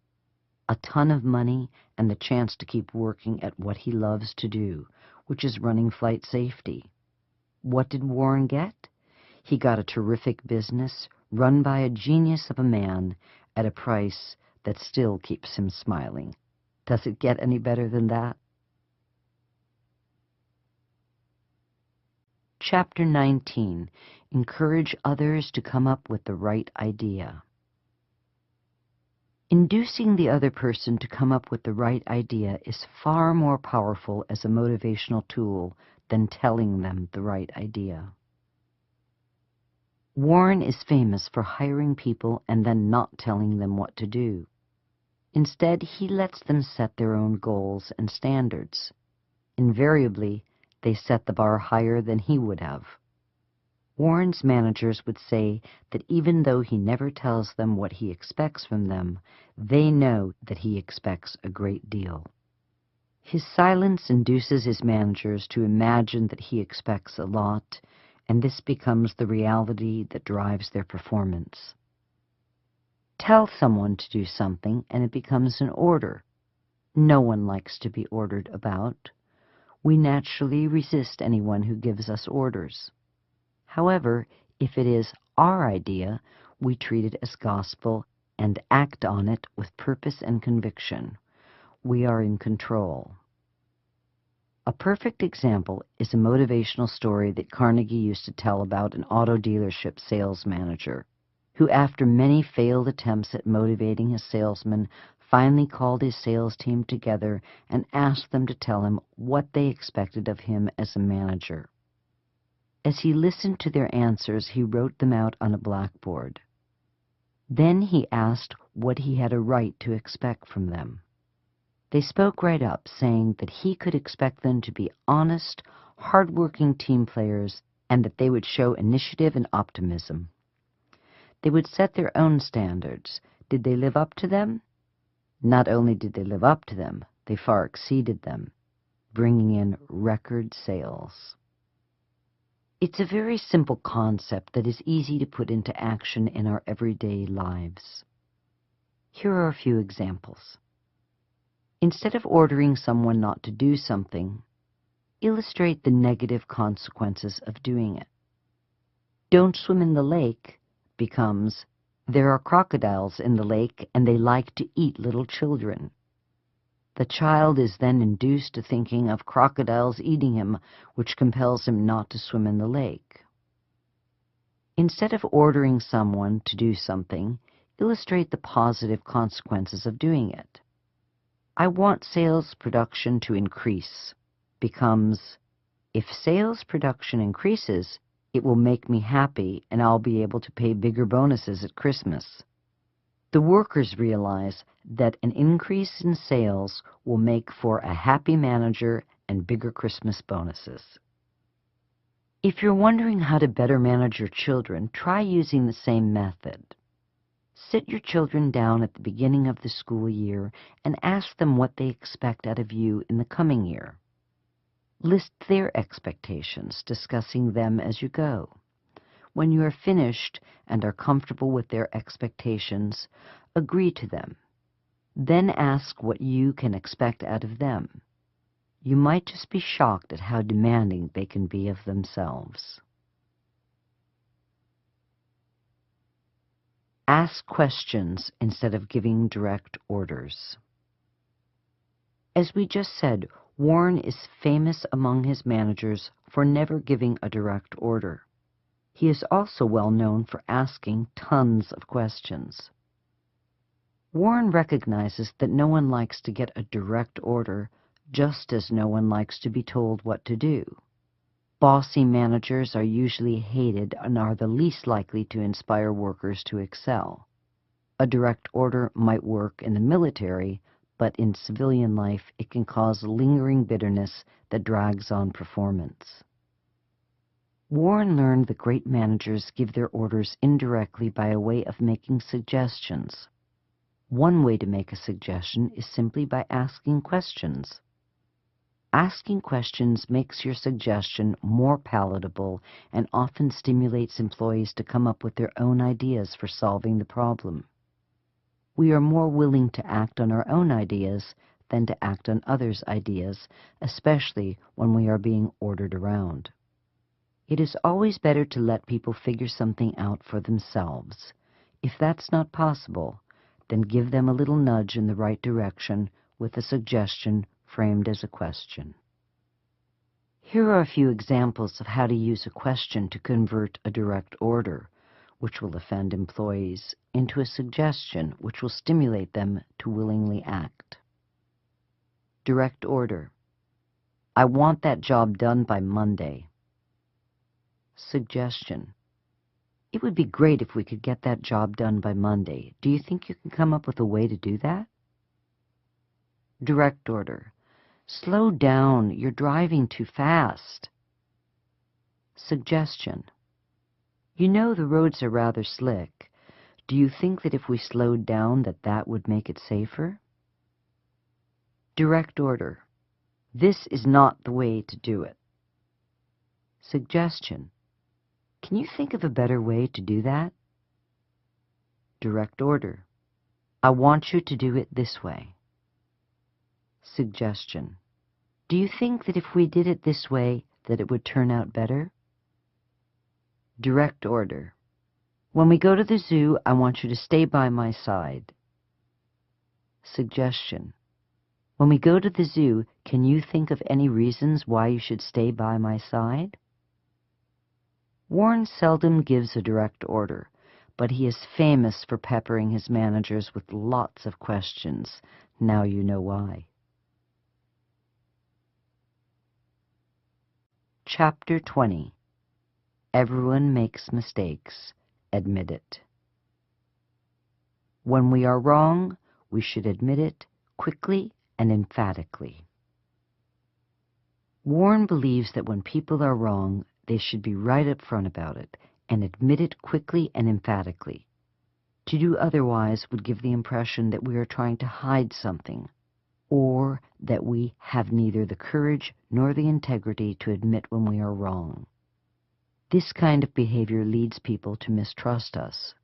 a ton of money and the chance to keep working at what he loves to do, which is running Flight Safety. What did Warren get? He got a terrific business run by a genius of a man at a price that still keeps him smiling. Does it get any better than that? Chapter 19. Encourage others to come up with the right idea. Inducing the other person to come up with the right idea is far more powerful as a motivational tool than telling them the right idea. Warren is famous for hiring people and then not telling them what to do. Instead, he lets them set their own goals and standards. Invariably, they set the bar higher than he would have. Warren's managers would say that even though he never tells them what he expects from them, they know that he expects a great deal. His silence induces his managers to imagine that he expects a lot, and this becomes the reality that drives their performance. Tell someone to do something, and it becomes an order. No one likes to be ordered about. We naturally resist anyone who gives us orders. However, if it is our idea, we treat it as gospel and act on it with purpose and conviction. We are in control. A perfect example is a motivational story that Carnegie used to tell about an auto dealership sales manager who, after many failed attempts at motivating his salesmen, finally called his sales team together and asked them to tell him what they expected of him as a manager. As he listened to their answers, he wrote them out on a blackboard. Then he asked what he had a right to expect from them. They spoke right up, saying that he could expect them to be honest, hard-working team players and that they would show initiative and optimism. They would set their own standards. Did they live up to them? Not only did they live up to them, they far exceeded them, bringing in record sales. It's a very simple concept that is easy to put into action in our everyday lives. Here are a few examples. Instead of ordering someone not to do something, illustrate the negative consequences of doing it. Don't swim in the lake becomes, there are crocodiles in the lake and they like to eat little children. The child is then induced to thinking of crocodiles eating him, which compels him not to swim in the lake. Instead of ordering someone to do something, illustrate the positive consequences of doing it. I want sales production to increase becomes, if sales production increases, it will make me happy and I'll be able to pay bigger bonuses at Christmas. The workers realize that an increase in sales will make for a happy manager and bigger Christmas bonuses. If you're wondering how to better manage your children, try using the same method. Sit your children down at the beginning of the school year and ask them what they expect out of you in the coming year. List their expectations, discussing them as you go. When you are finished and are comfortable with their expectations, agree to them. Then ask what you can expect out of them. You might just be shocked at how demanding they can be of themselves. Ask questions instead of giving direct orders. As we just said, Warren is famous among his managers for never giving a direct order. He is also well known for asking tons of questions. Warren recognizes that no one likes to get a direct order, just as no one likes to be told what to do. Bossy managers are usually hated and are the least likely to inspire workers to excel. A direct order might work in the military, but in civilian life it can cause lingering bitterness that drags on performance. Warren learned that great managers give their orders indirectly by a way of making suggestions. One way to make a suggestion is simply by asking questions. Asking questions makes your suggestion more palatable and often stimulates employees to come up with their own ideas for solving the problem. We are more willing to act on our own ideas than to act on others' ideas, especially when we are being ordered around. It is always better to let people figure something out for themselves. If that's not possible, then give them a little nudge in the right direction with a suggestion framed as a question. Here are a few examples of how to use a question to convert a direct order, which will offend employees, into a suggestion which will stimulate them to willingly act. Direct order. I want that job done by Monday. Suggestion. It would be great if we could get that job done by Monday. Do you think you can come up with a way to do that? Direct order. Slow down, you're driving too fast. Suggestion. You know the roads are rather slick. Do you think that if we slowed down that would make it safer? Direct order. This is not the way to do it. Suggestion. Can you think of a better way to do that? Direct order. I want you to do it this way. Suggestion. Do you think that if we did it this way, that it would turn out better? Direct order. When we go to the zoo, I want you to stay by my side. Suggestion. When we go to the zoo, can you think of any reasons why you should stay by my side? Warren seldom gives a direct order, but he is famous for peppering his managers with lots of questions. Now you know why. Chapter 20. Everyone makes mistakes. Admit it. When we are wrong, we should admit it quickly and emphatically. Warren believes that when people are wrong, they should be right up front about it and admit it quickly and emphatically. To do otherwise would give the impression that we are trying to hide something, or that we have neither the courage nor the integrity to admit when we are wrong. This kind of behavior leads people to mistrust us.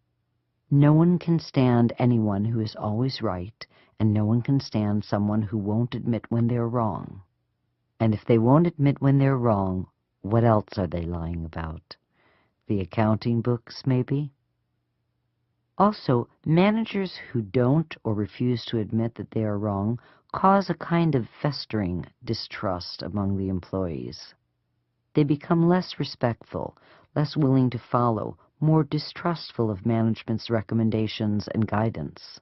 No one can stand anyone who is always right, and no one can stand someone who won't admit when they're wrong. And if they won't admit when they're wrong, what else are they lying about? The accounting books, maybe? Also, managers who don't or refuse to admit that they are wrong cause a kind of festering distrust among the employees. They become less respectful, less willing to follow, more distrustful of management's recommendations and guidance.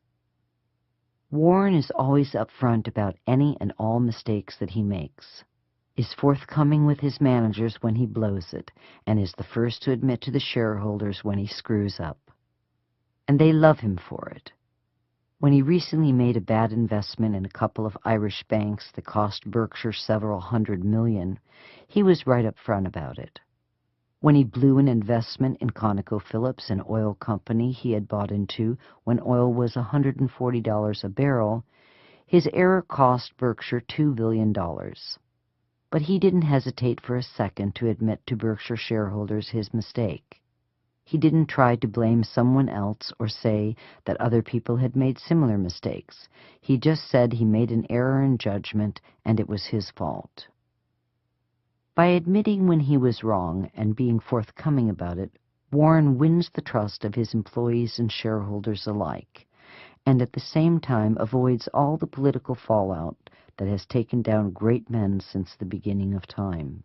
Warren is always upfront about any and all mistakes that he makes, is forthcoming with his managers when he blows it, and is the first to admit to the shareholders when he screws up. And they love him for it. When he recently made a bad investment in a couple of Irish banks that cost Berkshire several $100 million, he was right up front about it. When he blew an investment in ConocoPhillips, an oil company he had bought into when oil was $140 a barrel, his error cost Berkshire $2 billion. But he didn't hesitate for a second to admit to Berkshire shareholders his mistake. He didn't try to blame someone else or say that other people had made similar mistakes. He just said he made an error in judgment and it was his fault. By admitting when he was wrong and being forthcoming about it, Warren wins the trust of his employees and shareholders alike, and at the same time avoids all the political fallout that has taken down great men since the beginning of time.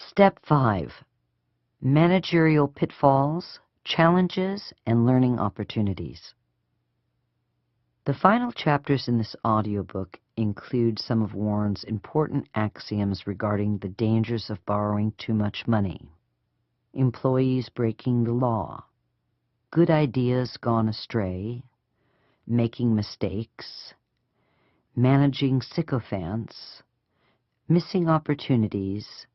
Step 5. Managerial pitfalls, challenges, and learning opportunities. The final chapters in this audiobook include some of Warren's important axioms regarding the dangers of borrowing too much money, employees breaking the law, good ideas gone astray, making mistakes, managing sycophants, missing opportunities,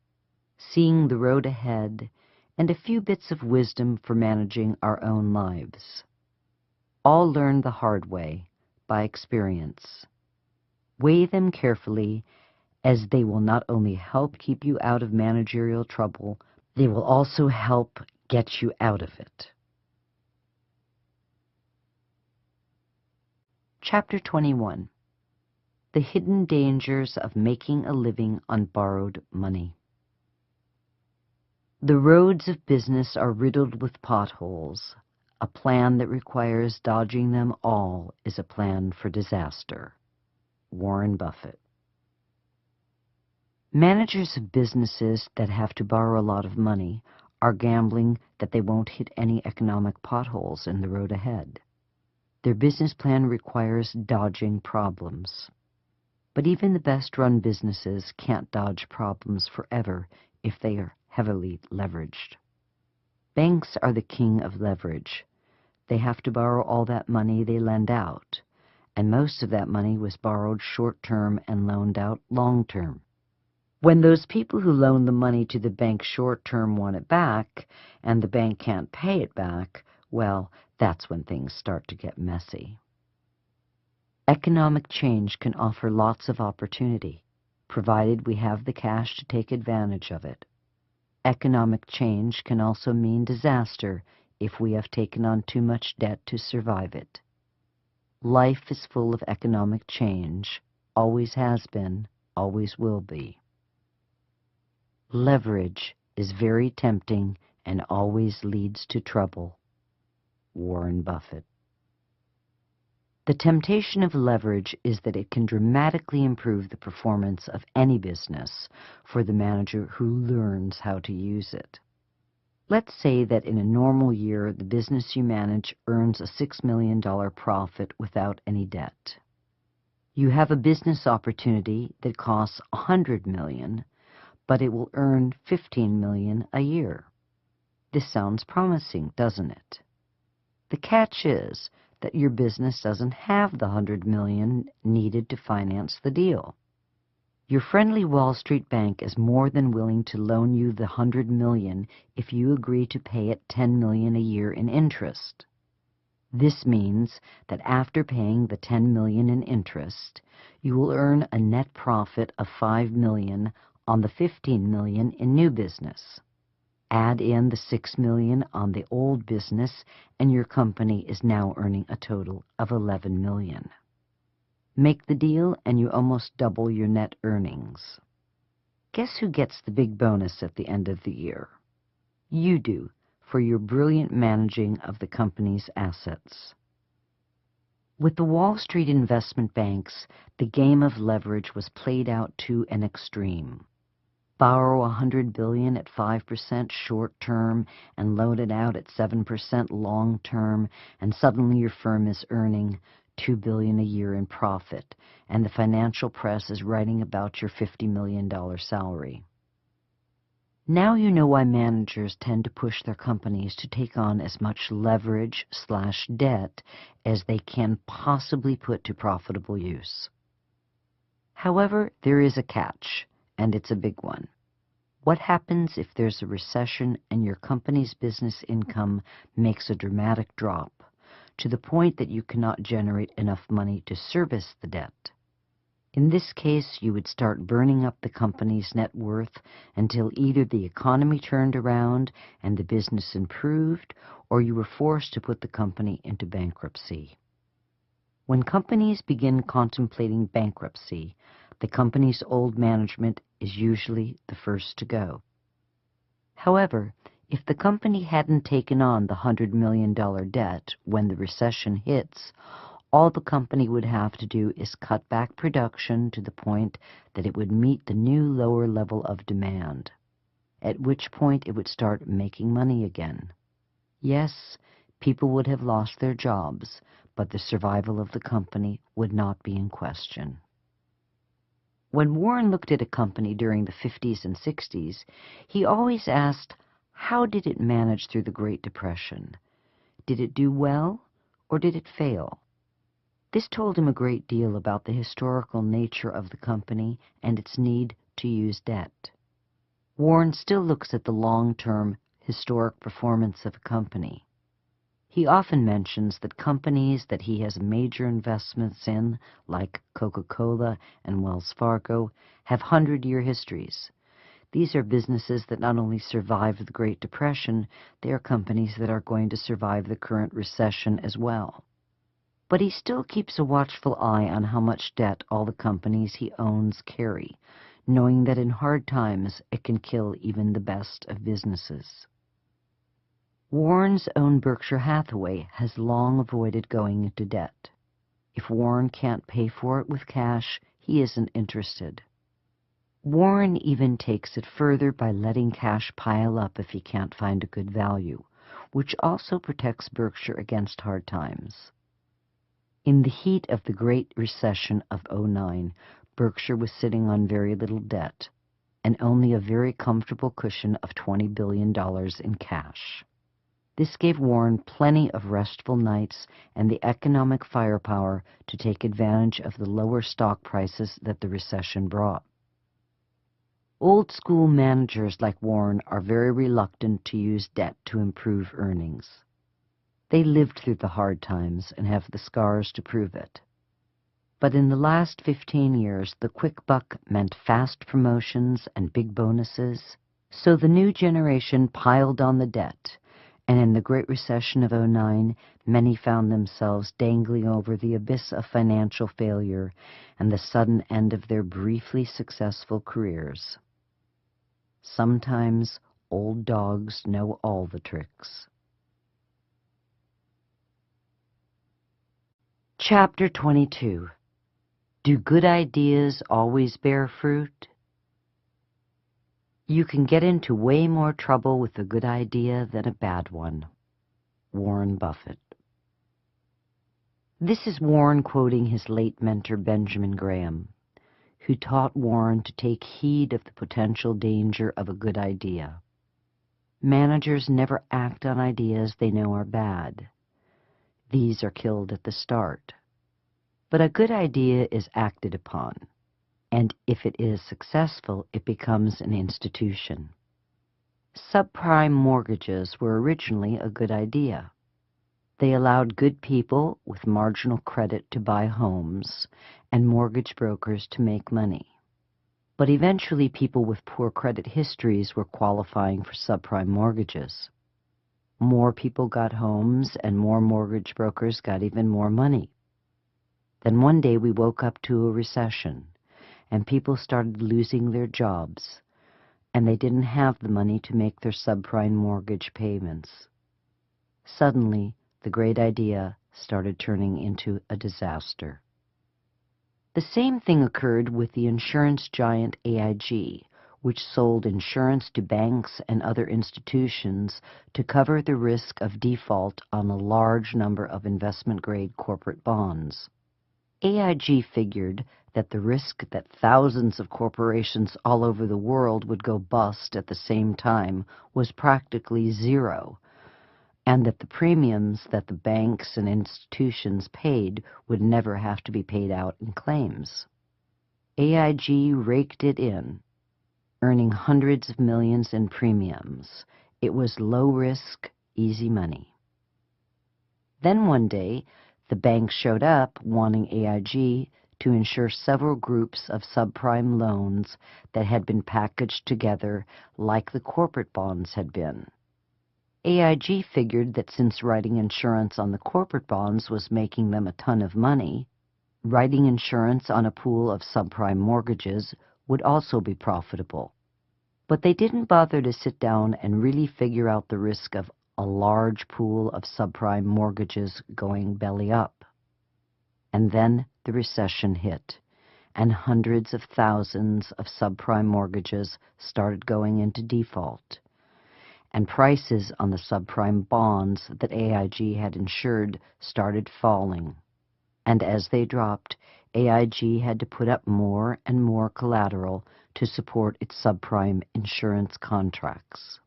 seeing the road ahead, and a few bits of wisdom for managing our own lives. All learned the hard way, by experience. Weigh them carefully, as they will not only help keep you out of managerial trouble, they will also help get you out of it. Chapter 21. The Hidden Dangers of Making a Living on Borrowed Money. The roads of business are riddled with potholes. A plan that requires dodging them all is a plan for disaster. Warren Buffett. Managers of businesses that have to borrow a lot of money are gambling that they won't hit any economic potholes in the road ahead. Their business plan requires dodging problems. But even the best-run businesses can't dodge problems forever if they are heavily leveraged. Banks are the king of leverage. They have to borrow all that money they lend out, and most of that money was borrowed short-term and loaned out long-term. When those people who loan the money to the bank short-term want it back, and the bank can't pay it back, well, that's when things start to get messy. Economic change can offer lots of opportunity, provided we have the cash to take advantage of it. Economic change can also mean disaster if we have taken on too much debt to survive it. Life is full of economic change, always has been, always will be. Leverage is very tempting and always leads to trouble. Warren Buffett. The temptation of leverage is that it can dramatically improve the performance of any business for the manager who learns how to use it. Let's say that in a normal year, the business you manage earns a $6 million profit without any debt. You have a business opportunity that costs $100 million, but it will earn $15 million a year. This sounds promising, doesn't it? The catch is that your business doesn't have the $100 million needed to finance the deal. Your friendly Wall Street bank is more than willing to loan you the $100 million if you agree to pay it $10 million a year in interest. This means that after paying the $10 million in interest, you will earn a net profit of $5 million on the $15 million in new business. Add in the $6 million on the old business, and your company is now earning a total of $11 million. Make the deal, and you almost double your net earnings. Guess who gets the big bonus at the end of the year? You do, for your brilliant managing of the company's assets. With the Wall Street investment banks, the game of leverage was played out to an extreme. Borrow $100 billion at 5% short-term and loan it out at 7% long-term, and suddenly your firm is earning $2 billion a year in profit, and the financial press is writing about your $50 million salary. Now you know why managers tend to push their companies to take on as much leverage/debt as they can possibly put to profitable use. However, there is a catch, and it's a big one. What happens if there's a recession and your company's business income makes a dramatic drop, to the point that you cannot generate enough money to service the debt? In this case, you would start burning up the company's net worth until either the economy turned around and the business improved, or you were forced to put the company into bankruptcy. When companies begin contemplating bankruptcy, the company's old management is usually the first to go. However, if the company hadn't taken on the $100 million debt when the recession hits, all the company would have to do is cut back production to the point that it would meet the new lower level of demand, at which point it would start making money again. Yes, people would have lost their jobs, but the survival of the company would not be in question. When Warren looked at a company during the 50s and 60s, he always asked, how did it manage through the Great Depression? Did it do well, or did it fail? This told him a great deal about the historical nature of the company and its need to use debt. Warren still looks at the long-term historic performance of a company. He often mentions that companies that he has major investments in, like Coca-Cola and Wells Fargo, have 100-year histories. These are businesses that not only survived the Great Depression, they are companies that are going to survive the current recession as well. But he still keeps a watchful eye on how much debt all the companies he owns carry, knowing that in hard times it can kill even the best of businesses. Warren's own Berkshire Hathaway has long avoided going into debt. If Warren can't pay for it with cash, he isn't interested. Warren even takes it further by letting cash pile up if he can't find a good value, which also protects Berkshire against hard times. In the heat of the Great Recession of '09, Berkshire was sitting on very little debt and only a very comfortable cushion of $20 billion in cash. This gave Warren plenty of restful nights and the economic firepower to take advantage of the lower stock prices that the recession brought. Old-school managers like Warren are very reluctant to use debt to improve earnings. They lived through the hard times and have the scars to prove it. But in the last 15 years, the quick buck meant fast promotions and big bonuses, so the new generation piled on the debt, and in the Great Recession of '09, many found themselves dangling over the abyss of financial failure and the sudden end of their briefly successful careers. Sometimes old dogs know all the tricks. Chapter 22. Do good ideas always bear fruit? You can get into way more trouble with a good idea than a bad one. Warren Buffett. This is Warren quoting his late mentor Benjamin Graham, who taught Warren to take heed of the potential danger of a good idea. Managers never act on ideas they know are bad. These are killed at the start. But a good idea is acted upon, and if it is successful, it becomes an institution. Subprime mortgages were originally a good idea. They allowed good people with marginal credit to buy homes and mortgage brokers to make money. But eventually people with poor credit histories were qualifying for subprime mortgages. More people got homes and more mortgage brokers got even more money. Then one day we woke up to a recession and people started losing their jobs and they didn't have the money to make their subprime mortgage payments. Suddenly, the great idea started turning into a disaster. The same thing occurred with the insurance giant AIG, which sold insurance to banks and other institutions to cover the risk of default on a large number of investment-grade corporate bonds. AIG figured that the risk that thousands of corporations all over the world would go bust at the same time was practically zero, and that the premiums that the banks and institutions paid would never have to be paid out in claims. AIG raked it in, earning hundreds of millions in premiums. It was low risk, easy money. Then one day, the bank showed up wanting AIG to insure several groups of subprime loans that had been packaged together like the corporate bonds had been. AIG figured that since writing insurance on the corporate bonds was making them a ton of money, writing insurance on a pool of subprime mortgages would also be profitable. But they didn't bother to sit down and really figure out the risk of a large pool of subprime mortgages going belly up. And then the recession hit, and hundreds of thousands of subprime mortgages started going into default. And prices on the subprime bonds that AIG had insured started falling. And as they dropped, AIG had to put up more and more collateral to support its subprime insurance contracts.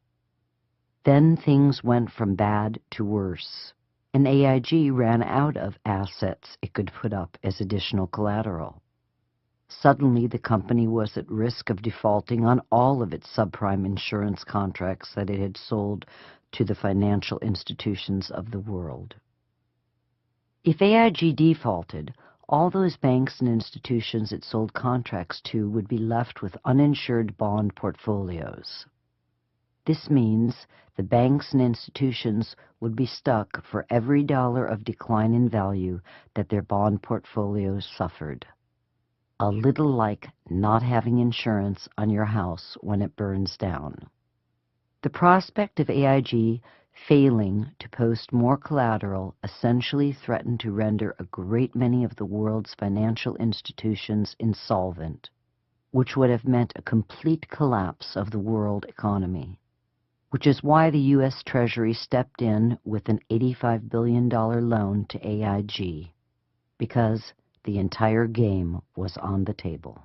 Then things went from bad to worse, and AIG ran out of assets it could put up as additional collateral. Suddenly, the company was at risk of defaulting on all of its subprime insurance contracts that it had sold to the financial institutions of the world. If AIG defaulted, all those banks and institutions it sold contracts to would be left with uninsured bond portfolios. This means the banks and institutions would be stuck for every dollar of decline in value that their bond portfolios suffered. A little like not having insurance on your house when it burns down. The prospect of AIG Failing to post more collateral essentially threatened to render a great many of the world's financial institutions insolvent, which would have meant a complete collapse of the world economy, which is why the U.S. Treasury stepped in with an $85 billion loan to AIG, because the entire game was on the table.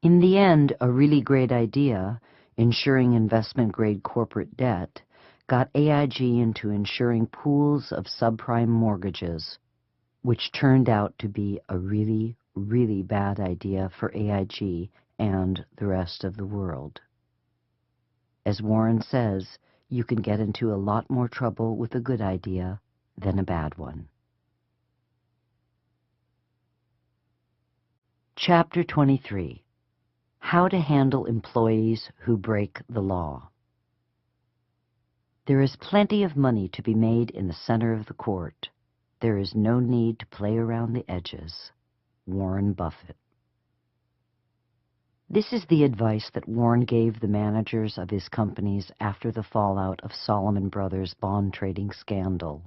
In the end, a really great idea, insuring investment-grade corporate debt, got AIG into insuring pools of subprime mortgages, which turned out to be a really, really bad idea for AIG and the rest of the world. As Warren says, you can get into a lot more trouble with a good idea than a bad one. Chapter 23. How to handle employees who break the law. There is plenty of money to be made in the center of the court. There is no need to play around the edges. Warren Buffett. This is the advice that Warren gave the managers of his companies after the fallout of Salomon Brothers' bond trading scandal.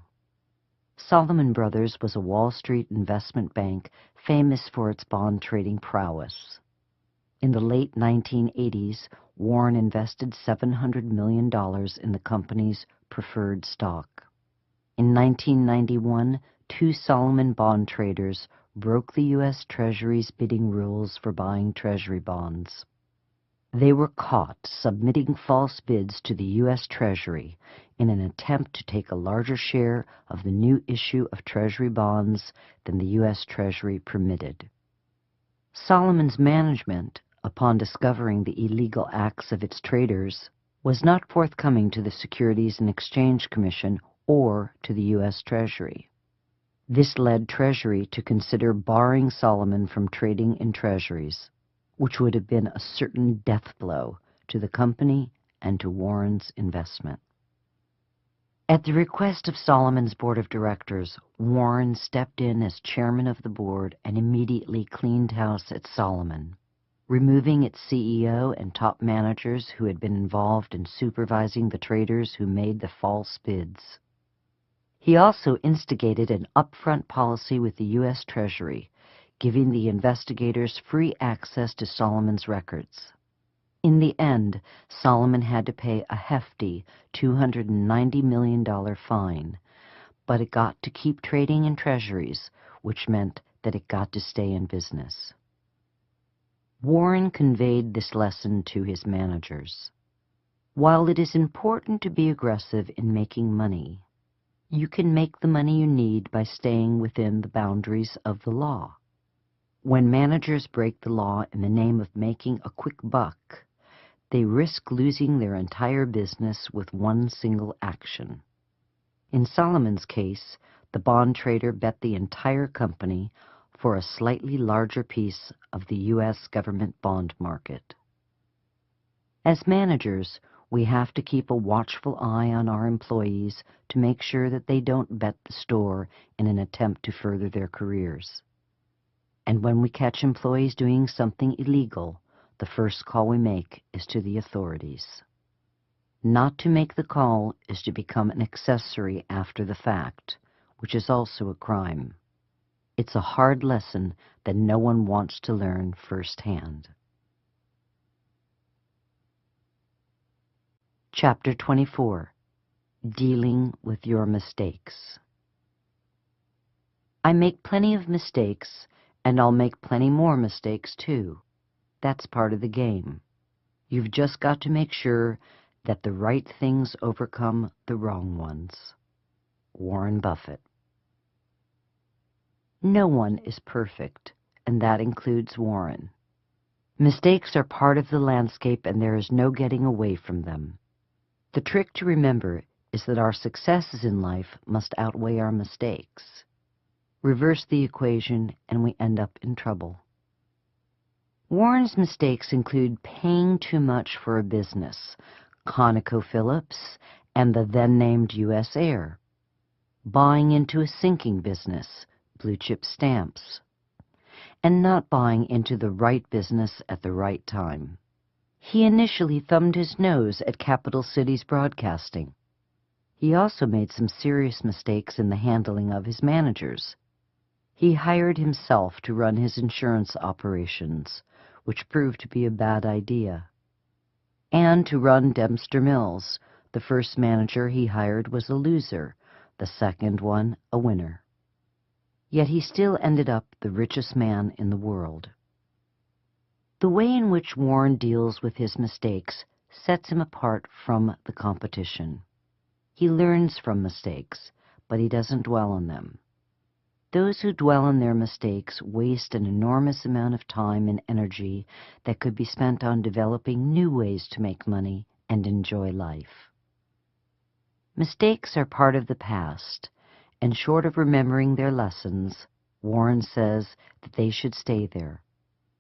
Salomon Brothers was a Wall Street investment bank famous for its bond trading prowess. In the late 1980s, Warren invested $700 million in the company's preferred stock. In 1991, two Salomon bond traders broke the U.S. Treasury's bidding rules for buying Treasury bonds. They were caught submitting false bids to the U.S. Treasury in an attempt to take a larger share of the new issue of Treasury bonds than the U.S. Treasury permitted. Salomon's management, upon discovering the illegal acts of its traders, was not forthcoming to the Securities and Exchange Commission or to the U.S. Treasury. This led Treasury to consider barring Salomon from trading in treasuries, which would have been a certain death blow to the company and to Warren's investment. At the request of Salomon's board of directors, Warren stepped in as chairman of the board and immediately cleaned house at Salomon, removing its CEO and top managers who had been involved in supervising the traders who made the false bids. He also instigated an upfront policy with the U.S. Treasury, giving the investigators free access to Salomon's records. In the end, Salomon had to pay a hefty $290 million fine, but it got to keep trading in treasuries, which meant that it got to stay in business. Warren conveyed this lesson to his managers. While it is important to be aggressive in making money, you can make the money you need by staying within the boundaries of the law. When managers break the law in the name of making a quick buck, they risk losing their entire business with one single action. In Salomon's case, the bond trader bet the entire company for a slightly larger piece of the U.S. government bond market. As managers, we have to keep a watchful eye on our employees to make sure that they don't bet the store in an attempt to further their careers. And when we catch employees doing something illegal, the first call we make is to the authorities. Not to make the call is to become an accessory after the fact, which is also a crime. It's a hard lesson that no one wants to learn firsthand. Chapter 24. Dealing with your mistakes. I make plenty of mistakes, and I'll make plenty more mistakes too. That's part of the game. You've just got to make sure that the right things overcome the wrong ones. Warren Buffett. No one is perfect, and that includes Warren. Mistakes are part of the landscape, and there is no getting away from them. The trick to remember is that our successes in life must outweigh our mistakes. Reverse the equation, and we end up in trouble. Warren's mistakes include paying too much for a business, ConocoPhillips and the then-named U.S. Air, buying into a sinking business, Blue Chip Stamps, and not buying into the right business at the right time. He initially thumbed his nose at Capital Cities Broadcasting, He also made some serious mistakes in the handling of his managers. He hired himself to run his insurance operations, which proved to be a bad idea. And to run Dempster Mills, the first manager he hired was a loser, the second one a winner. Yet he still ended up the richest man in the world. The way in which Warren deals with his mistakes sets him apart from the competition. He learns from mistakes, but he doesn't dwell on them. Those who dwell on their mistakes waste an enormous amount of time and energy that could be spent on developing new ways to make money and enjoy life. Mistakes are part of the past, and short of remembering their lessons, Warren says that they should stay there,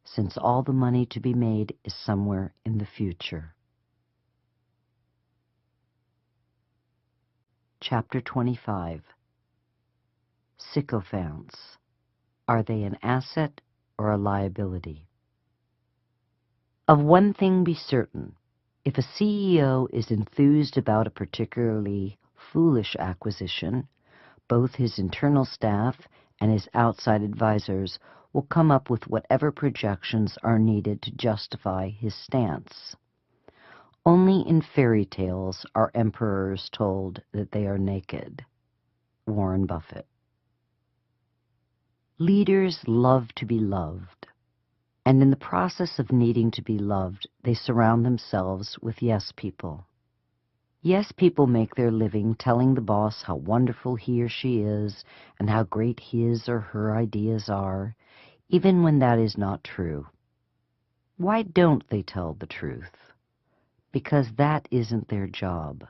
since all the money to be made is somewhere in the future. Chapter 25. Sycophants. Are they an asset or a liability? Of one thing be certain. If a CEO is enthused about a particularly foolish acquisition, both his internal staff and his outside advisors will come up with whatever projections are needed to justify his stance. Only in fairy tales are emperors told that they are naked. Warren Buffett. Leaders love to be loved, and in the process of needing to be loved, they surround themselves with yes people. Yes people make their living telling the boss how wonderful he or she is and how great his or her ideas are, even when that is not true. Why don't they tell the truth? Because that isn't their job.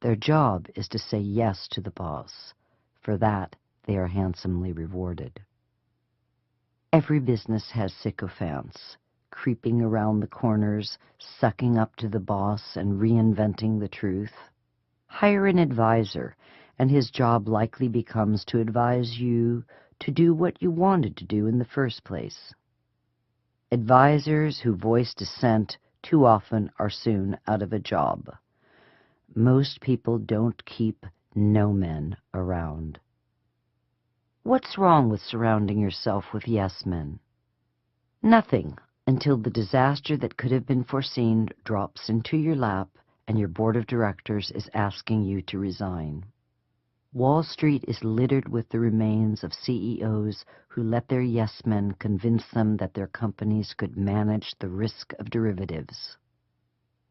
Their job is to say yes to the boss. For that, they are handsomely rewarded. Every business has sycophants, creeping around the corners, sucking up to the boss and reinventing the truth. Hire an advisor, and his job likely becomes to advise you to do what you wanted to do in the first place. Advisors who voice dissent too often are soon out of a job. Most people don't keep no men around. What's wrong with surrounding yourself with yes men? Nothing, until the disaster that could have been foreseen drops into your lap and your board of directors is asking you to resign. Wall Street is littered with the remains of CEOs who let their yes men convince them that their companies could manage the risk of derivatives.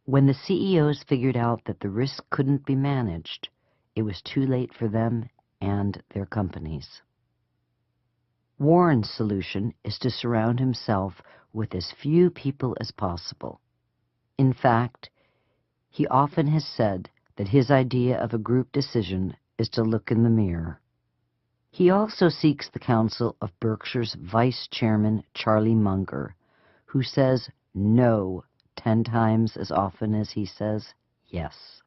When the CEOs figured out that the risk couldn't be managed, it was too late for them and their companies. Warren's solution is to surround himself with as few people as possible. In fact, he often has said that his idea of a group decision is to look in the mirror. He also seeks the counsel of Berkshire's Vice Chairman Charlie Munger, who says no 10 times as often as he says yes.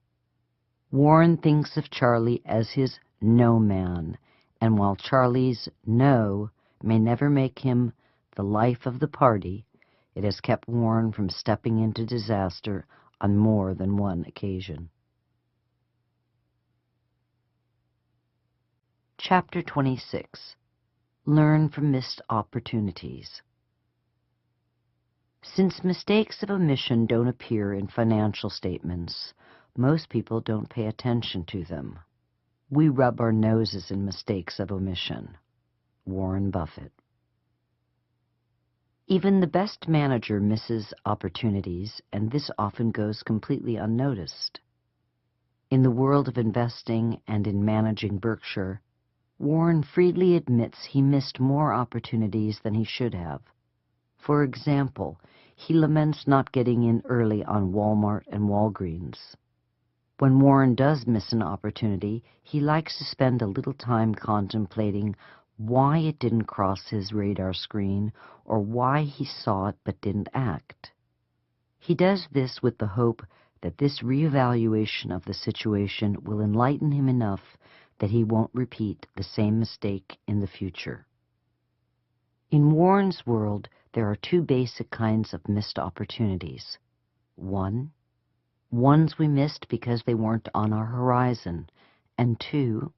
Warren thinks of Charlie as his no man, and while Charlie's no may never make him the life of the party, it has kept Warren from stepping into disaster on more than one occasion. Chapter 26. Learn from missed opportunities. Since mistakes of omission don't appear in financial statements, most people don't pay attention to them. We rub our noses in mistakes of omission. Warren Buffett. Even the best manager misses opportunities, and this often goes completely unnoticed. In the world of investing and in managing Berkshire, Warren freely admits he missed more opportunities than he should have. For example, he laments not getting in early on Walmart and Walgreens. When Warren does miss an opportunity, he likes to spend a little time contemplating why it didn't cross his radar screen or why he saw it but didn't act. He does this with the hope that this reevaluation of the situation will enlighten him enough that he won't repeat the same mistake in the future. In Warren's world, there are two basic kinds of missed opportunities. 1. Ones we missed because they weren't on our horizon, and two,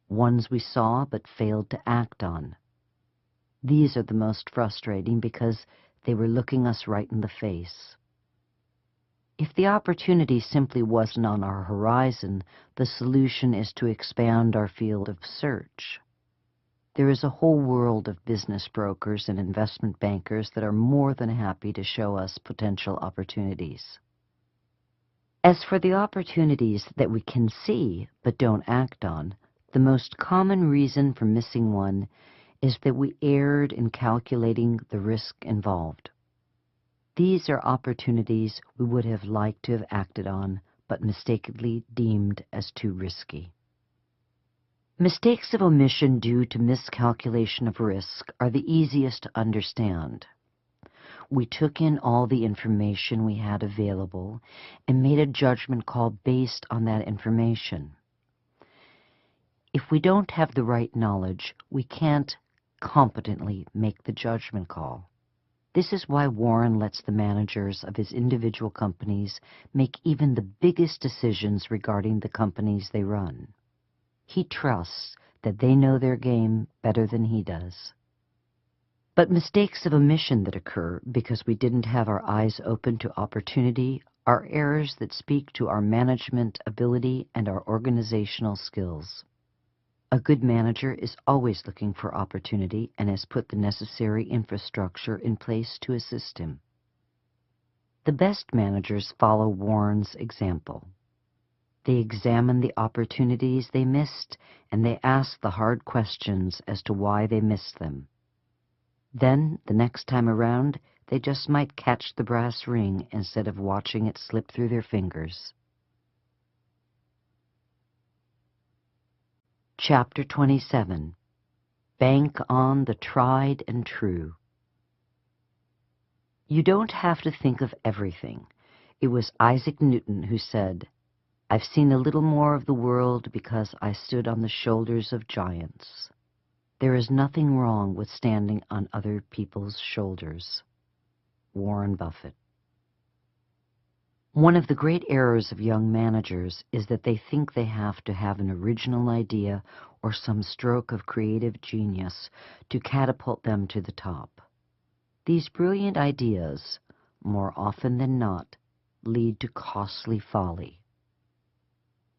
ones we saw but failed to act on. These are the most frustrating because they were looking us right in the face. If the opportunity simply wasn't on our horizon, the solution is to expand our field of search. There is a whole world of business brokers and investment bankers that are more than happy to show us potential opportunities. As for the opportunities that we can see but don't act on, the most common reason for missing one is that we erred in calculating the risk involved. These are opportunities we would have liked to have acted on, but mistakenly deemed as too risky. Mistakes of omission due to miscalculation of risk are the easiest to understand. We took in all the information we had available and made a judgment call based on that information. If we don't have the right knowledge, we can't competently make the judgment call. This is why Warren lets the managers of his individual companies make even the biggest decisions regarding the companies they run. He trusts that they know their game better than he does. But mistakes of omission that occur because we didn't have our eyes open to opportunity are errors that speak to our management ability and our organizational skills. A good manager is always looking for opportunity and has put the necessary infrastructure in place to assist him. The best managers follow Warren's example. They examine the opportunities they missed, and they ask the hard questions as to why they missed them. Then, the next time around, they just might catch the brass ring instead of watching it slip through their fingers. Chapter 27. Bank on the Tried and True. You don't have to think of everything. It was Isaac Newton who said, "I've seen a little more of the world because I stood on the shoulders of giants." There is nothing wrong with standing on other people's shoulders. Warren Buffett. One of the great errors of young managers is that they think they have to have an original idea or some stroke of creative genius to catapult them to the top. These brilliant ideas, more often than not, lead to costly folly.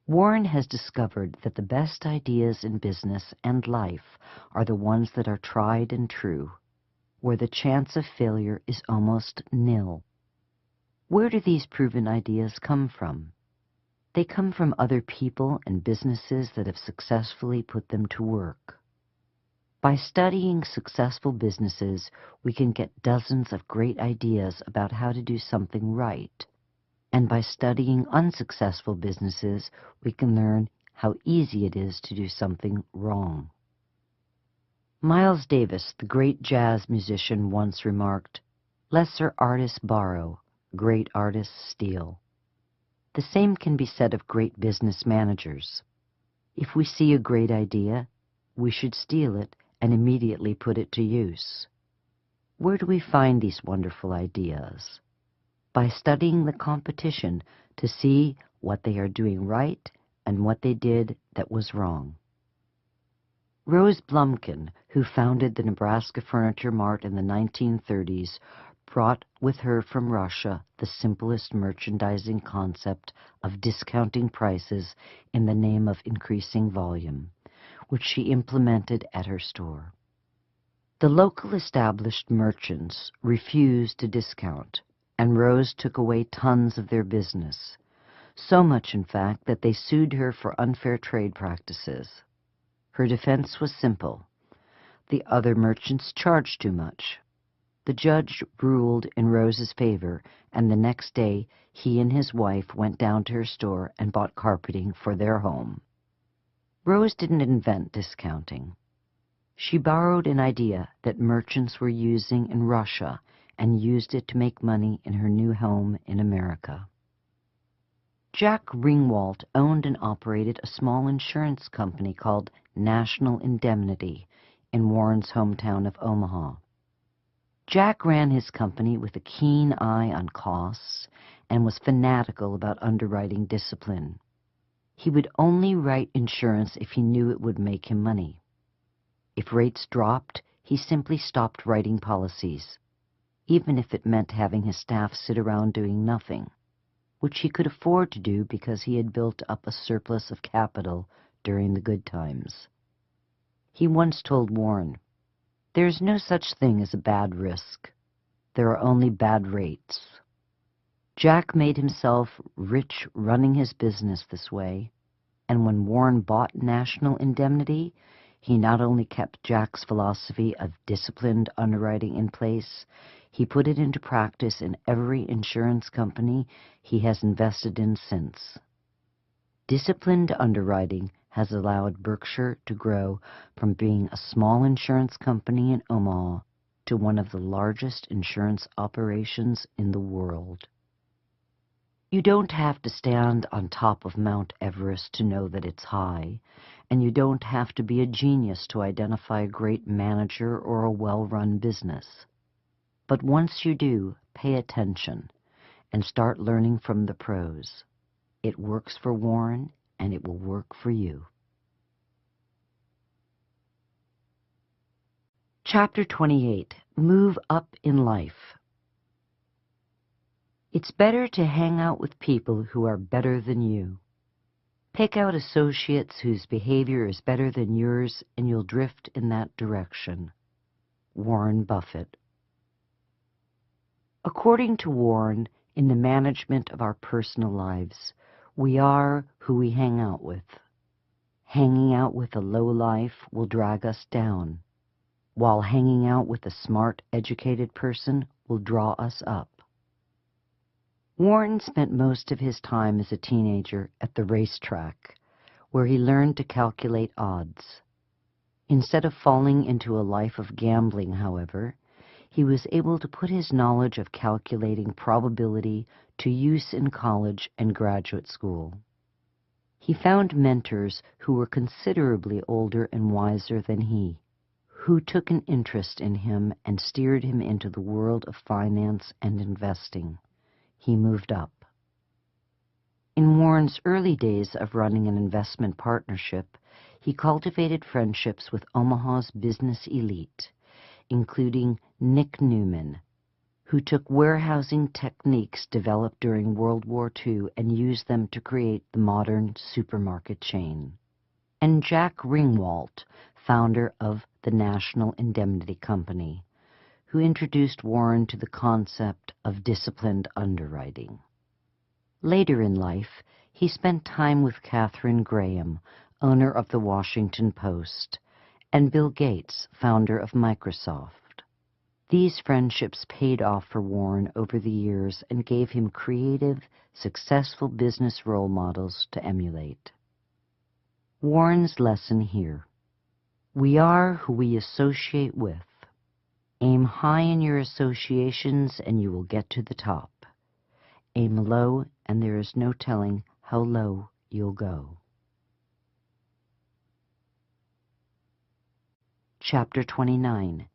Warren has discovered that the best ideas in business and life are the ones that are tried and true, where the chance of failure is almost nil. Where do these proven ideas come from? They come from other people and businesses that have successfully put them to work. By studying successful businesses, we can get dozens of great ideas about how to do something right. And by studying unsuccessful businesses, we can learn how easy it is to do something wrong. Miles Davis, the great jazz musician, once remarked, "Lesser artists borrow, great artists steal." The same can be said of great business managers. If we see a great idea, we should steal it and immediately put it to use. Where do we find these wonderful ideas? By studying the competition to see what they are doing right and what they did that was wrong. Rose Blumkin, who founded the Nebraska Furniture Mart in the 1930s, brought with her from Russia the simplest merchandising concept of discounting prices in the name of increasing volume, which she implemented at her store. The local established merchants refused to discount, and Rose took away tons of their business, so much, in fact, that they sued her for unfair trade practices. Her defense was simple. The other merchants charged too much. The judge ruled in Rose's favor, and the next day he and his wife went down to her store and bought carpeting for their home. Rose didn't invent discounting. She borrowed an idea that merchants were using in Russia and used it to make money in her new home in America. Jack Ringwalt owned and operated a small insurance company called National Indemnity in Warren's hometown of Omaha. Jack ran his company with a keen eye on costs and was fanatical about underwriting discipline. He would only write insurance if he knew it would make him money. If rates dropped, he simply stopped writing policies, even if it meant having his staff sit around doing nothing, which he could afford to do because he had built up a surplus of capital during the good times. He once told Warren, "There is no such thing as a bad risk. There are only bad rates." Jack made himself rich running his business this way, and when Warren bought National Indemnity, he not only kept Jack's philosophy of disciplined underwriting in place, he put it into practice in every insurance company he has invested in since. Disciplined underwriting has allowed Berkshire to grow from being a small insurance company in Omaha to one of the largest insurance operations in the world. You don't have to stand on top of Mount Everest to know that it's high, and you don't have to be a genius to identify a great manager or a well-run business. But once you do, pay attention and start learning from the pros. It works for Warren, and it will work for you. Chapter 28. Move up in life. It's better to hang out with people who are better than you. Pick out associates whose behavior is better than yours, and you'll drift in that direction. Warren Buffett. According to Warren, in the management of our personal lives, we are who we hang out with. Hanging out with a lowlife will drag us down, while hanging out with a smart, educated person will draw us up. Warren spent most of his time as a teenager at the racetrack, where he learned to calculate odds. Instead of falling into a life of gambling, however, he was able to put his knowledge of calculating probability to use in college and graduate school. He found mentors who were considerably older and wiser than he, who took an interest in him and steered him into the world of finance and investing. He moved up. In Warren's early days of running an investment partnership, he cultivated friendships with Omaha's business elite, including Nick Newman, who took warehousing techniques developed during World War II and used them to create the modern supermarket chain, and Jack Ringwalt, founder of the National Indemnity Company, who introduced Warren to the concept of disciplined underwriting. Later in life, he spent time with Katharine Graham, owner of the Washington Post, and Bill Gates, founder of Microsoft. These friendships paid off for Warren over the years and gave him creative, successful business role models to emulate. Warren's lesson here: we are who we associate with. Aim high in your associations and you will get to the top. Aim low and there is no telling how low you'll go. Chapter 29.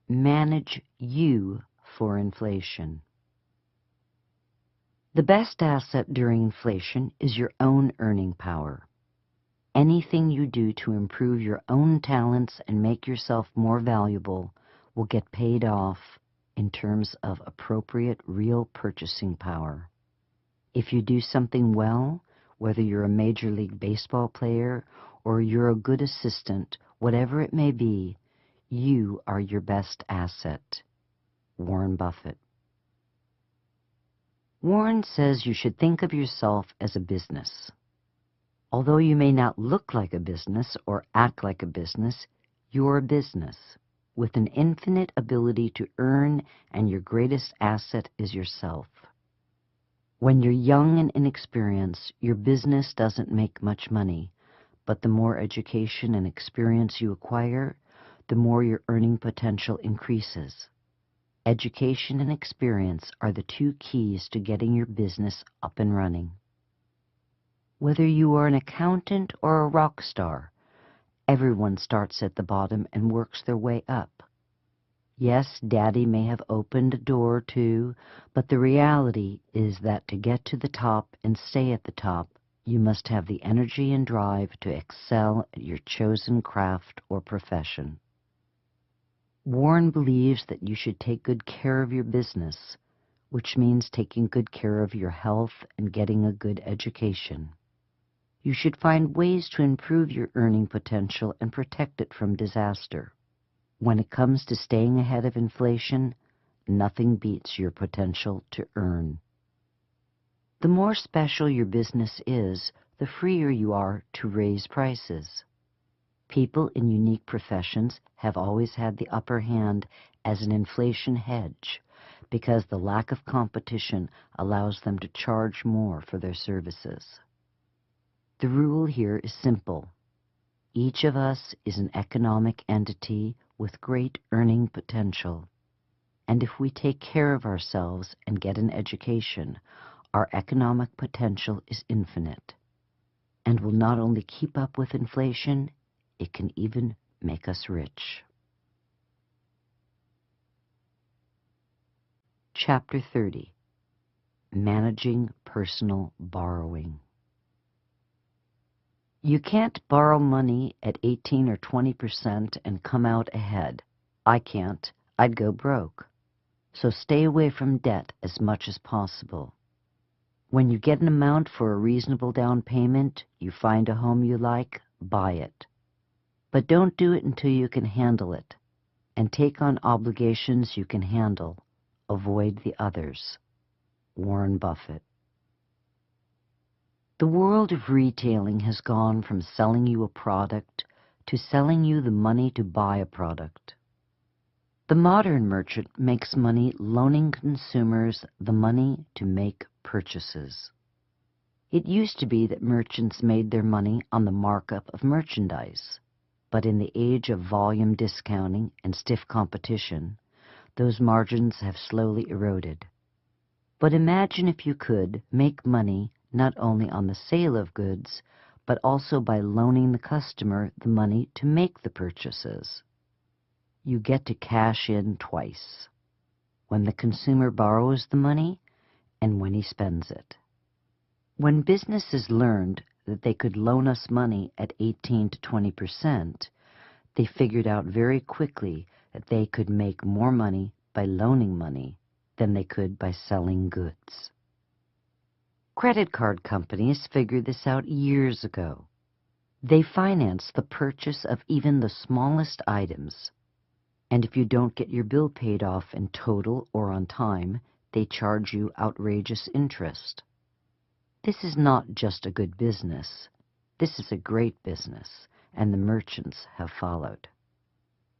Manage you for inflation. The best asset during inflation is your own earning power. Anything you do to improve your own talents and make yourself more valuable will get paid off in terms of appropriate real purchasing power. If you do something well, whether you're a Major League Baseball player or you're a good assistant, whatever it may be, you are your best asset. Warren Buffett. Warren says you should think of yourself as a business. Although you may not look like a business or act like a business, you're a business with an infinite ability to earn, and your greatest asset is yourself. When you're young and inexperienced, your business doesn't make much money, but the more education and experience you acquire, the more your earning potential increases. Education and experience are the two keys to getting your business up and running. Whether you are an accountant or a rock star, everyone starts at the bottom and works their way up. Yes, Daddy may have opened a door or two, but the reality is that to get to the top and stay at the top, you must have the energy and drive to excel at your chosen craft or profession. Warren believes that you should take good care of your business, which means taking good care of your health and getting a good education. You should find ways to improve your earning potential and protect it from disaster. When it comes to staying ahead of inflation, nothing beats your potential to earn. The more special your business is, the freer you are to raise prices. People in unique professions have always had the upper hand as an inflation hedge because the lack of competition allows them to charge more for their services. The rule here is simple. Each of us is an economic entity with great earning potential. And if we take care of ourselves and get an education, our economic potential is infinite and will not only keep up with inflation, it can even make us rich. Chapter 30. Managing Personal Borrowing. You can't borrow money at 18 or 20% and come out ahead. I can't. I'd go broke. So stay away from debt as much as possible. When you get an amount for a reasonable down payment, you find a home you like, buy it. But don't do it until you can handle it, and take on obligations you can handle. Avoid the others. Warren Buffett. The world of retailing has gone from selling you a product to selling you the money to buy a product. The modern merchant makes money loaning consumers the money to make purchases. It used to be that merchants made their money on the markup of merchandise, but in the age of volume discounting and stiff competition, those margins have slowly eroded. But imagine if you could make money not only on the sale of goods, but also by loaning the customer the money to make the purchases. You get to cash in twice, when the consumer borrows the money and when he spends it. When businesses learned that they could loan us money at 18 to 20%, they figured out very quickly that they could make more money by loaning money than they could by selling goods. Credit card companies figured this out years ago. They finance the purchase of even the smallest items, and if you don't get your bill paid off in total or on time, they charge you outrageous interest. This is not just a good business. This is a great business, and the merchants have followed.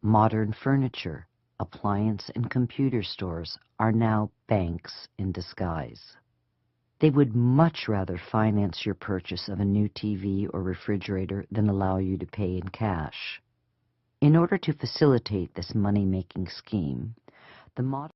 Modern furniture, appliance, and computer stores are now banks in disguise. They would much rather finance your purchase of a new TV or refrigerator than allow you to pay in cash. In order to facilitate this money-making scheme, the modern